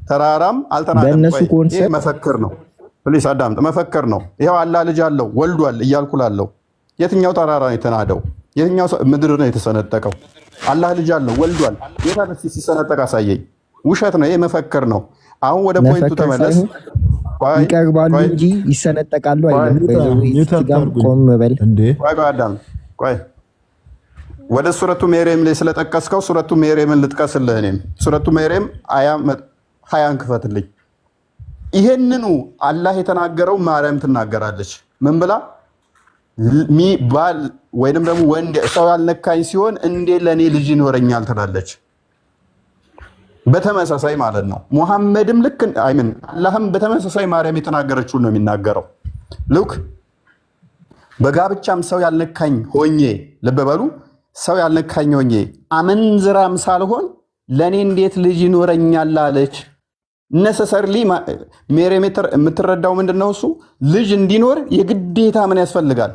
ተራራም አልተናደም። ይሄ መፈክር ነው። ፕሊስ አዳምጥ። መፈክር ነው። ይሄው አላህ ልጅ አለው ወልዷል እያልኩላለሁ። የትኛው ተራራ ነው የተናደው? የትኛው ምድር ነው የተሰነጠቀው? አላህ ልጅ አለው ወልዷል። የታለ ሲሰነጠቅ አሳየኝ። ውሸት ነው። ይሄ መፈክር ነው። አሁን ወደ ፖይንቱ ተመለስ። ይቀርባሉ እንጂ ይሰነጠቃሉ አይደለም። ቆም በል እንዴ። ቆይ ወደ ሱረቱ መርየም ላይ ስለጠቀስከው ሱረቱ መርየምን ልጥቀስልህ። እኔም ሱረቱ መርየም አያ 20 ክፈትልኝ። ይሄንኑ አላህ የተናገረው ማርያም ትናገራለች። ምን ብላ? ባል ወይንም ደግሞ ወንድ ሰው ያልነካኝ ሲሆን እንዴት ለኔ ልጅ ይኖረኛል ትላለች። በተመሳሳይ ማለት ነው። ሙሐመድም ልክ አይምን አላህም በተመሳሳይ ማርያም የተናገረችውን ነው የሚናገረው። ልክ በጋብቻም ሰው ያልነካኝ ሆኜ ልብ በሉ፣ ሰው ያልነካኝ ሆኜ አመንዝራም ሳልሆን ለኔ እንዴት ልጅ ይኖረኛል አለች። ነሰሰርሊ መርየም የምትረዳው ምንድነው? እሱ ልጅ እንዲኖር የግዴታ ምን ያስፈልጋል?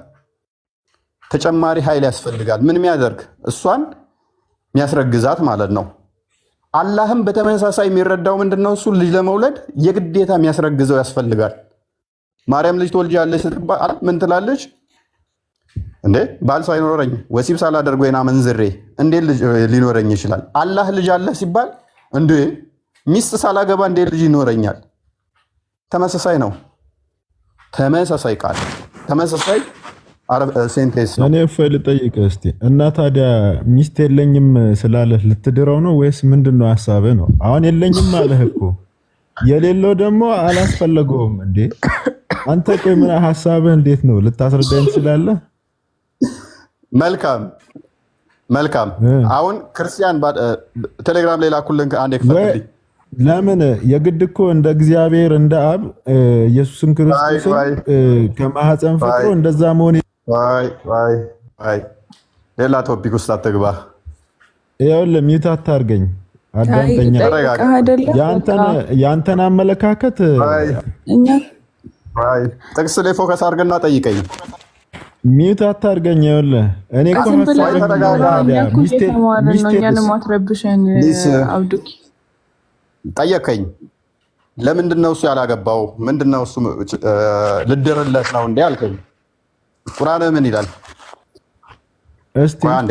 ተጨማሪ ኃይል ያስፈልጋል። ምን የሚያደርግ? እሷን የሚያስረግዛት ማለት ነው። አላህም በተመሳሳይ የሚረዳው ምንድነው? እሱ ልጅ ለመውለድ የግዴታ የሚያስረግዘው ያስፈልጋል። ማርያም ልጅ ትወልጃለች ስትባል ምን ትላለች? እንዴ ባል ሳይኖረኝ ወሲብ ሳላደርግ ወይና መንዝሬ እንዴት ልጅ ሊኖረኝ ይችላል? አላህ ልጅ አለ ሲባል እንዴ ሚስት ሳላገባ እንዴት ልጅ ይኖረኛል? ተመሳሳይ ነው። ተመሳሳይ ቃል፣ ተመሳሳይ ሴንቴንስ ነው። እኔ እፎይ ልጠይቅህ እስቲ እና ታዲያ ሚስት የለኝም ስላለህ ልትድረው ነው ወይስ ምንድነው ሐሳብህ ነው? አሁን የለኝም አለህ እኮ የሌለው ደግሞ አላስፈለገውም እንዴ? አንተ ቆይ ምን ሐሳብህ እንዴት ነው ልታስረዳኝ ትችላለህ? መልካም። አሁን ክርስቲያን ቴሌግራም ላይ ላኩልን አንዴ ክፈትልኝ። ለምን የግድ እኮ እንደ እግዚአብሔር እንደ አብ ኢየሱስን ክርስቶስን ከማህፀን ፈጥሮ እንደዛ መሆን ሌላ ቶፒክ ውስጥ አትግባ። ይኸውልህ ሚውት አታርገኝ፣ አዳምጠኛ። ያንተን አመለካከት ጥቅስ ላይ ፎከስ አድርገና ጠይቀኝ። ሚውት አታርገኝ። ይኸውልህ እኔ እኮ ጠየቀኝ። ለምንድን ነው እሱ ያላገባው? ምንድነው እሱ ልድርለት ነው እንዴ አልከኝ። ቁርአን ምን ይላል? እስቲ አንዴ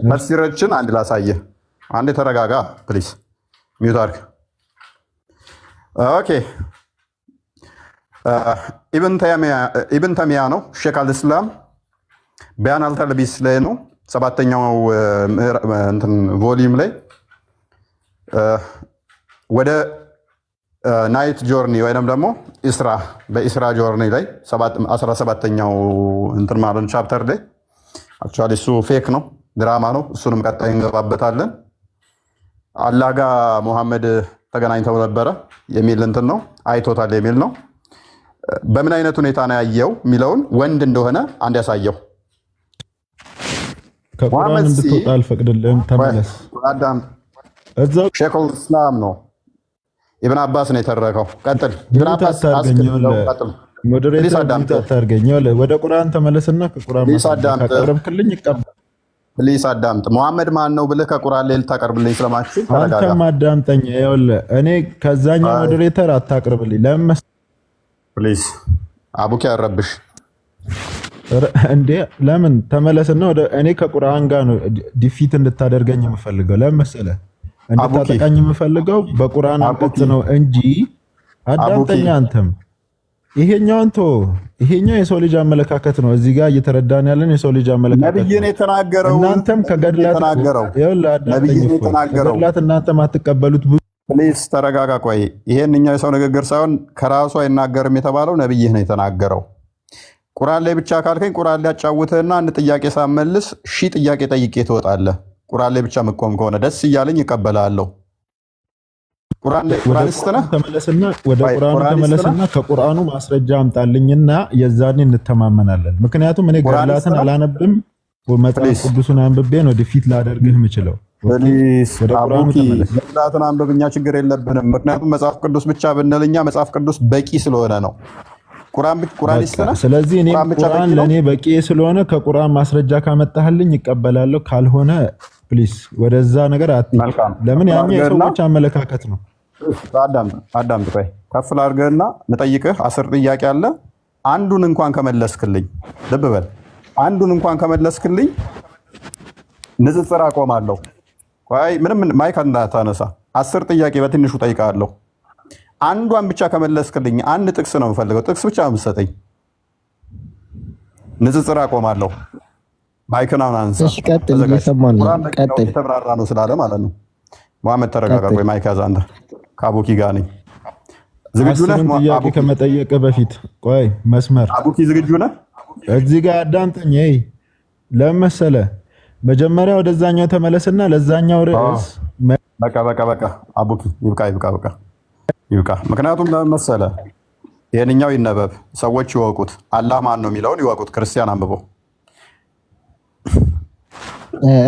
ተፍሲሮችን አንድ ላሳየ። አንዴ ተረጋጋ ፕሊዝ። ሚውት አድርግ። ኦኬ ኢብን ተሚያ ነው ሼክ አልእስላም በያን አልተልቢስ ላይ ነው 7ኛው ቮሊዩም ላይ ወደ ናይት ጆርኒ ወይንም ደግሞ ኢስራ በኢስራ ጆርኒ ላይ 17ኛው እንትን ማለት ቻፕተር ላይ አክቹአሊ እሱ ፌክ ነው፣ ድራማ ነው። እሱንም ቀጣይ እንገባበታለን። አላህ ጋር ሙሐመድ ተገናኝተው ነበረ የሚል እንትን ነው፣ አይቶታል የሚል ነው። በምን አይነት ሁኔታ ነው ያየው የሚለውን ወንድ እንደሆነ አንድ ያሳየው። ከቁርአን እንድትወጣ አልፈቅድልህም፣ ተመለስ። ሼኹል ኢስላም ነው ኢብን አባስ ነው የተረከው። ቀጥል። ኢብን አባስ ወደ ቁርአን ተመለስና ከቁርአን ካቀረብክልኝ ይቀበል። ፕሊስ አዳምጥ። ሙሐመድ ማን ነው ብለህ ከቁርአን ላይ ልታቀርብልኝ ስለማትችል ተረጋጋ። አንተም አዳምጠኝ። ይኸውልህ እኔ ከዛኛው ሞዴሬተር አታቅርብልኝ። ለምን ፕሊስ አቡኪ ያረብሽ እንዴ? ለምን ተመለስና ወደ እኔ ከቁርአን ጋር ነው ዲፊት እንድታደርገኝ የምፈልገው። ለምን መሰለህ እንድታጠቃኝ የምፈልገው በቁርአን አንቀጽ ነው እንጂ አዳምጠኛ። አንተም ይሄኛውን ይሄኛው የሰው ልጅ አመለካከት ነው። እዚህ ጋር እየተረዳን ያለን የሰው ልጅ አመለካከት ነው። ነብዩን የተናገረው እናንተም ከገድላት ነብዩን የተናገረው እናንተም አትቀበሉት ፕሊስ ተረጋጋ። ቆይ ይሄንኛው የሰው ንግግር ሳይሆን ከራሱ አይናገርም የተባለው ነብይህ ነው የተናገረው። ቁርአን ላይ ብቻ ካልከኝ ቁርአን ላይ አጫውትህና አንድ ጥያቄ ሳመልስ 1000 ጥያቄ ጠይቄ ትወጣለህ። ቁርአን ላይ ብቻ መቆም ከሆነ ደስ እያለኝ እቀበላለሁ። ቁርአን ላይ ቁርአኒስት ነህ? ወደ ቁርአኑ ተመለስና ከቁርአኑ ማስረጃ አምጣልኝና የዛኔ እንተማመናለን። ምክንያቱም እኔ ገድላትን አላነብም፣ መጽሐፍ ቅዱስን አንብቤ ነው ዲፊት ላደርግህ የምችለው። ወደ ቁርአኑ ተመለስ። ገድላትን አንብብኛ ችግር የለብንም። ምክንያቱም መጽሐፍ ቅዱስ ብቻ ብንልኛ መጽሐፍ ቅዱስ በቂ ስለሆነ ነው። ቁርአኒስት ነህ? ስለዚህ እኔ ቁርአን ለኔ በቂ ስለሆነ ከቁርአን ማስረጃ ካመጣህልኝ ይቀበላለሁ። ካልሆነ ፕሊስ ወደዛ ነገር ለምን ያኛ የሰዎች አመለካከት ነው። አዳም ቆይ ከፍ ላድርግህና ልጠይቅህ 10 ጥያቄ አለ። አንዱን እንኳን ከመለስክልኝ ልብ በል፣ አንዱን እንኳን ከመለስክልኝ ንጽጽር አቆማለሁ። ቆይ ምንም ማይክ እንዳታነሳ 10 ጥያቄ በትንሹ ጠይቃለሁ። አንዷን ብቻ ከመለስክልኝ አንድ ጥቅስ ነው የምፈልገው፣ ጥቅስ ብቻ ነው የምትሰጠኝ። ንጽጽር አቆማለሁ። ማይክን አሁን አንሳ። እሺ ቀጥል፣ እየሰማን ነው። ቀጥል። የተብራራ ነው ስላለ ማለት ነው። መሐመድ ተረጋጋ። ቆይ ማይክ ያዝ አንተ። ከአቡኪ ጋር ነኝ። ዝግጁ ነህ? ጥያቄ ከመጠየቅ በፊት ቆይ መስመር። አቡኪ ዝግጁ ነህ? እዚህ ጋር አዳምጠኝ። ለምን መሰለህ መጀመሪያ ወደዛኛው ተመለስና ለዛኛው ርዕስ በቃ አቡኪ ይብቃ። ምክንያቱም ለምን መሰለህ ይሄንኛው ይነበብ፣ ሰዎች ይወቁት። አላህ ማን ነው የሚለውን ይወቁት። ክርስቲያን አንብበው።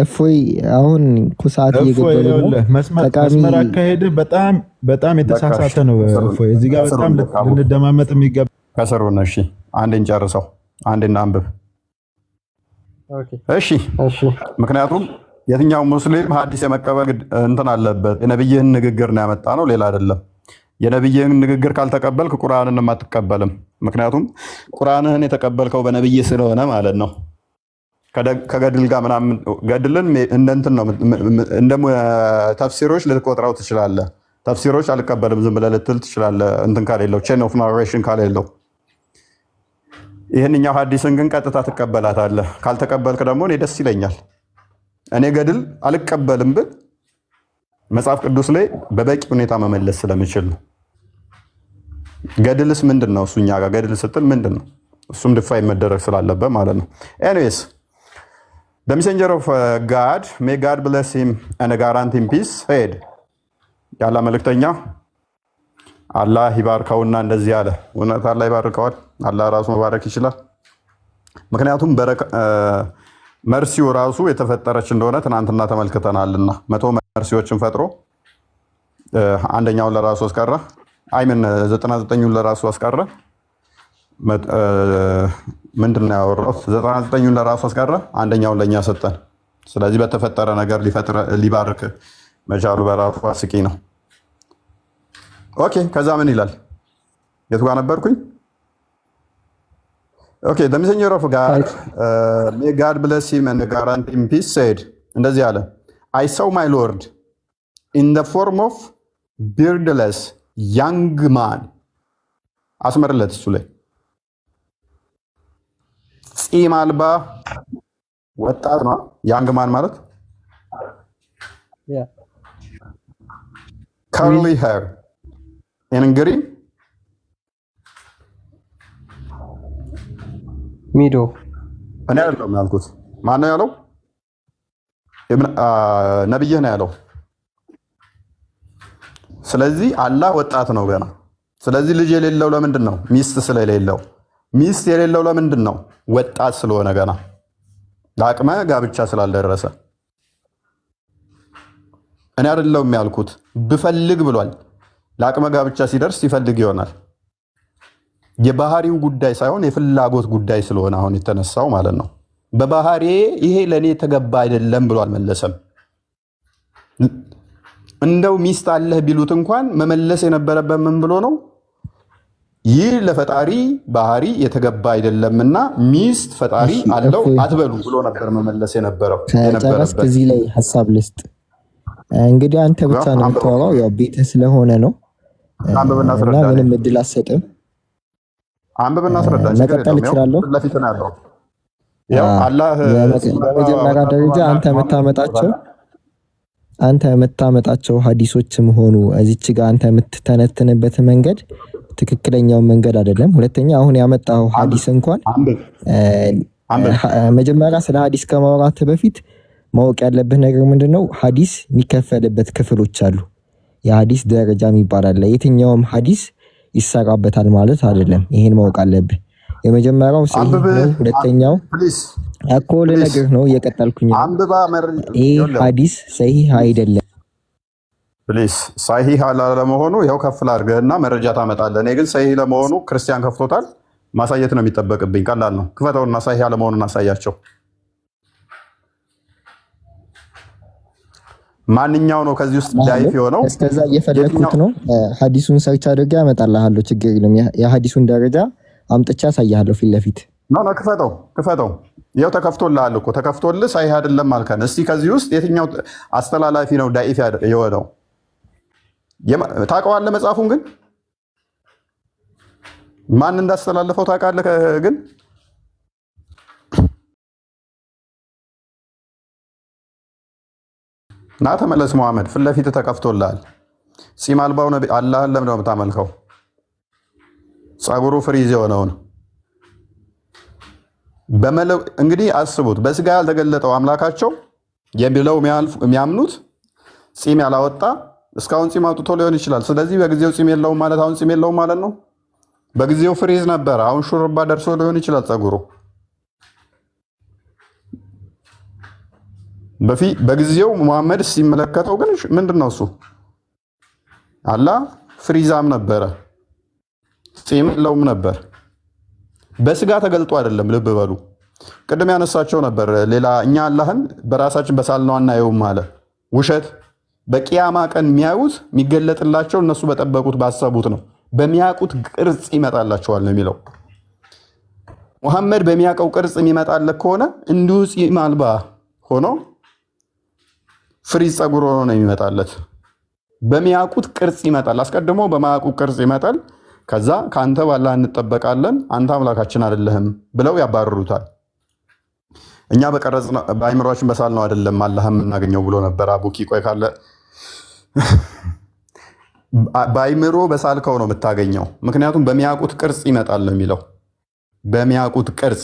እፎይ አሁን ኩሳት እየገደለ ነው። መስመር አካሄድህ በጣም የተሳሳተ ነው። እፎይ እዚህ ጋር በጣም ልንደማመጥ የሚገባ ከስሩ ነው። እሺ አንዴ እንጨርሰው፣ አንዴ እናንብብ። እሺ ምክንያቱም የትኛው ሙስሊም ሐዲስ የመቀበል እንትን አለበት። የነብይህን ንግግር ነው ያመጣ ነው፣ ሌላ አይደለም። የነብይህን ንግግር ካልተቀበልክ ቁርአንን አትቀበልም። ምክንያቱም ቁርአንህን የተቀበልከው በነብይ ስለሆነ ማለት ነው። ከገድል ጋር ምናምን ገድልን እንደንትን ነው እንደ ተፍሲሮች ልትቆጥረው ትችላለህ። ተፍሲሮች አልቀበልም ዝም ብለህ ልትል ትችላለህ፣ እንትን ካሌለው ቼን ኦፍ ናሬሽን ካሌለው። ይህንኛው ሐዲስን ግን ቀጥታ ትቀበላታለህ። ካልተቀበልክ ደግሞ እኔ ደስ ይለኛል። እኔ ገድል አልቀበልም ብል መጽሐፍ ቅዱስ ላይ በበቂ ሁኔታ መመለስ ስለምችል ነው። ገድልስ ምንድን ነው? እሱኛ ጋር ገድል ስትል ምንድን ነው? እሱም ድፋይ መደረግ ስላለበት ማለት ነው። ኤኒዌይስ the messenger of God, may God bless him and grant him peace, said ያላ መልእክተኛ አላህ ይባርከውና እንደዚህ አለ። እውነት አላህ ይባርከዋል? አላህ ራሱ መባረክ ይችላል። ምክንያቱም መርሲው ራሱ የተፈጠረች እንደሆነ ትናንትና ተመልክተናልና 100 መርሲዎችን ፈጥሮ አንደኛውን ለራሱ አስቀረ። አይምን 99ን ለራሱ አስቀረ። ምንድነው ያወራው? 99ን ለራሱ አስቀረ፣ አንደኛውን ለኛ ሰጠን። ስለዚህ በተፈጠረ ነገር ሊባርክ መቻሉ በራሱ አስቂ ነው። ኦኬ ከዛ ምን ይላል? የቱ ጋር ነበርኩኝ? ኦኬ the messenger of God, may God bless him and grant him peace, said እንደዚህ አለ I saw my Lord in the form of beardless young man። አስመርለት እሱ ላይ ፂም አልባ ወጣት ነው። ያንግ ማን ማለት curly hair and green ሚዶ። እኔ አይደለም ያልኩት። ማን ነው ያለው? ነብይህ ነው ያለው። ስለዚህ አላህ ወጣት ነው ገና። ስለዚህ ልጅ የሌለው ለምንድን ነው? ሚስት ስለሌለው። ሚስት የሌለው ለምንድን ነው? ወጣት ስለሆነ ገና ለአቅመ ጋብቻ ስላልደረሰ። እኔ አይደለም ያልኩት፣ ብፈልግ ብሏል። ለአቅመ ጋብቻ ሲደርስ ይፈልግ ይሆናል። የባህሪው ጉዳይ ሳይሆን የፍላጎት ጉዳይ ስለሆነ አሁን የተነሳው ማለት ነው። በባህሪ ይሄ ለኔ ተገባ አይደለም ብሎ አልመለሰም። እንደው ሚስት አለህ ቢሉት እንኳን መመለስ የነበረበት ምን ብሎ ነው? ይህ ለፈጣሪ ባህሪ የተገባ አይደለምና ሚስት ፈጣሪ አለው አትበሉ ብሎ ነበር መመለስ የነበረው። ጨረስክ? እዚህ ላይ ሀሳብ ልስጥ። እንግዲህ አንተ ብቻ ነው የምታወራው፣ ያው ቤትህ ስለሆነ ነው እና ምንም እድል አትሰጥም። አንብብና አስረዳ። መቀጠል እችላለሁ? ለፊት ነው ያለው። ያው አላህ በመጀመሪያ ደረጃ አንተ የምታመጣቸው አንተ የምታመጣቸው ሀዲሶችም ሆኑ እዚች ጋር አንተ የምትተነትንበት መንገድ ትክክለኛው መንገድ አይደለም። ሁለተኛ አሁን ያመጣው ሀዲስ እንኳን መጀመሪያ ስለ ሀዲስ ከማውራት በፊት ማወቅ ያለብህ ነገር ምንድነው? ሀዲስ የሚከፈልበት ክፍሎች አሉ። የሀዲስ ደረጃ የሚባል አለ። የትኛውም ሀዲስ ይሰራበታል ማለት አይደለም። ይሄን ማወቅ አለብህ። የመጀመሪያው ሰሂህ ነው። ሁለተኛው አኮል ነገር ነው። እየቀጠልኩኝ ይሄ ሀዲስ ሰሂህ አይደለም። ፕሊስ ሰሂህ አላለመሆኑ ይኸው ከፍል አድርገህና መረጃ ታመጣለህ። እኔ ግን ሰሂህ ለመሆኑ ክርስቲያን ከፍቶታል ማሳየት ነው የሚጠበቅብኝ። ቀላል ነው። ክፈተውና ሰሂህ አለመሆኑን አሳያቸው። ማንኛው ነው ከዚህ ውስጥ ዳይፍ የሆነው? እስከዛ እየፈለኩት ነው። ሀዲሱን ሰርች አድርጌ አመጣልሃለሁ። ችግር የለም። የሀዲሱን ደረጃ አምጥቼ አሳያለሁ ፊት ለፊት። ክፈተው። ይኸው ተከፍቶልሃል እኮ ተከፍቶልህ ሰሂህ አይደለም አልከን። እስቲ ከዚህ ውስጥ የትኛው አስተላላፊ ነው ዳኢፍ የሆነው? ታውቀዋለህ? መጽሐፉን ግን ማን እንዳስተላለፈው ታውቃለህ? ግን ና ተመለስ መሐመድ፣ ፊት ለፊት ተከፍቶልሃል። ጺም አልባው ነቢ አላህን ለምን ነው የምታመልከው? ጸጉሩ ፍሪዝ የሆነውን እንግዲህ አስቡት። በስጋ ያልተገለጠው አምላካቸው የሚለው የሚያምኑት ጺም ያላወጣ እስካሁን ጺም አውጥቶ ሊሆን ይችላል። ስለዚህ በጊዜው ጺም የለውም ማለት አሁን ጺም የለውም ማለት ነው። በጊዜው ፍሪዝ ነበር፣ አሁን ሹሩባ ደርሶ ሊሆን ይችላል ጸጉሩ። በጊዜው መሐመድ ሲመለከተው ግን ምንድነው እሱ አላህ ፍሪዛም ነበረ፣ ጺም የለውም ነበር። በስጋ ተገልጦ አይደለም። ልብ በሉ። ቅድም ያነሳቸው ነበር። ሌላ እኛ አላህን በራሳችን በሳልነው አናየውም አለ። ውሸት። በቂያማ ቀን የሚያዩት የሚገለጥላቸው እነሱ በጠበቁት ባሰቡት ነው። በሚያውቁት ቅርጽ ይመጣላቸዋል ነው የሚለው። ሙሐመድ በሚያውቀው ቅርጽ የሚመጣለት ከሆነ እንዲሁ ጺም አልባ ሆኖ ፍሪዝ ጸጉር ሆኖ ነው የሚመጣለት። በሚያውቁት ቅርጽ ይመጣል። አስቀድሞ በማያውቁት ቅርጽ ይመጣል። ከዛ ከአንተ ባላህ እንጠበቃለን፣ አንተ አምላካችን አይደለህም ብለው ያባርሩታል። እኛ በአይምሯችን በሳል ነው አይደለም አላህ የምናገኘው ብሎ ነበር አቡኪ። ቆይ ካለ በአይምሮ በሳልከው ነው የምታገኘው። ምክንያቱም በሚያውቁት ቅርጽ ይመጣል ነው የሚለው። በሚያውቁት ቅርጽ